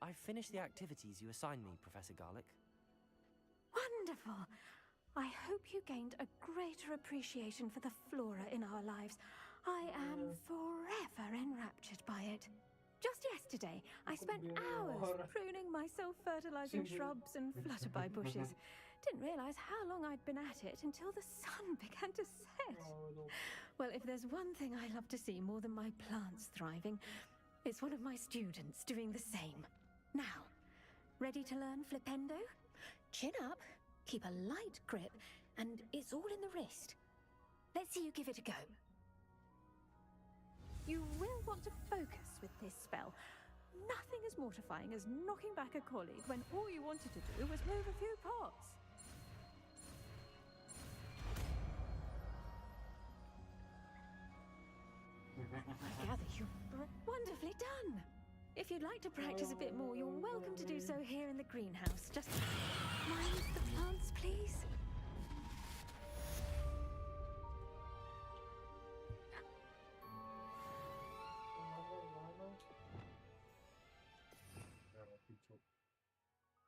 I finished the activities you assigned me, Professor Garlick. Wonderful. I hope you gained a greater appreciation for the flora in our lives. I am forever enraptured by it. Just yesterday, I spent hours pruning my self-fertilizing shrubs and flutterby bushes. Didn't realize how long I'd been at it until the sun began to set. Well, if there's one thing I love to see more than my plants thriving, it's one of my students doing the same. Now, ready to learn Flipendo? Chin up, keep a light grip, and it's all in the wrist. Let's see you give it a go. You will want to focus with this spell. Nothing as mortifying as knocking back a colleague when all you wanted to do was move a few pots. I gather you're wonderfly done. If you'd like to practice a bit more, you're welcome to do so here in the greenhouse. Just mind the plants, please.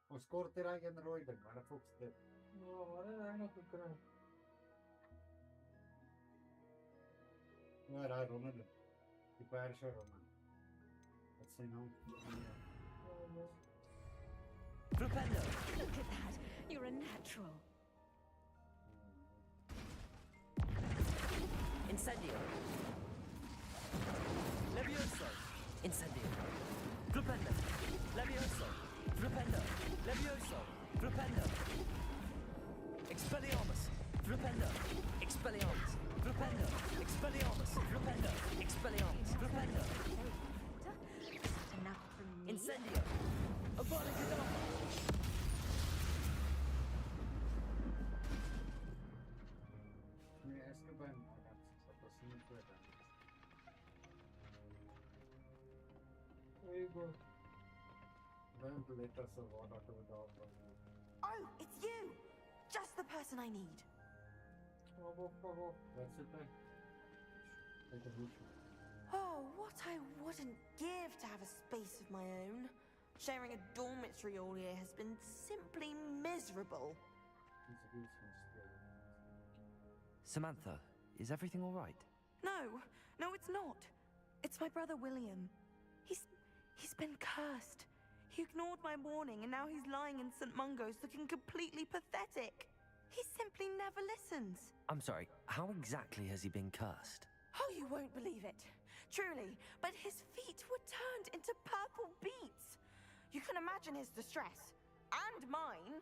Och skorter eigen roiden, maar dat ook stil. No, what did I not look around? Waar hij ronnen. Die paar zo ronnen. Dat zijn nou. Flipendo! Look at that! You're a natural. Incendio. Levioso. Incendio. Flipendo. Levioso. Flipendo. Levioso. Flipendo. Expelliarmus. Flipendo. Expelliarmus. Flipendo. Expelliarmus. Flipendo. Expelliarmus. Flipendo. Enough from me. Incendio. Abolicidoma. Nu är ska börja med att sätta sig ner på det. There you go. Vem berättar så vad det var då? Oh, it's you! Just the person I need. That's it then. Take a look. Oh, what I wouldn't give to have a space of my own. Sharing a dormitory all year has been simply miserable. Samantha, is everything all right? No, it's not. It's my brother William. He's been cursed. He ignored my warning and now he's lying in St. Mungo's looking completely pathetic. He simply never listens. I'm sorry, how exactly has he been cursed? Oh, you won't believe it. Truly, but his feet were turned into purple beets. You can imagine his distress. And mine.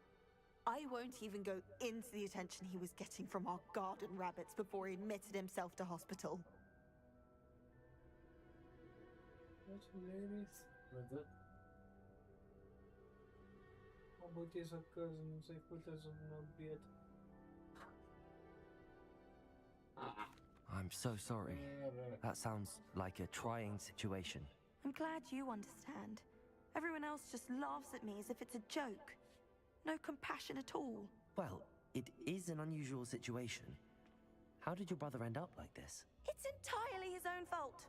I won't even go into the attention he was getting from our garden rabbits before he admitted himself to hospital. That's hilarious. What's it? About his cousin, say put us on a bed. I'm so sorry. That sounds like a trying situation. I'm glad you understand. Everyone else just laughs at me as if it's a joke. No compassion at all. Well, it is an unusual situation. How did your brother end up like this? It's entirely his own fault.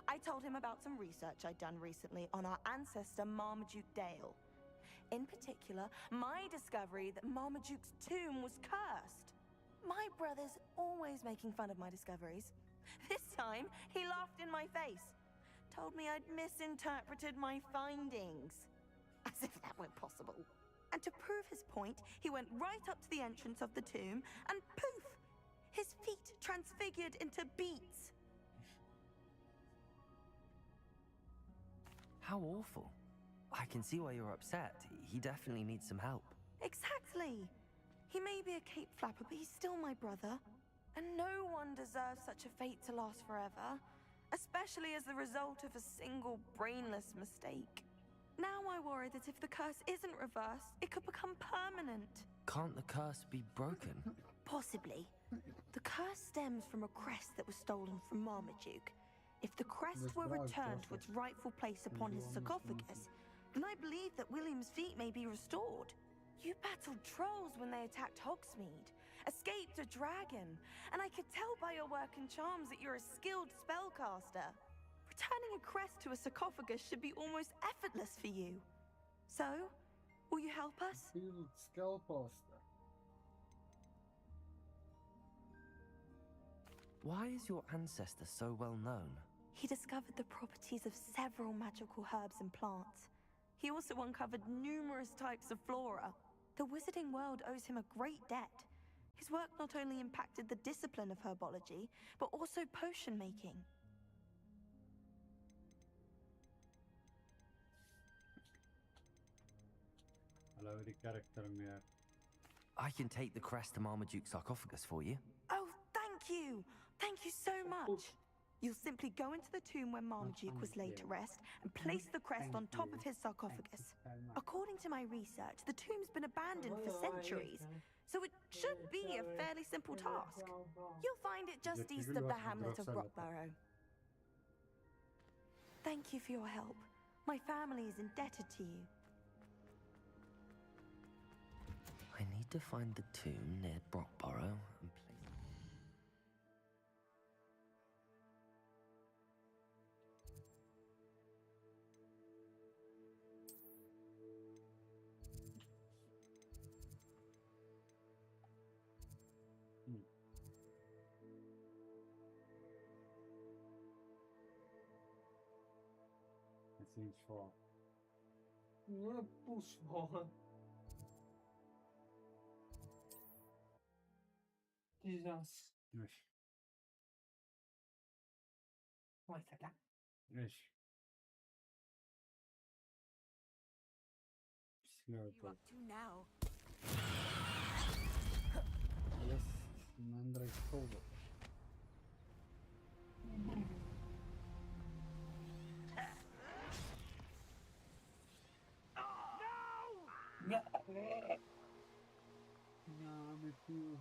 I told him about some research I'd done recently on our ancestor Marmaduke Dale. In particular, my discovery that Marmaduke's tomb was cursed. My brother's always making fun of my discoveries. This time, he laughed in my face. Told me I'd misinterpreted my findings. As if that were possible. And to prove his point, he went right up to the entrance of the tomb and poof! His feet transfigured into beets. How awful. I can see why you're upset. He definitely needs some help. Exactly. He may be a cape flapper, but he's still my brother. And no one deserves such a fate to last forever. Especially as the result of a single brainless mistake. Now I worry that if the curse isn't reversed, it could become permanent. Can't the curse be broken? Possibly. The curse stems from a crest that was stolen from Marmaduke. If the crest were returned to its rightful place upon his sarcophagus, then I believe that William's feet may be restored. You battled trolls when they attacked Hogsmeade, escaped a dragon, and I could tell by your work and charms that you're a skilled spellcaster. Returning a crest to a sarcophagus should be almost effortless for you. So, will you help us? Field skill poster. Why is your ancestor so well known? He discovered the properties of several magical herbs and plants. He also uncovered numerous types of flora. The wizarding world owes him a great debt. His work not only impacted the discipline of herbology, but also potion making. Hello, the character meer. I can take the crest to Marmaduke's sarcophagus for you. Oh, thank you! Thank you so much! You'll simply go into the tomb where Marmaduke was laid to rest and place the crest on top of his sarcophagus. According to my research, the tomb's been abandoned for centuries, so it should be a fairly simple task. You'll find it just east of the hamlet of Rockborough. Thank you for your help. My family is indebted to you. I need to find the tomb near Brockborough and place... Het seems far. Poesval. Jesus. Yes. What's that? Yes. What are you up to now? Yes, Mandrake Soldier. No! No, me too.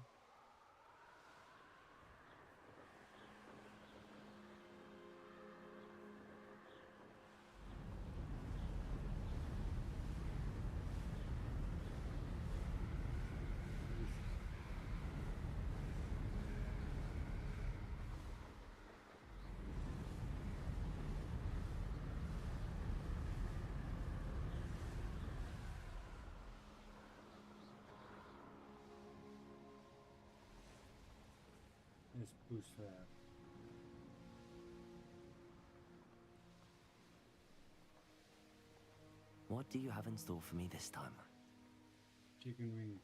Let's push that. What do you have in store for me this time? Chicken wings.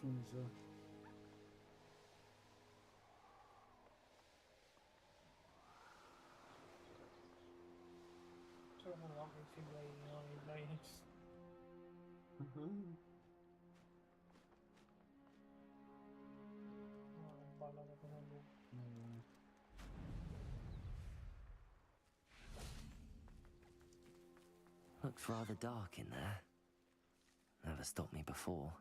Caesar. Someone want me to lay on his legs. Looks rather dark in there. Never stopped me before.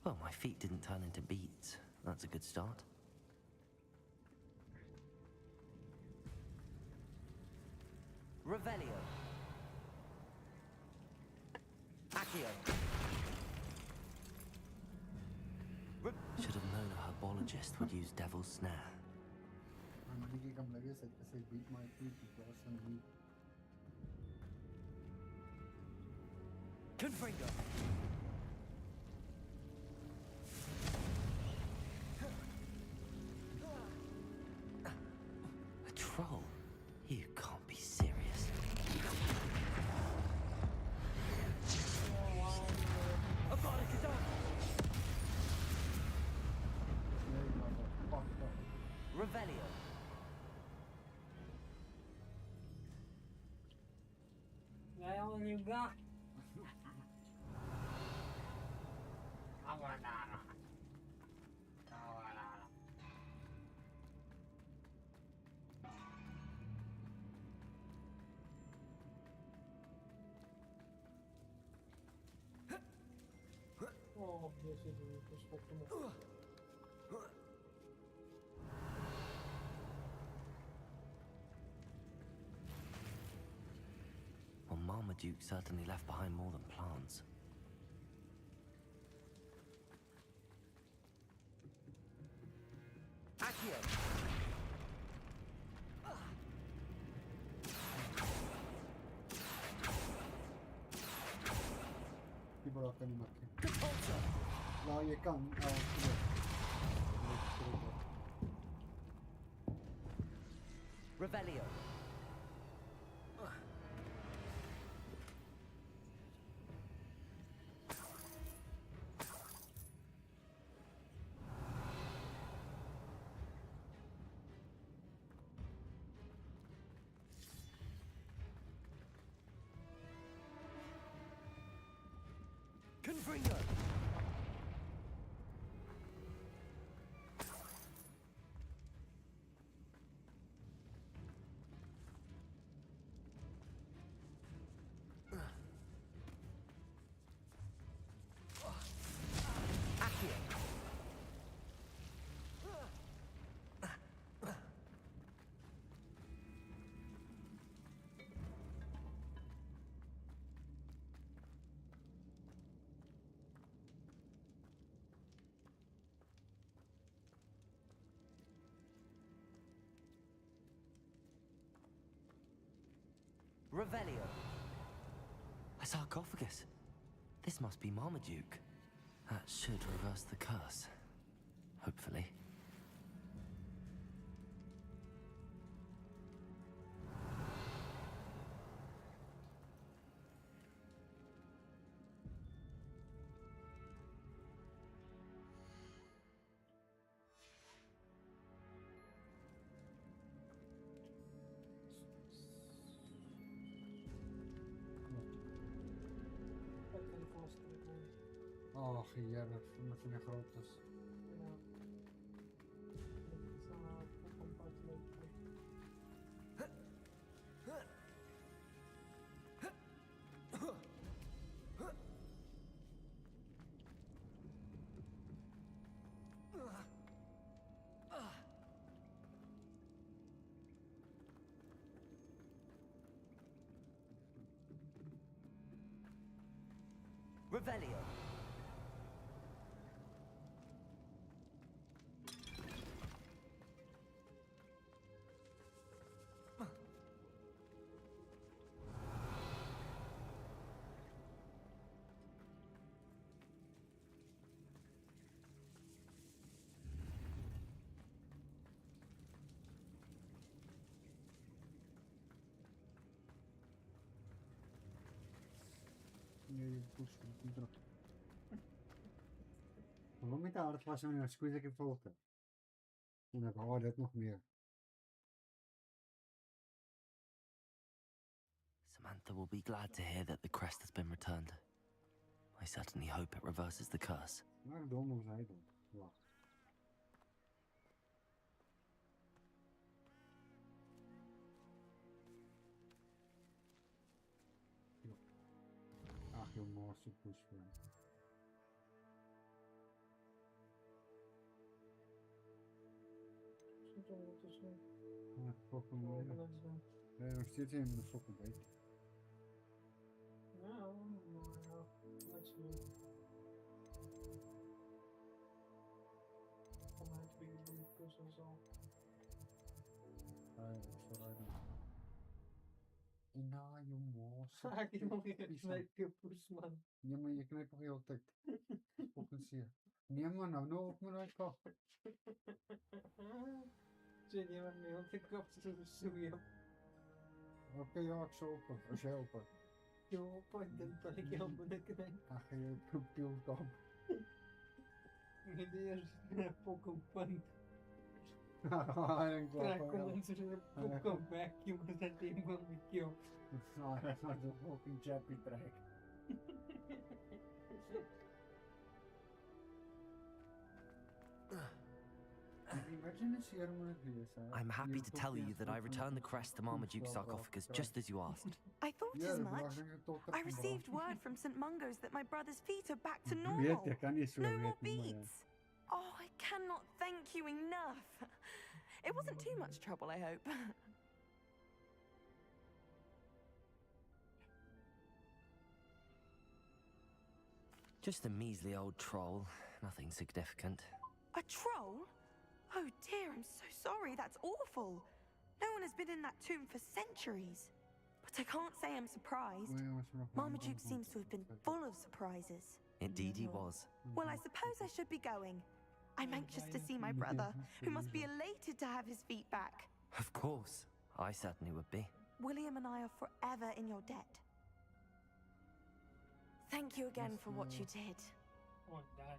Well, my feet didn't turn into beets. That's a good start. Revelio. Accio. Should have known a herbologist would use Devil's Snare. Beat my feet because I'm weak. Confringo. A troll? You can't be serious. Revelio. Ngayon juga. Oh, sih di perspektif. Well, Marmaduke certainly left behind more than plants. Accio! Die bırakalım bakayım. Daha yakan. Revelio. Confringo. Revelio. A sarcophagus. This must be Marmaduke. That should reverse the curse. Hopefully. Oh, heerlijk. Omdat hij groot is. Ja. Dat is een compartiment. Revelio. Nee, poes, kom terug. Waarom niet aardig was wanneer een squeeze ik heb volgde? En dan hoor dit nog meer. Samantha will be glad to hear that the crest has been returned. I certainly hope it reverses the curse. Maar dom hoe zij dan. Wacht. Ach, joh, morse poes. Ja, fucking mooi. Nee, nog steeds in de fucking beet. Ja, maar ja, let's see. Van mij twee van de puzzels al. Ah, dat is vooruit. Nou, joh, morse. Ik heb nog niet knijp je poes, man. Ja, maar je knijpt toch heel tijd. Fucking zie. Nee, man, nou op mijn uitkop. Zit je met me op de kop te zoeien? Oké, ja, ik zal open. Als jij open. Je open, dan ben ik heel beneden. Ach, je computer op. Je eerst pokken punt. Ik krijg gewoon zo'n pokken vacuum en dat ding van de kill. Nou, dat was een fucking chappy track. I'm happy to tell you that I returned the crest to Marmaduke's sarcophagus just as you asked. I thought as much. I received word from St. Mungo's that my brother's feet are back to normal. No more beats. Oh, I cannot thank you enough. It wasn't too much trouble, I hope. Just a measly old troll. Nothing significant. A troll? Oh dear, I'm so sorry. That's awful. No one has been in that tomb for centuries. But I can't say I'm surprised. Marmaduke seems to have been full of surprises. Indeed he was. Well, I suppose I should be going. I'm anxious to see my brother, who must be elated to have his feet back. Of course. I certainly would be. William and I are forever in your debt. Thank you again for what you did. Oh, die.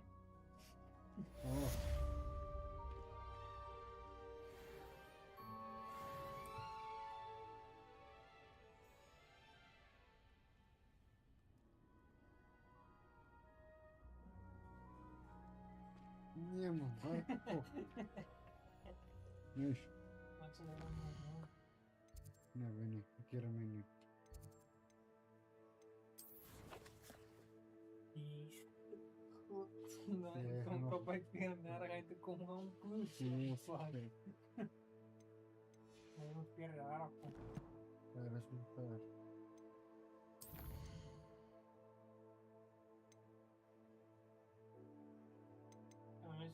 Nie mam, Już. Nie wiem, kierowanie. Kung kapag pinarang ito kung ang puso. Mayroon pinarang ko. Teraz mi per.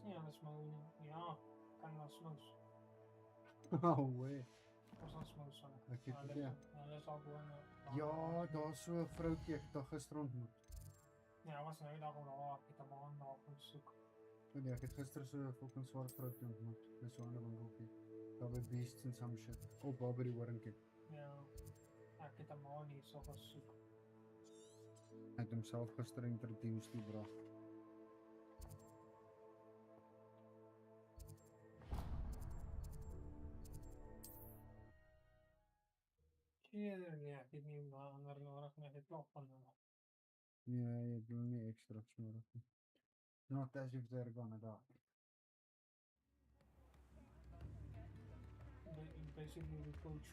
Alles mogen. Ja, kan wel smoes. Oh, wee. Dat is wel smoes. Ek het dit. Alles al gewoon. Ja, daar's so 'n vroutjie ek dag gister ontmoet. Ja, was nou dag om daar ek het 'n man daar op soek. Nee, ek het gister so 'n fucking swart vroutjie ontmoet. Dis so 'n winkeltjie. Daar by Beasts and some shit. Op daar by die horingkie. Ja. Ek het 'n man hier so gesoek. Hy het homself gister introduced die bra. Ja, ek het nie maar ander nodig met dit klop van hom. Ja, jy doen nie ekstra nodig nie. Not as if they're gonna die. Basically the coach.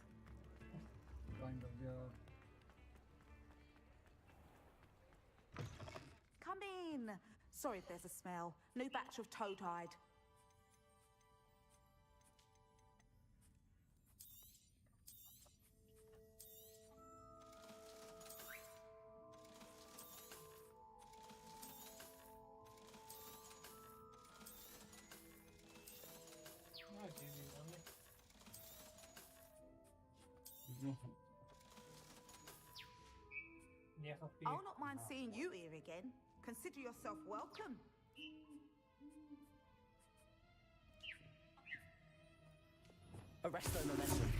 Kind of, yeah. Come in. Sorry if there's a smell. New batch of toad-hide. I'll not mind seeing you here again. Consider yourself welcome. Arresto momentum.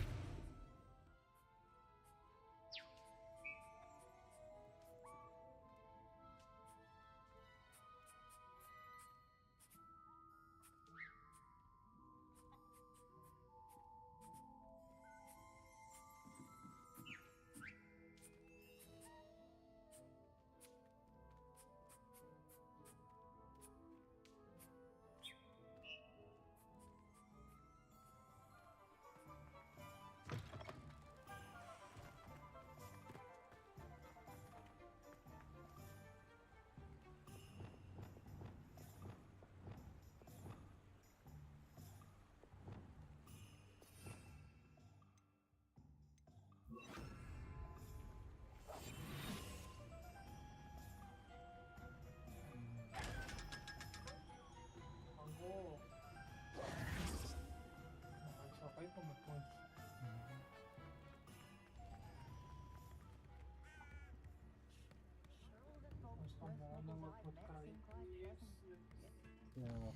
Yeah.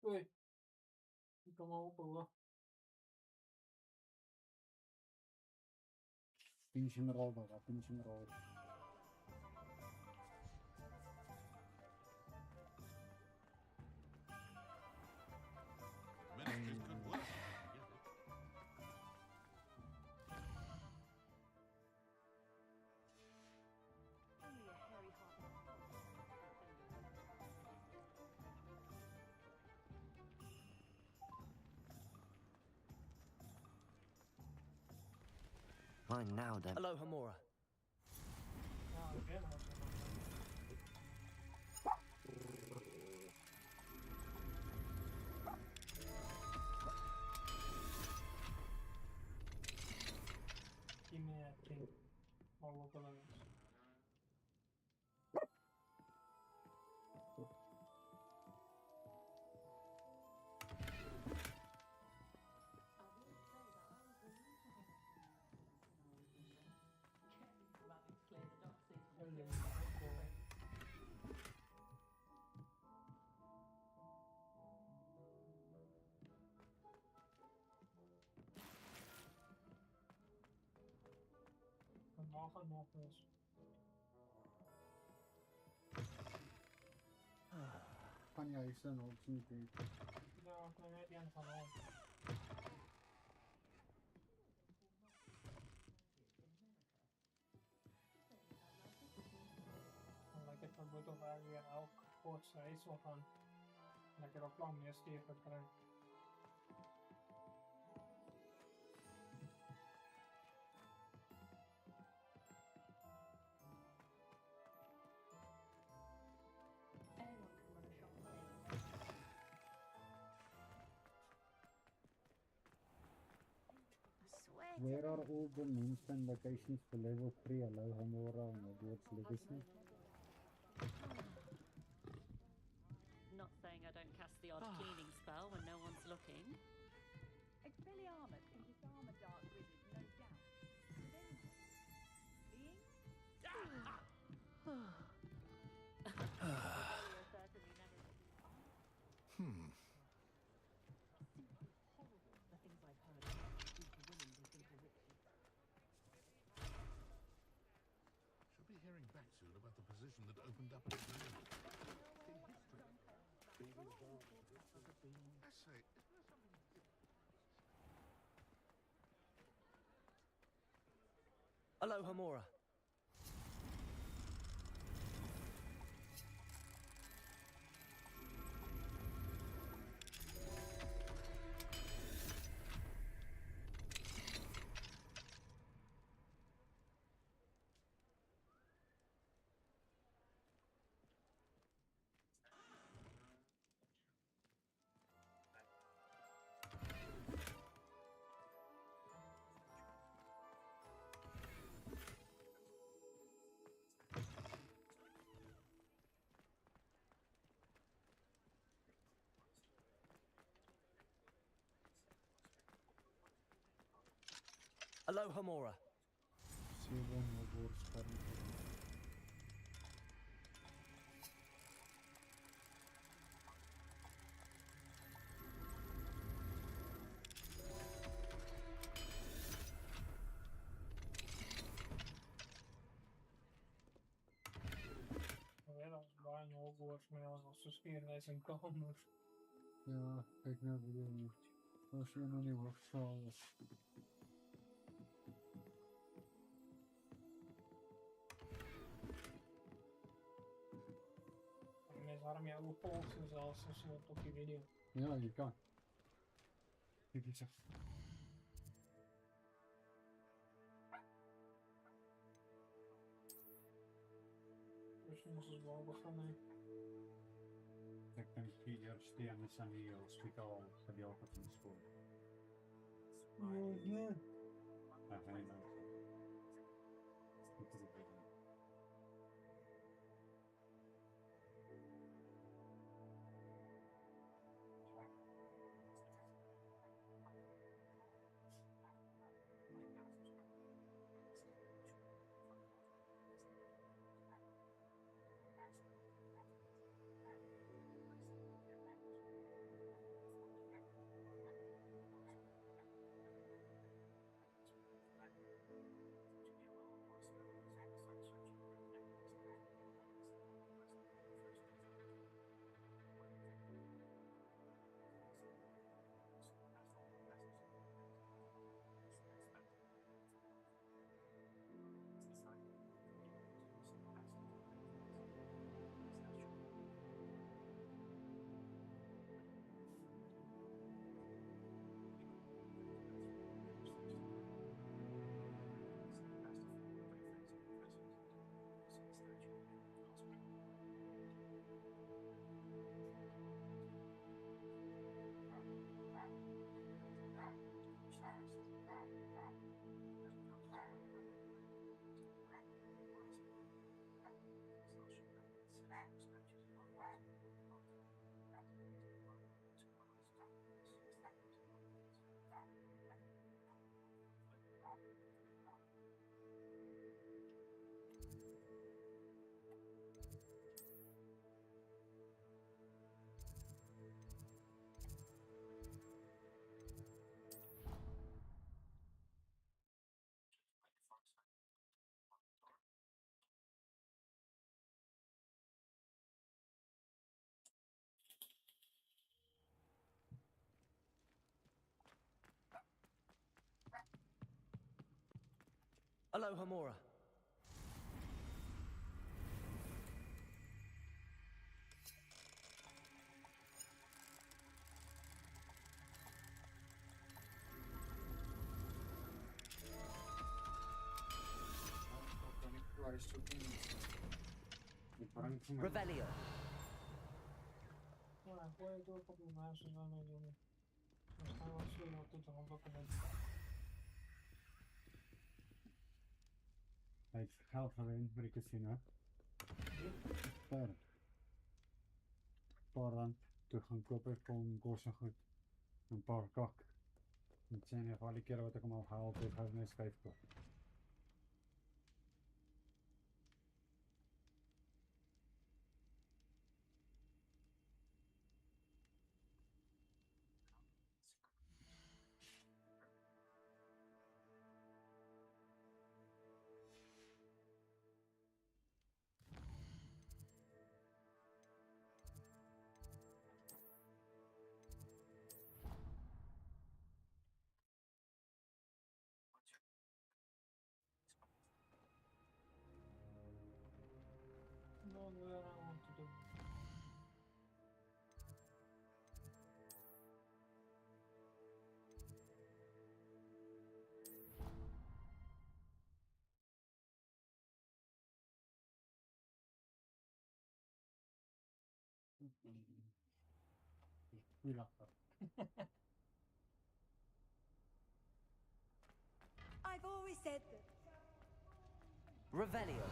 Uy. Ikaw ako ba? Pinch and roll, pinch and roll. Mine now, then. Hello, Hamura. Ja, again, also. Give me a thing. I'll work on it. Nog eens. Kan jij zo nog niet eten? Ja, ik ben net die aan van home. Lekker vermoed of wij weer elk kort steeds wel gaan. Lekker op plan meer stevig krijgen. Where are all the mentioned locations for level 3 Hello Hamura and Hogwarts Legacy? Not saying I don't cast the odd cleaning spell when no one's looking. It's fully armored can disarm a dark wizard, no doubt. The things I've heard about these women they think are witches. Should be hearing back soon about the position that opened up at the end. I say, isn't there something... Hello, Hamura. Hello, Hamura. Weer als bijna Hogwarts met als ze spelen zijn kamer. Ja, kijk naar de als je nog niet wordt zo. Mensen hadden mij ook polsen zelfs een soort op die video. Ja, je kan. Kijk eens af. Dus moeten we wel beginnen. Ik denk hier stenen zijn hier hospitaal gedeelte van de school. Oh ja. Ja, hij nou. Aloha Mora. Revelio. Well, where do a couple of matches on it? Estava cheio de tudo um pouco de Hij heeft geld alleen voor de casino. Espera. Para tu gaan kopen con cosa goed. Een paar kak. Het zijn er alle keren wat ik hem al gehaald heb, ga ik nu schijf kopen. not where I want to do. I've always said that. Revelio.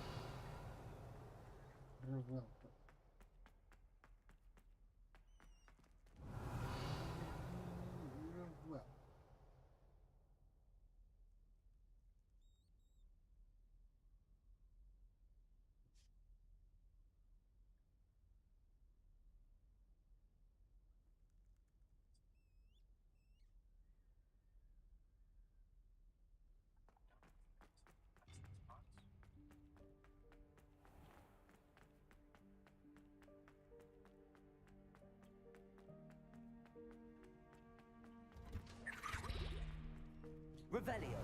Revelio.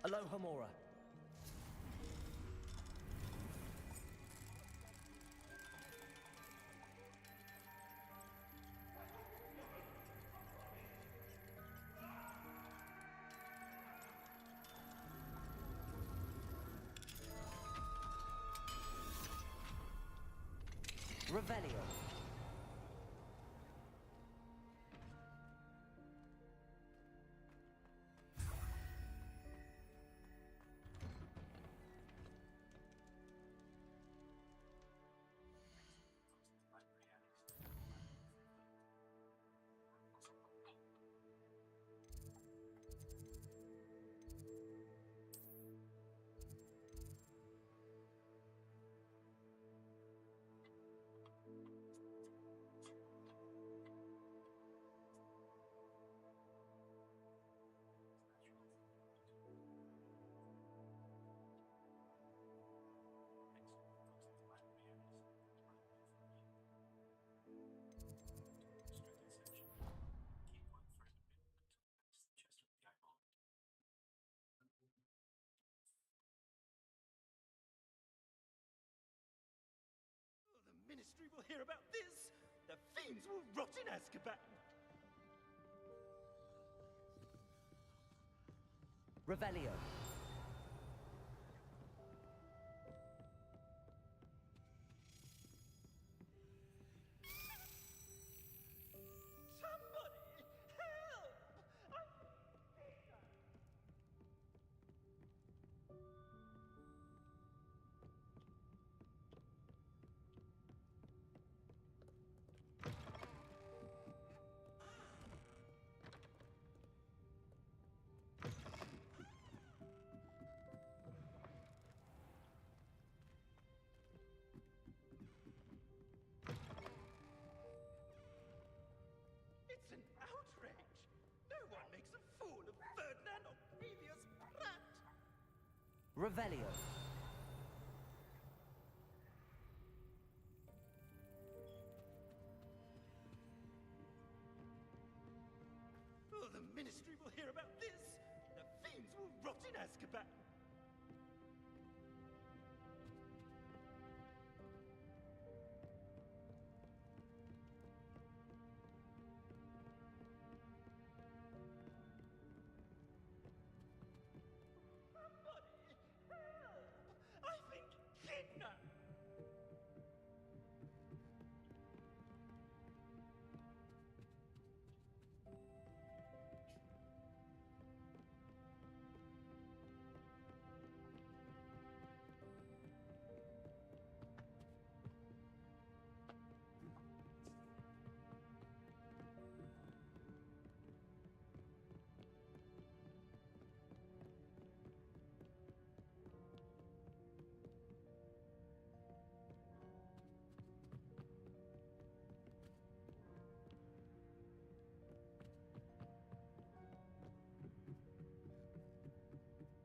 Aloha Mora. Revelio. The Ministry will hear about this! The fiends will rot in Azkaban! Revelio. Somebody! Help! Revelio. Oh, the Ministry will hear about this! The fiends will rot in Azkaban! I've been kidnapped!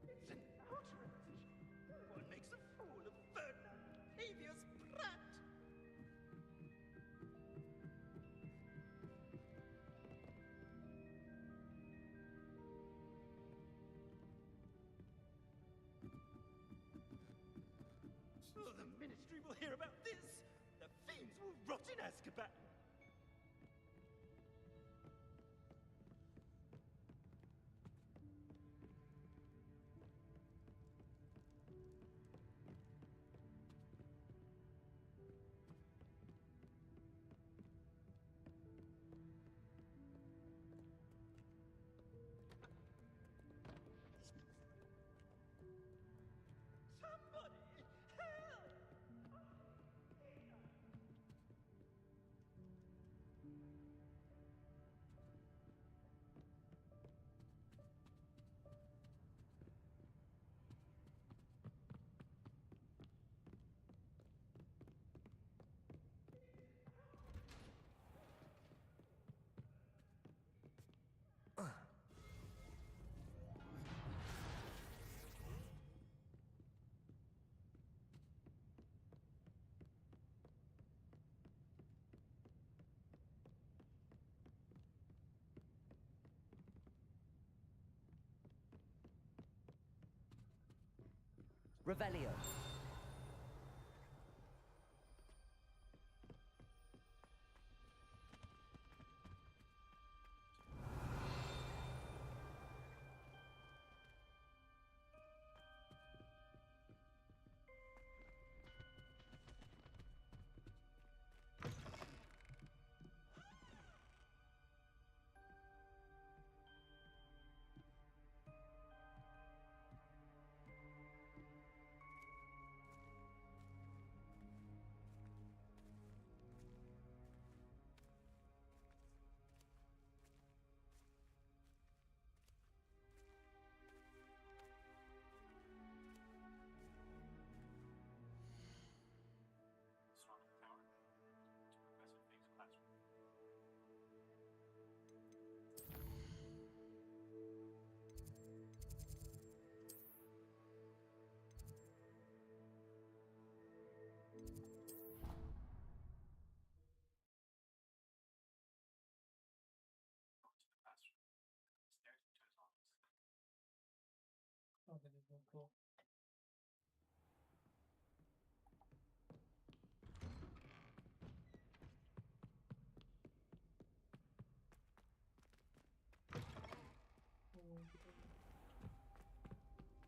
It's an outrage! One makes a fool of Ferdinand Octavius Pratt! Oh, the Ministry will hear about this! The fiends will rot in Azkaban! Somebody! Help! Revelio.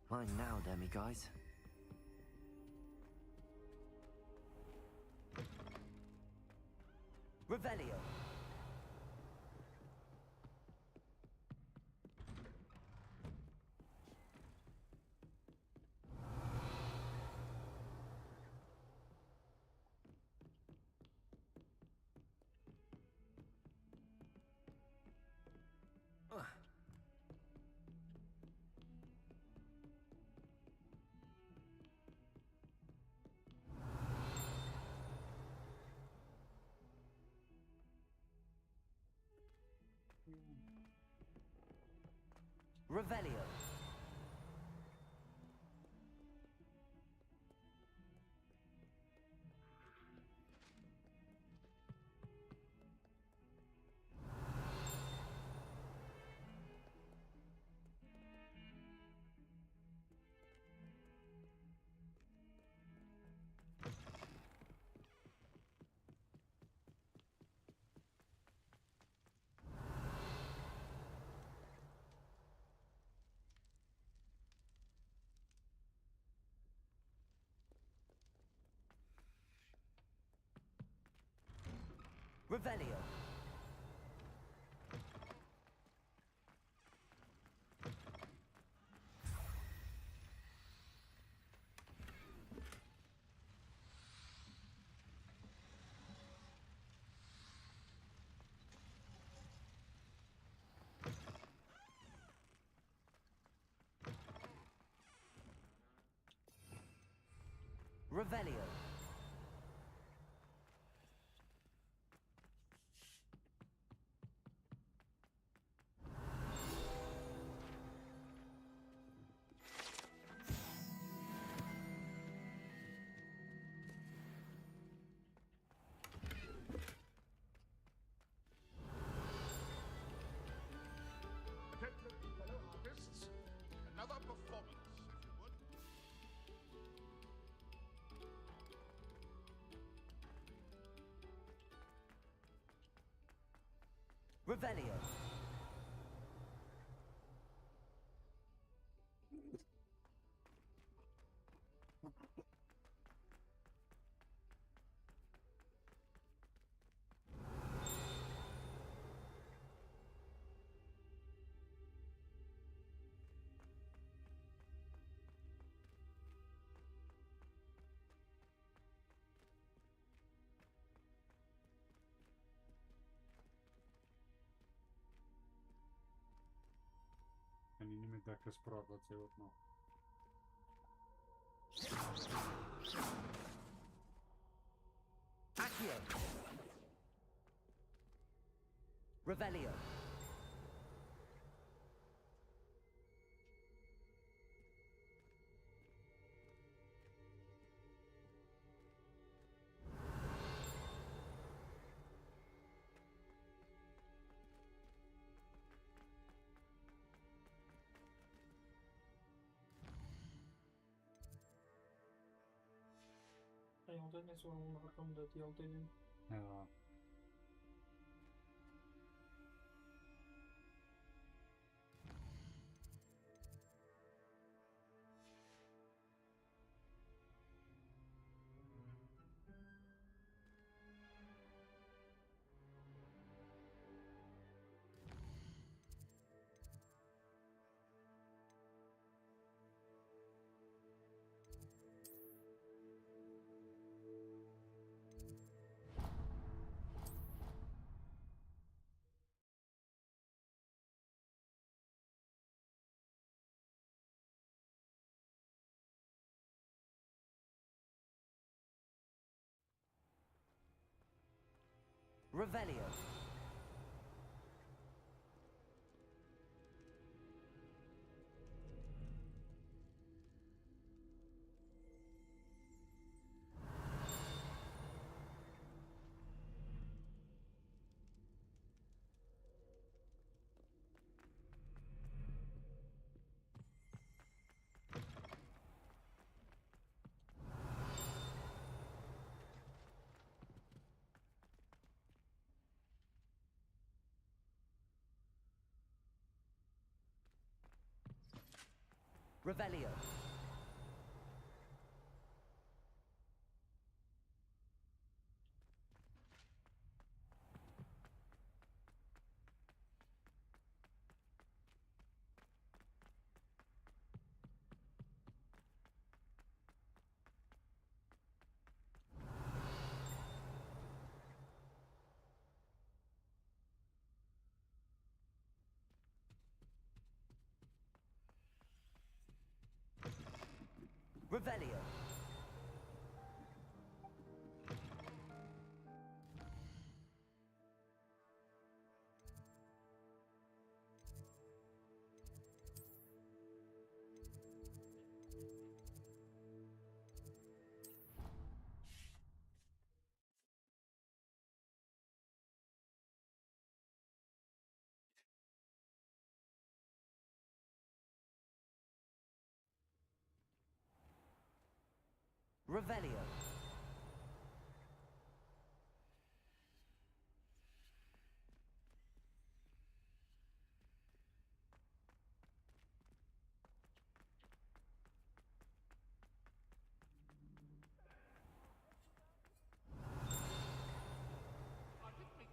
Mine now, demiguise. Revelio. Revelio. Revelio. Revelio. Fellow artists, another performance, if you would. Revelio. Ani nie mi takie sprawdzać jedno. Accio. Revelio. Hij had altijd net zo'n onderwerp dat hij altijd doet. Ja. Revelio. Revelio. Revelio. Revelio. I think we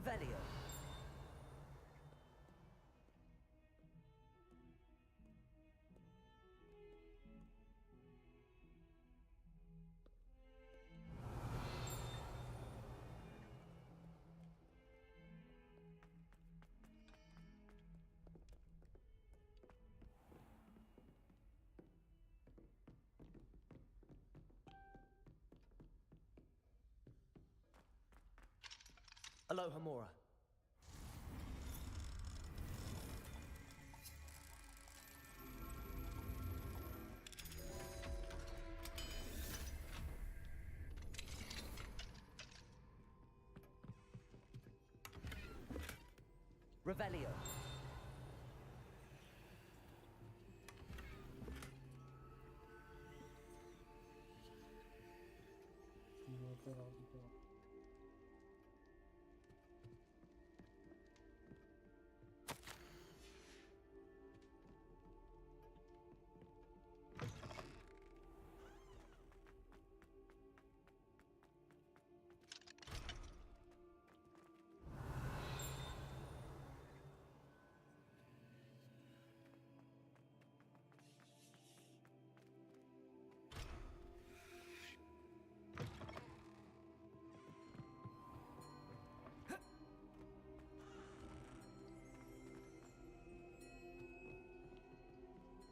Revelio. Aloha Mora. Revelio.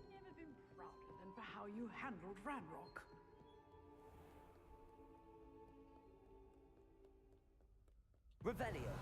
Never been prouder than for how you handled Ranrock. Revelio.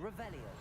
Revelio.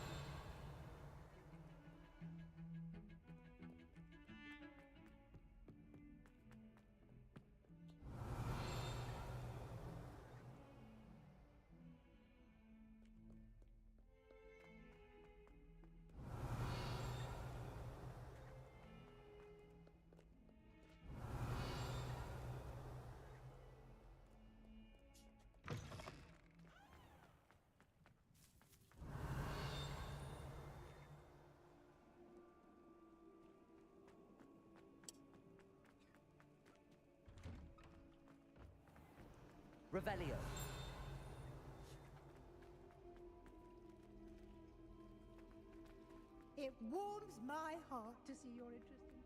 Revelio. It warms my heart to see your interest in...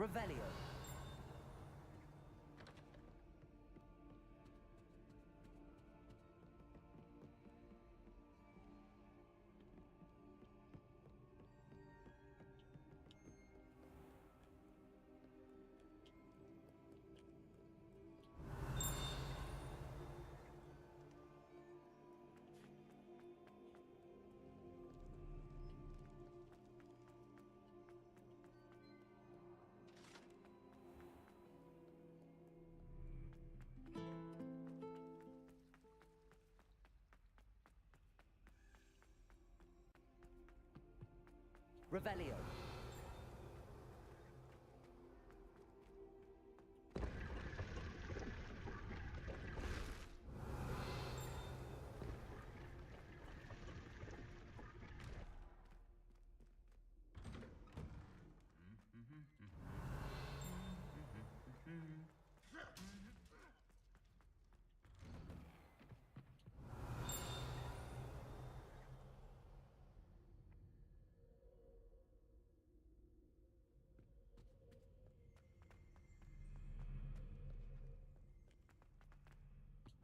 Revelio. Revelio.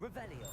Revelio.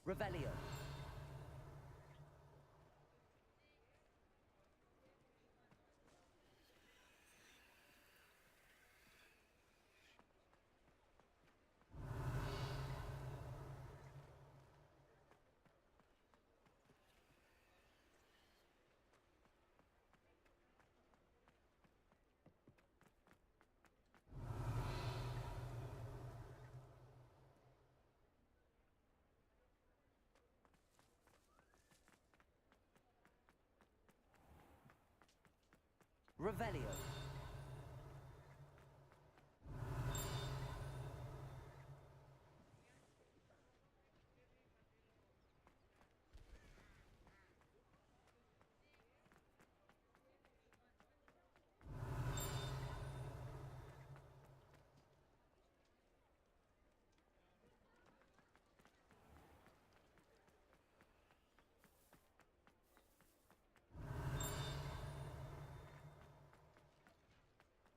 Revelio. Revelio. Revelio.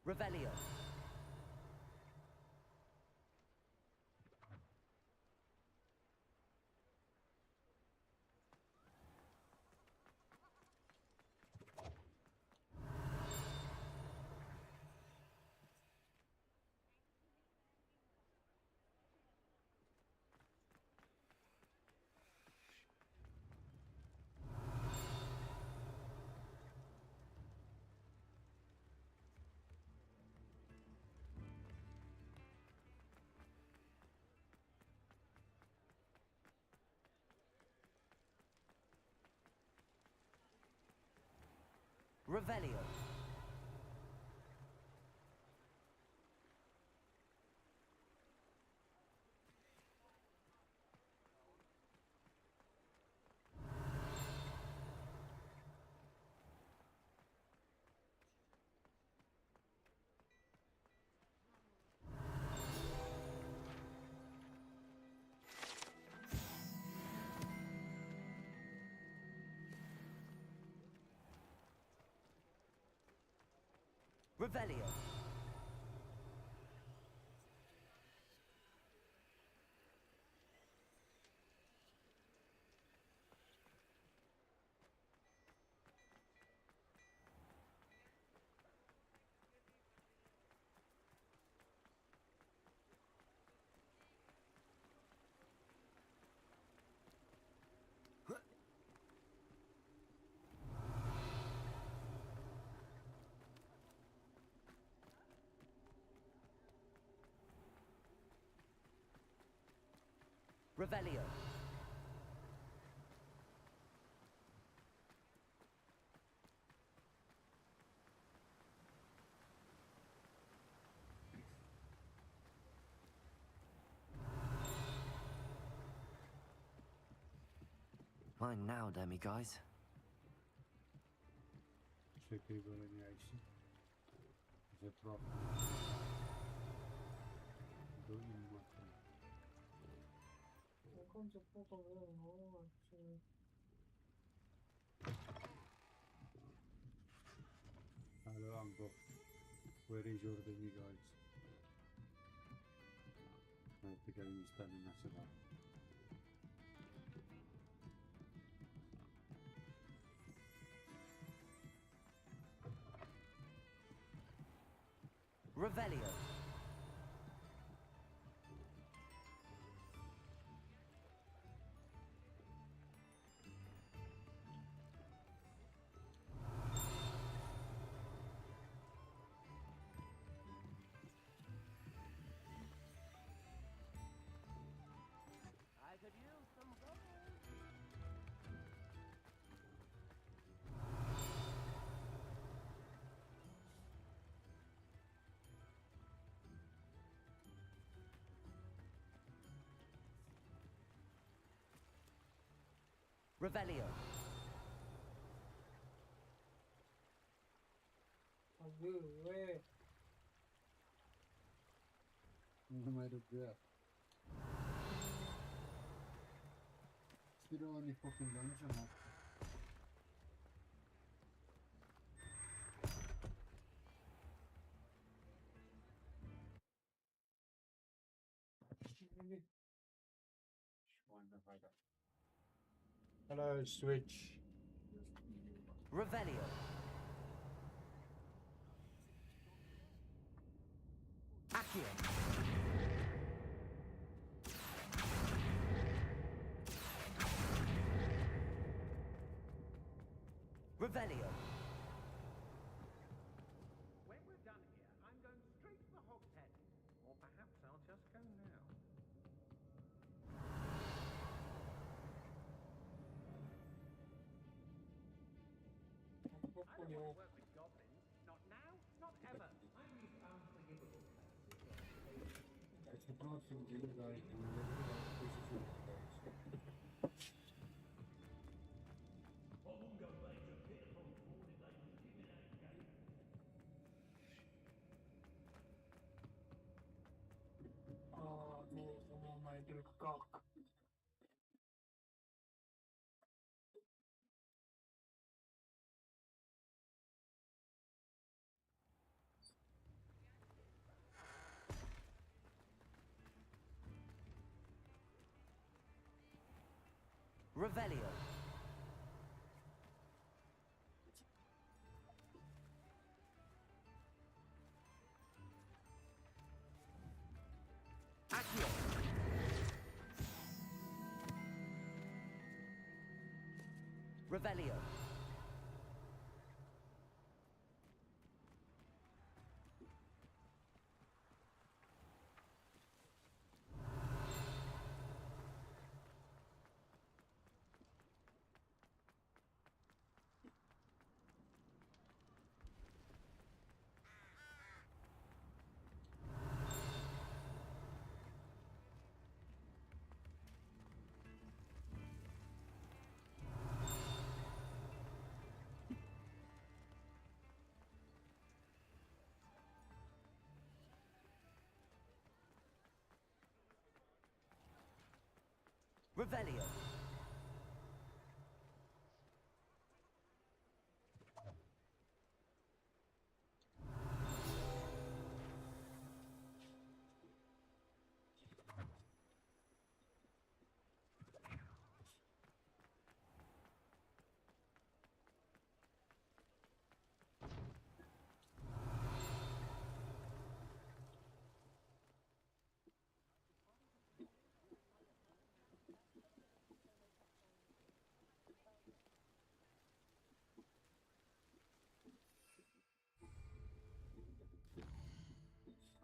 Revelio. Revelio. Revelio. Revelio. Mine now, demiguise. Czekaj, bo leniajsi. Że trochę. Do innego. Końcu pokoju, czy... Hello, Uncle. Where is your demiguise? I think I'm spending that about. Revelio. Revelio. Numero 2. Stironi fucking dungeon. Hello, Switch. Revelio. Accio. Revelio. When we're done here, I'm going straight to the Hog's Head. Or perhaps I'll just go now. I don't want to work with goblins. Not now, not ever. I'm these unforgivable Oh, my little cock. Revelio. Accio. Revelio. Revelio.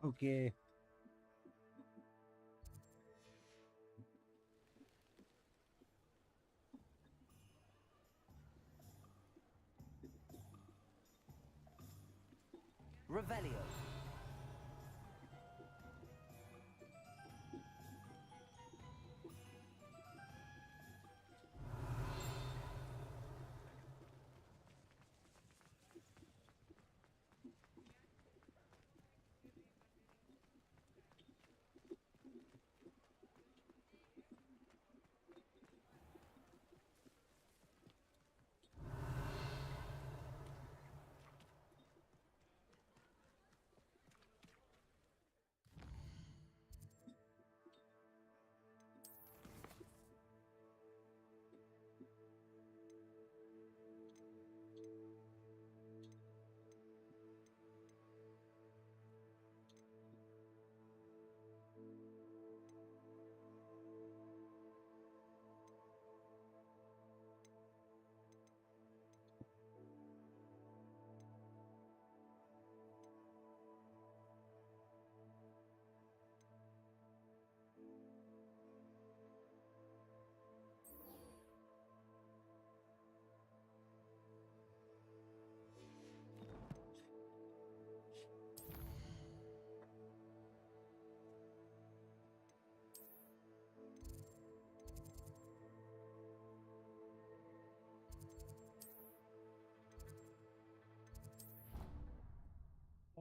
Okay. Revelio.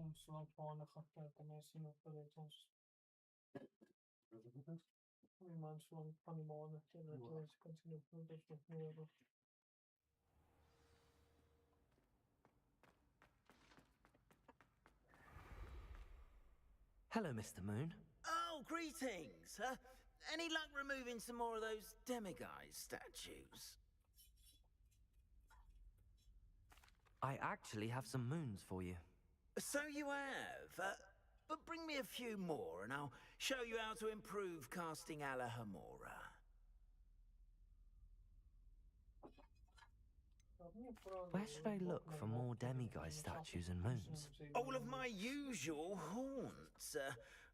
Om slaapwaardig te mensen op de ons. Die mensen van die mannen die mensen kunnen zien dat nog meer. Hello, Mr. Moon. Oh, greetings! Any luck removing some more of those demiguise statues? I actually have some moons for you. So you have. But bring me a few more and I'll show you how to improve casting Alahamora. Where should I look for more demiguise statues and moons? All of my usual haunts,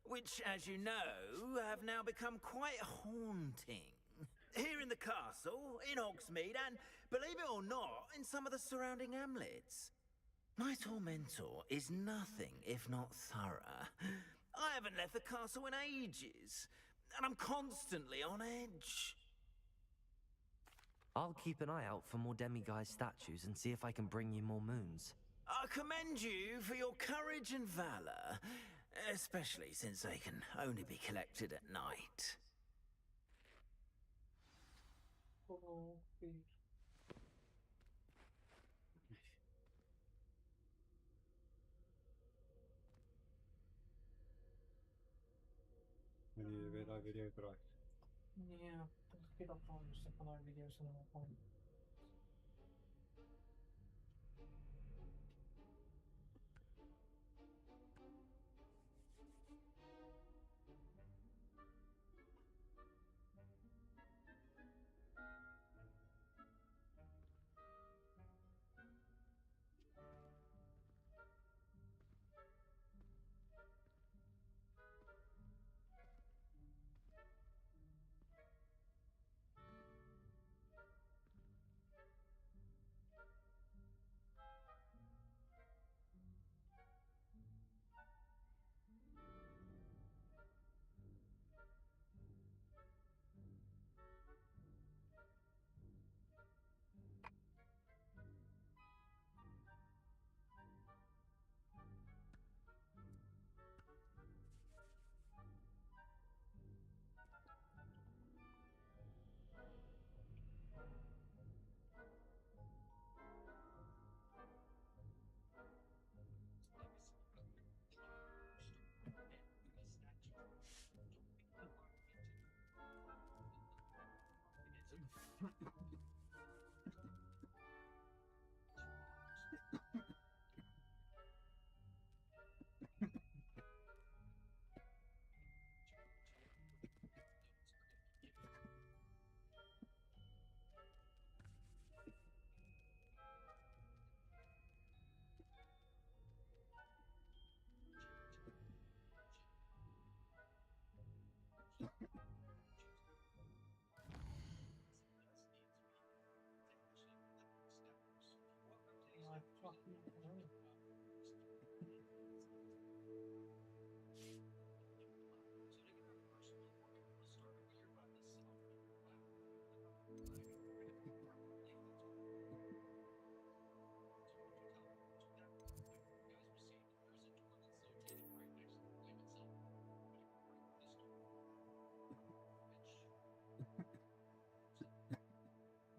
which, as you know, have now become quite haunting. Here in the castle, in Hogsmeade, and, believe it or not, in some of the surrounding hamlets. My tormentor is nothing if not thorough. I haven't left the castle in ages, and I'm constantly on edge. I'll keep an eye out for more demiguise statues and see if I can bring you more moons. I commend you for your courage and valor, especially since they can only be collected at night. Wanneer je weer dat video krijgt. Ja, dat ik dat gewoon een stuk van haar video's en dan gewoon.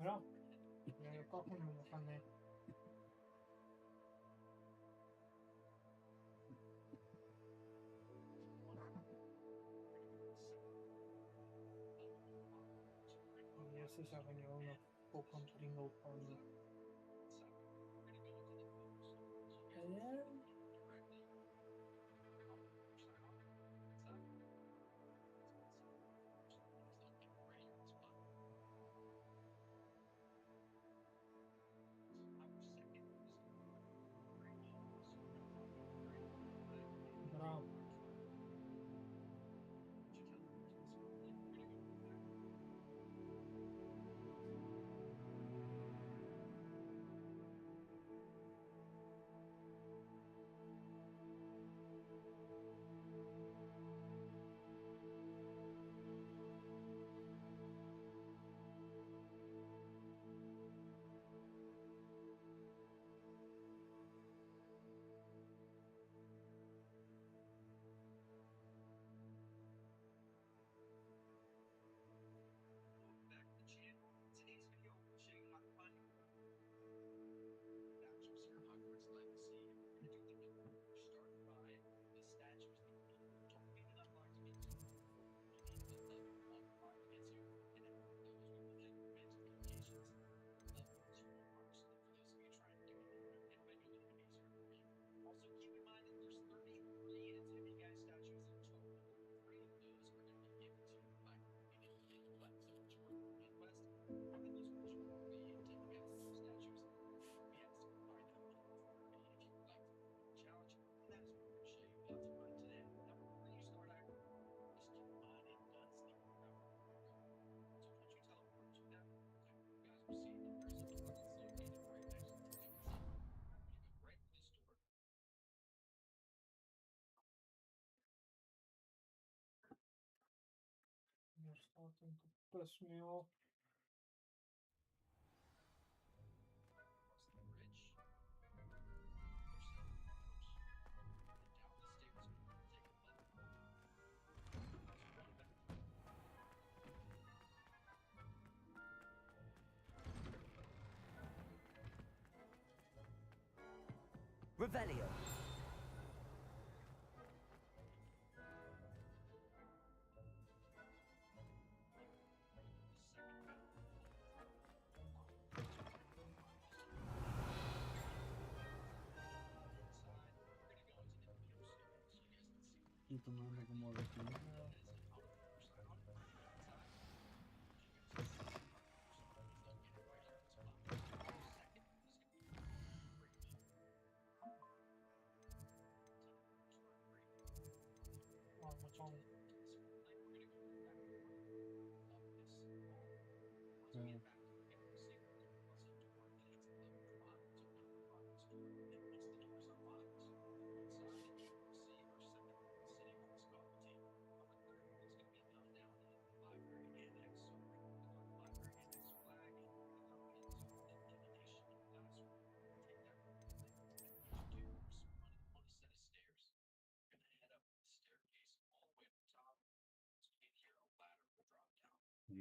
Ja, jag kan komma med fan det. Jag ser så här när jag får kontring upp på nu. Eller? Bra. starting to piss me off. Revelio. Y tomando como de aquí.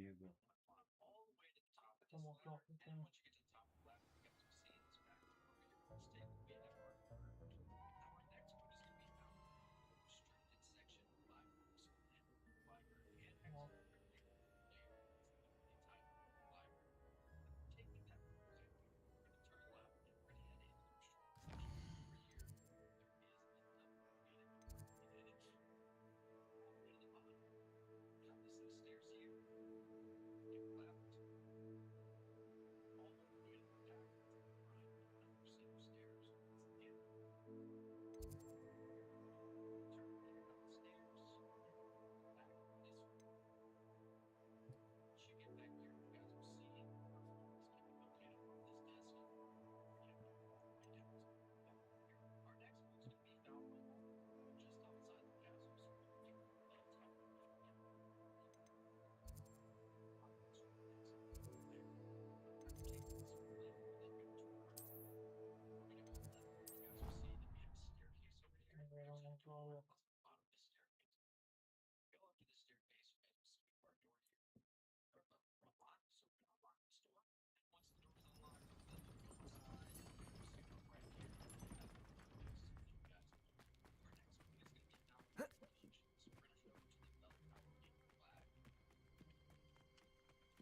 Yeah, but Come on, clock it down.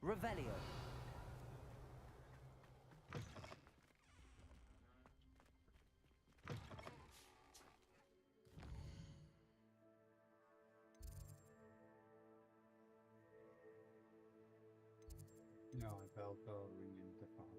Revelio. no, I felt ringing the clock.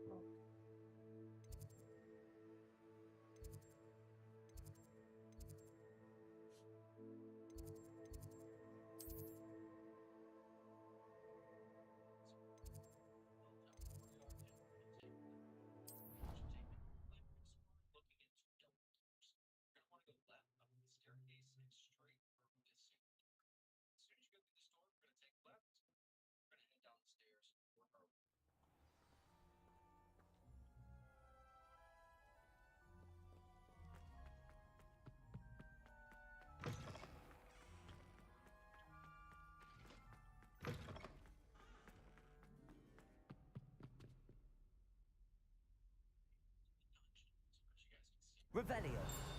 Revelio.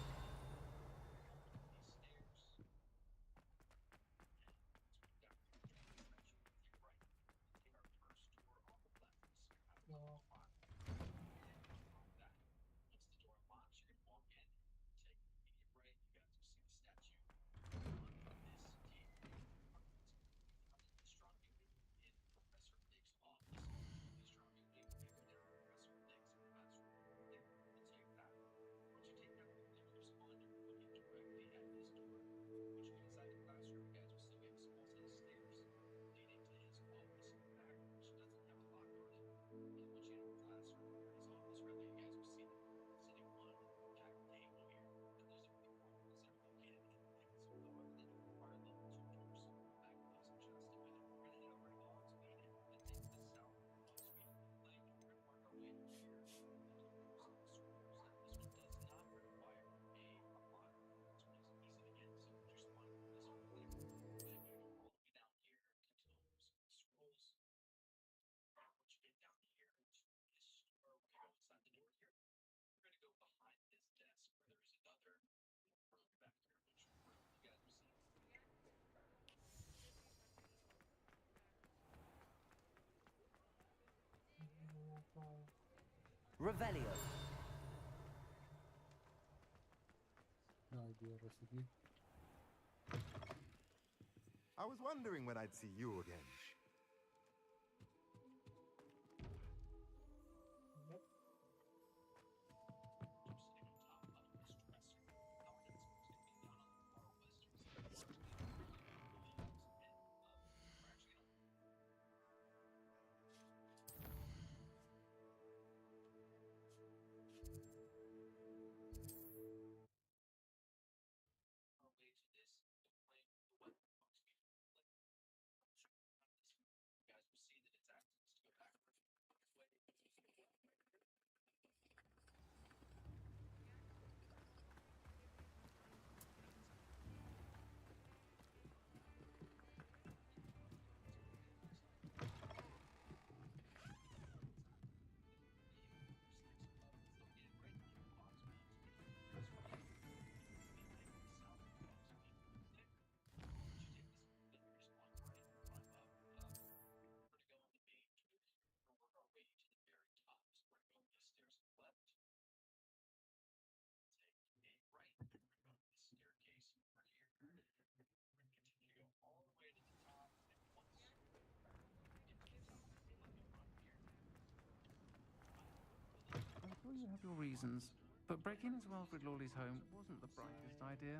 Revelio. No idea recipe. I was wondering when I'd see you again. I'm sure you have your reasons, but breaking into Alfred Lawley's home wasn't the brightest idea.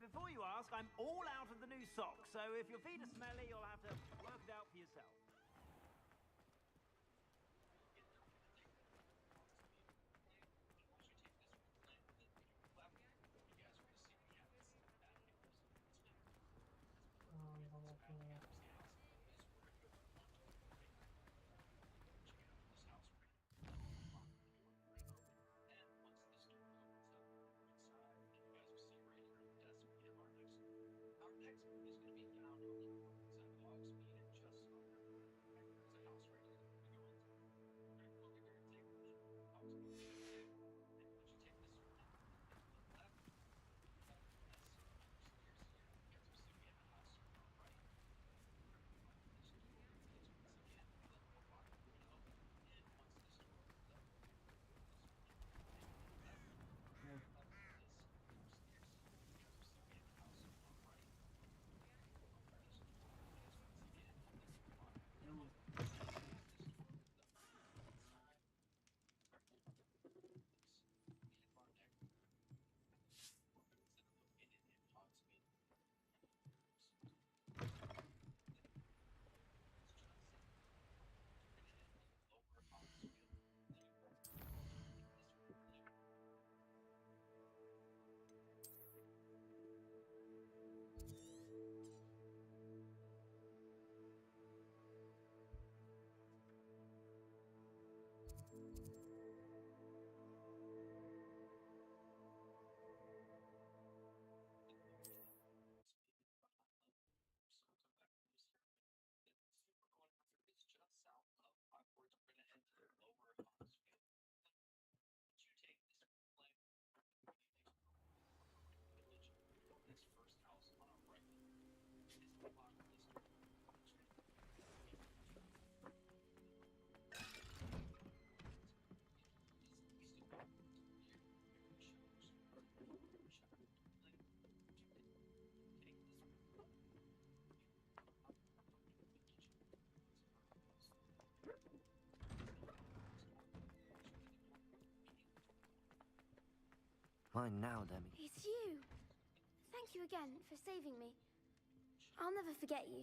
Before you ask, I'm all out of the new socks, so if your feet are smelly, you'll have to work it out for yourself. Mine now, Demi. It's you. Thank you again for saving me. I'll never forget you.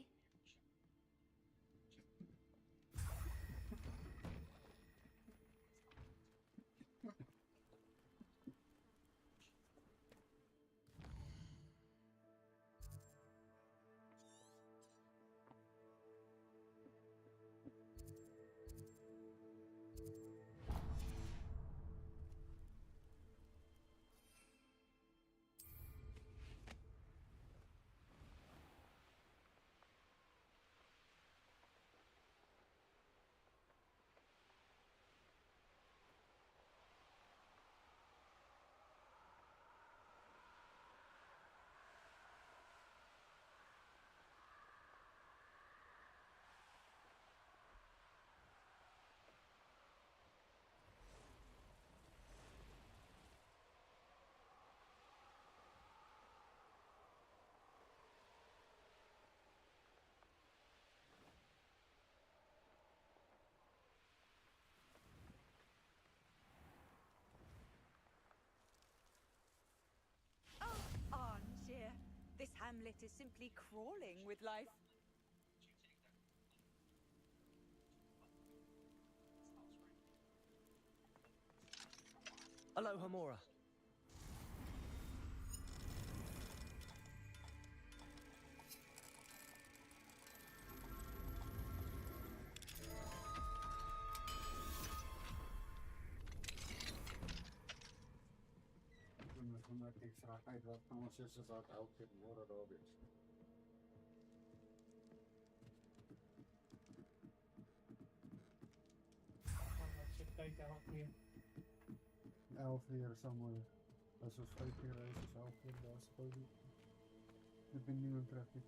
Armchair. This hamlet is simply crawling with life. Aloha, Mora. Check uit elk keer. 11 uur somewhere. Dat is 5 keer reizen, is 11 keer daar spoken. Ik ben nieuw in traffic.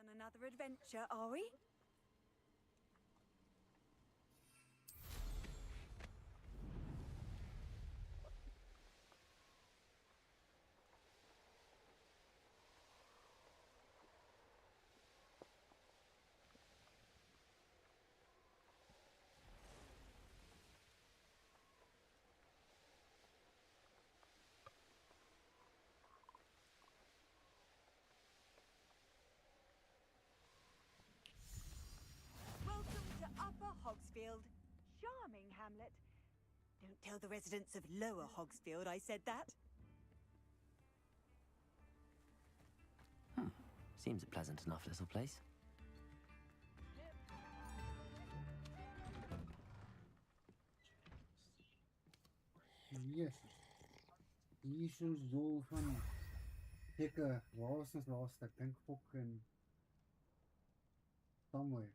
On another adventure, are we? Upper Hogsfield. Charming hamlet. Don't tell the residents of Lower Hogsfield I said that. Seems a pleasant enough little place. Jezus. Hier zo van dikke wazens laatst. Ik denk fucking somewhere.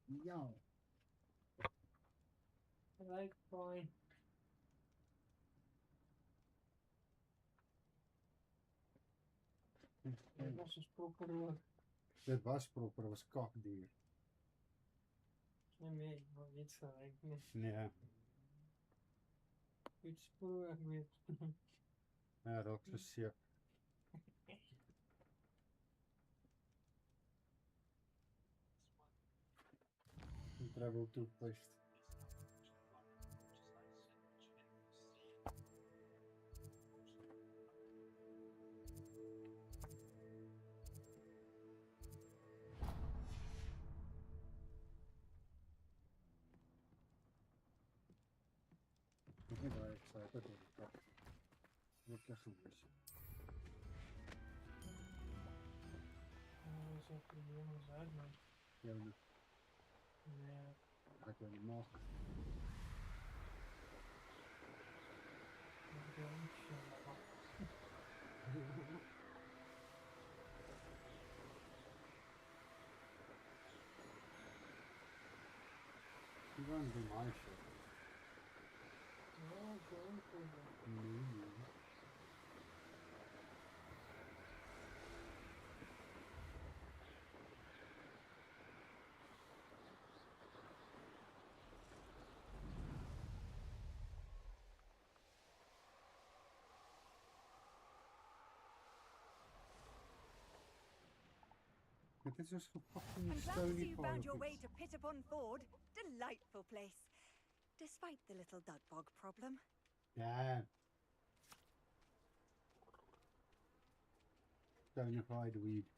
Ja. Like fine. Dit was een proper. Dit was proper, dat was kakdier. Nee, maar niet zo eigenlijk. Nee. Goed spoor weer. Ja, dat is dus sick. Travel toothpaste. dat. Lekker gemis. Zo'n probleem is uit, man. Ja, nee. Nee. Ga ik wel niet maken. Ik wil niet zo. Die waren bij mij zo. Ja, gewoon goed. Nee. Het is dus fucking I'm glad to see stony you found your pile. way to Pittipon Ford. Delightful place. Despite the little dug bog problem. Ja. Stony pile weed.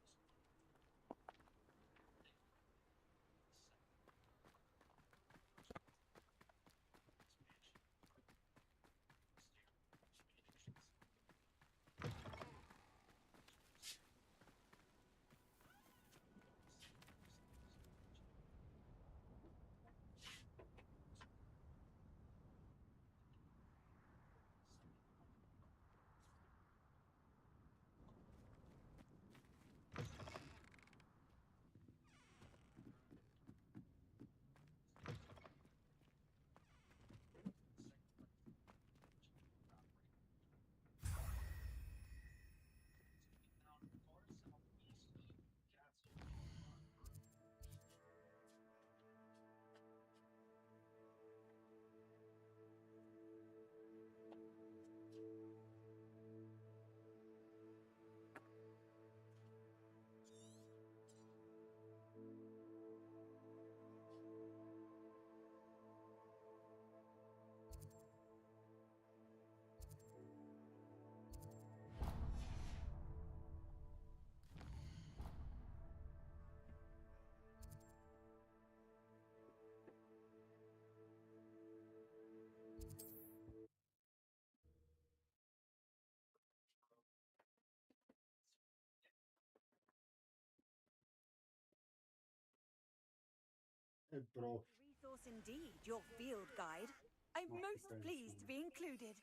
Bro. Resource indeed, your field guide. I'm most pleased to be included.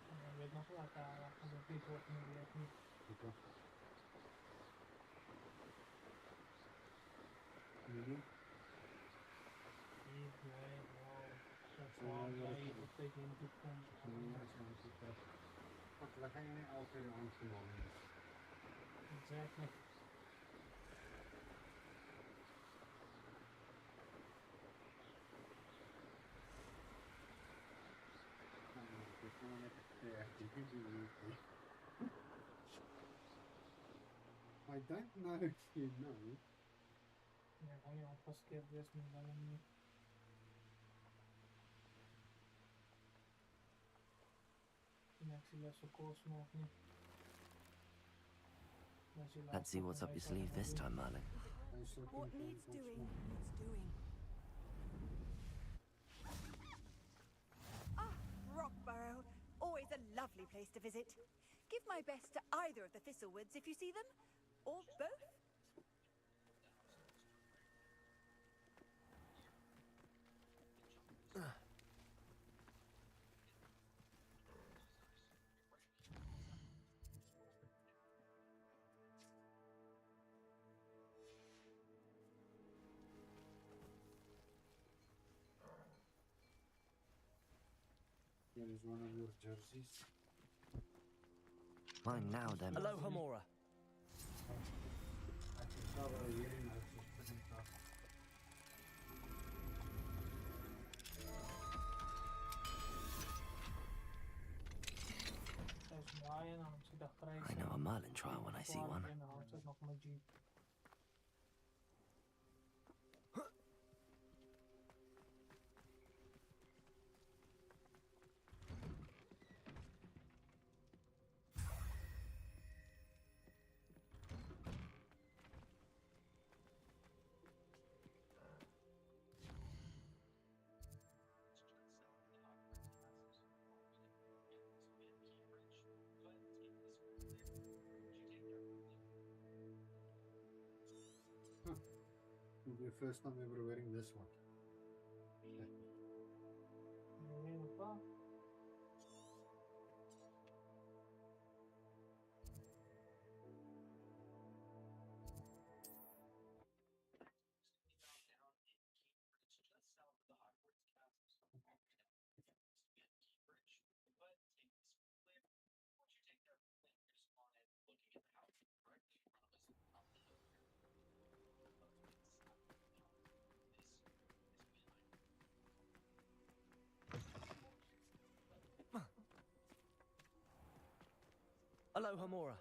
Ik weet nog wat daar gebeurd wordt nu weer niet. Nee. We gaan niet altijd aangenomen. Exactly. I don't know if you know. Ja, kan je alvast keer dus met een connectieloze koers nog niet. Let's see what's up your sleeve this time, Merlin. What needs doing, needs doing. Ah, Rockborough. Always a lovely place to visit. Give my best to either of the Thistlewoods if you see them. Or both. Here is one of your jerseys. Mine now, then. Hello, Homora. I can cover a year in our I know a Merlin trial when I see one. the first time ever wearing this one. Ini apa? Aloha, Mora.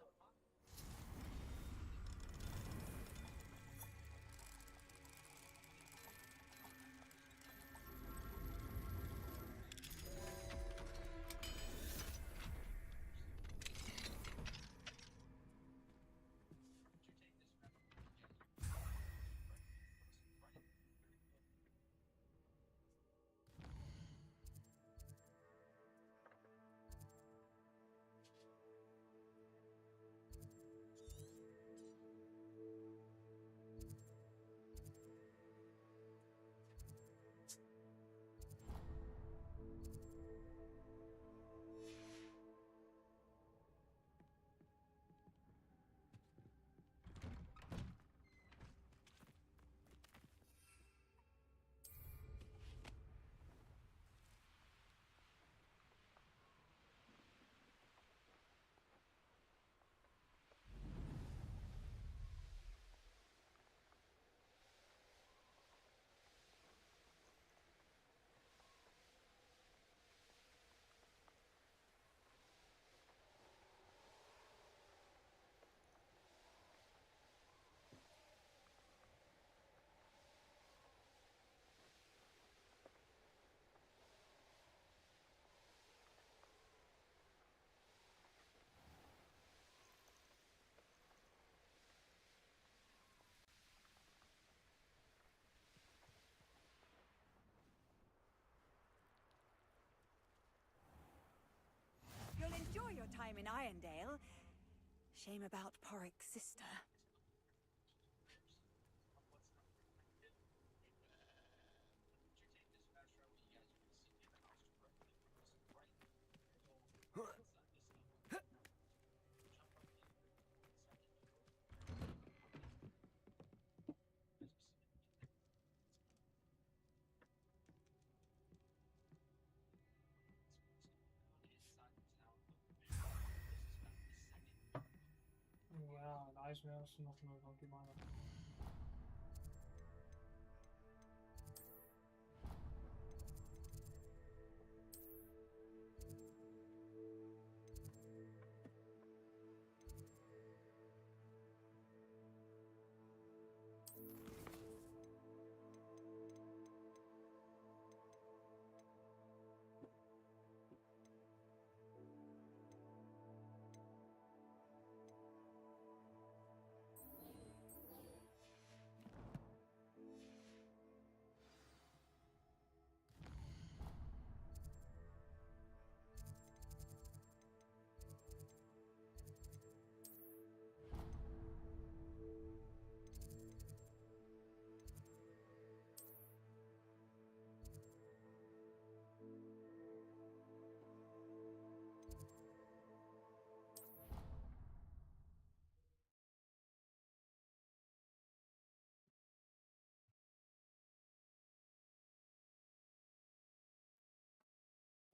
You'll enjoy your time in Irondale. Shame about Porrick's sister. Ja, de ijsmeers nog een donkey man.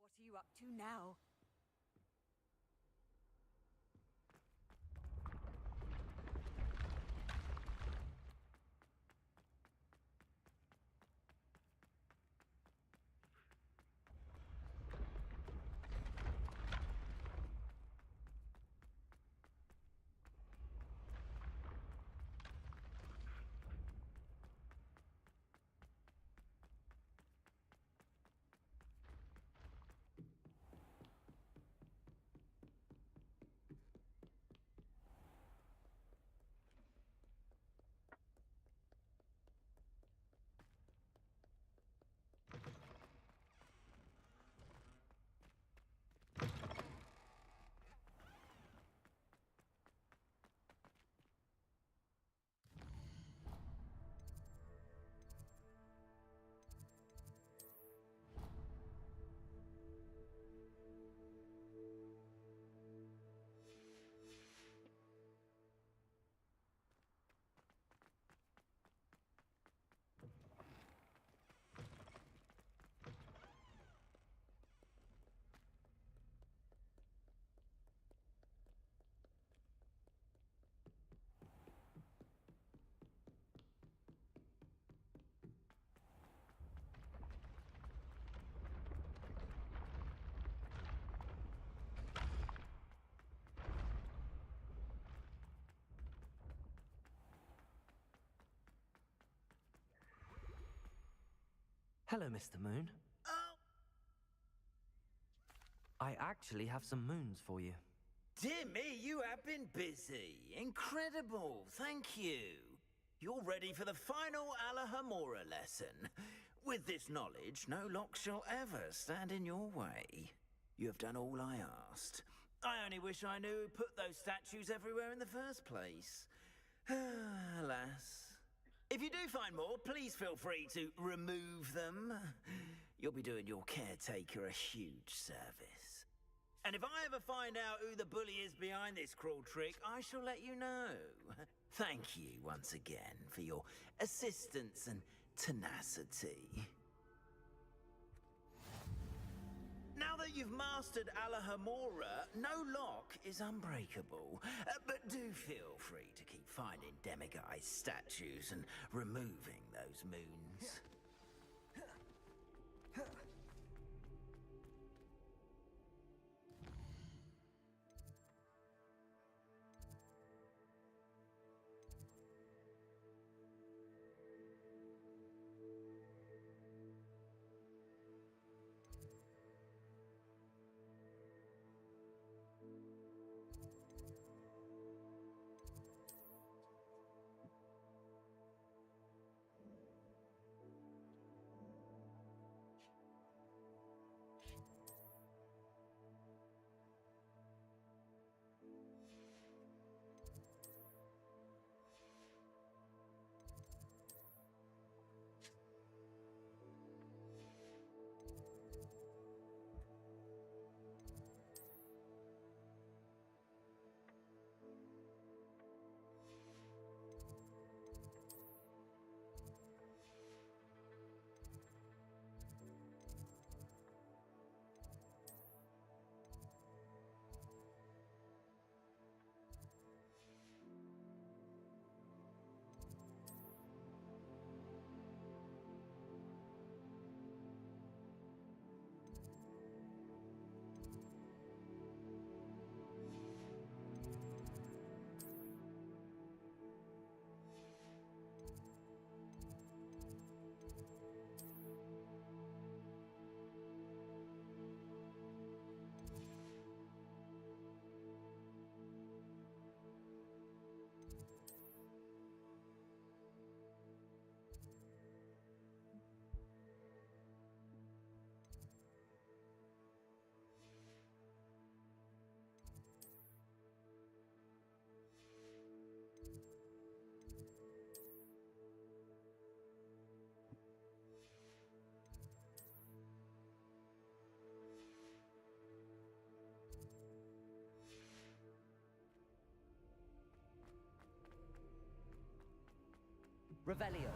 What are you up to now? Hello, Mr. Moon. Oh, I actually have some moons for you. dear me, you have been busy. Incredible, thank you. You're ready for the final Alahamora lesson. With this knowledge, no lock shall ever stand in your way. You have done all I asked. I only wish I knew who put those statues everywhere in the first place. Alas. If you do find more, please feel free to remove them. You'll be doing your caretaker a huge service. And if I ever find out who the bully is behind this cruel trick, I shall let you know. Thank you once again for your assistance and tenacity. Now that you've mastered Alahamora, no lock is unbreakable. But do feel free to keep finding demiguise statues and removing those moons. Revelio.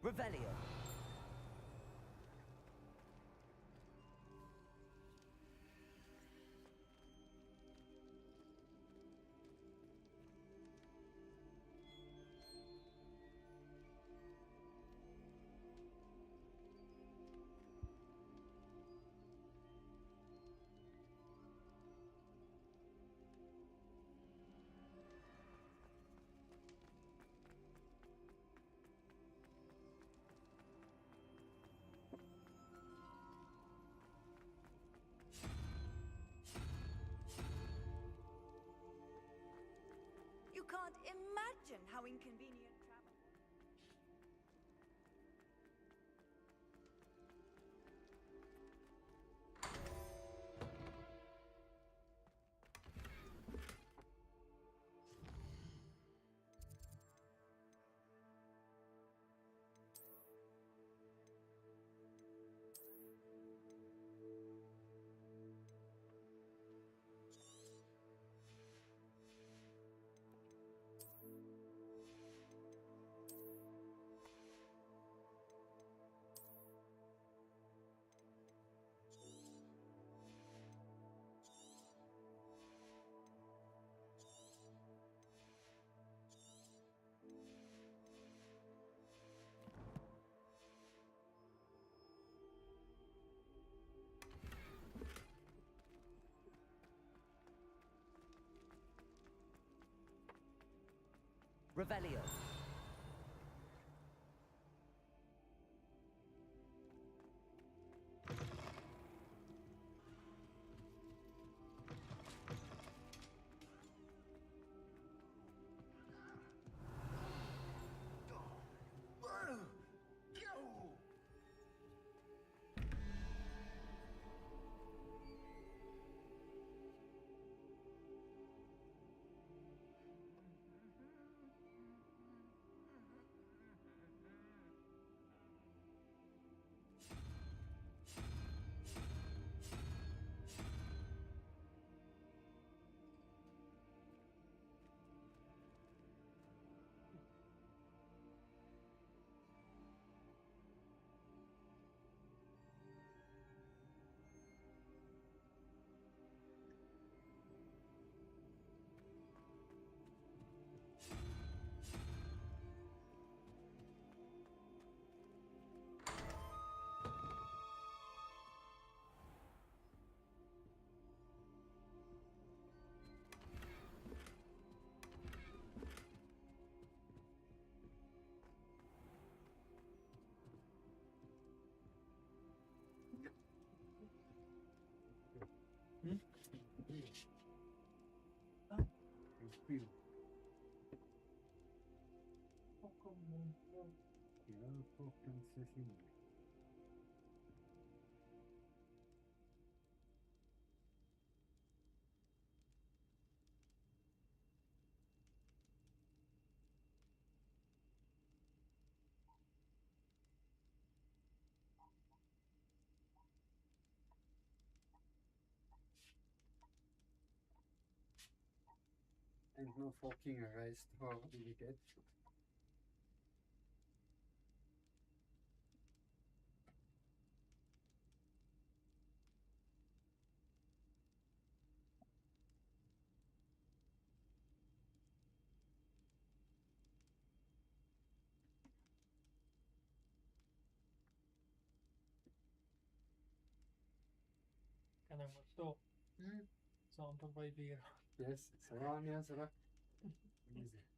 Revelio. You can't imagine how inconvenient travel. Revelio. Respiro. Cuidado, tocan asesino. And no fucking arrest for the kid. Kan jag förstå? Sånt de bara blir. Yes, Sarania, Sarah. Easy.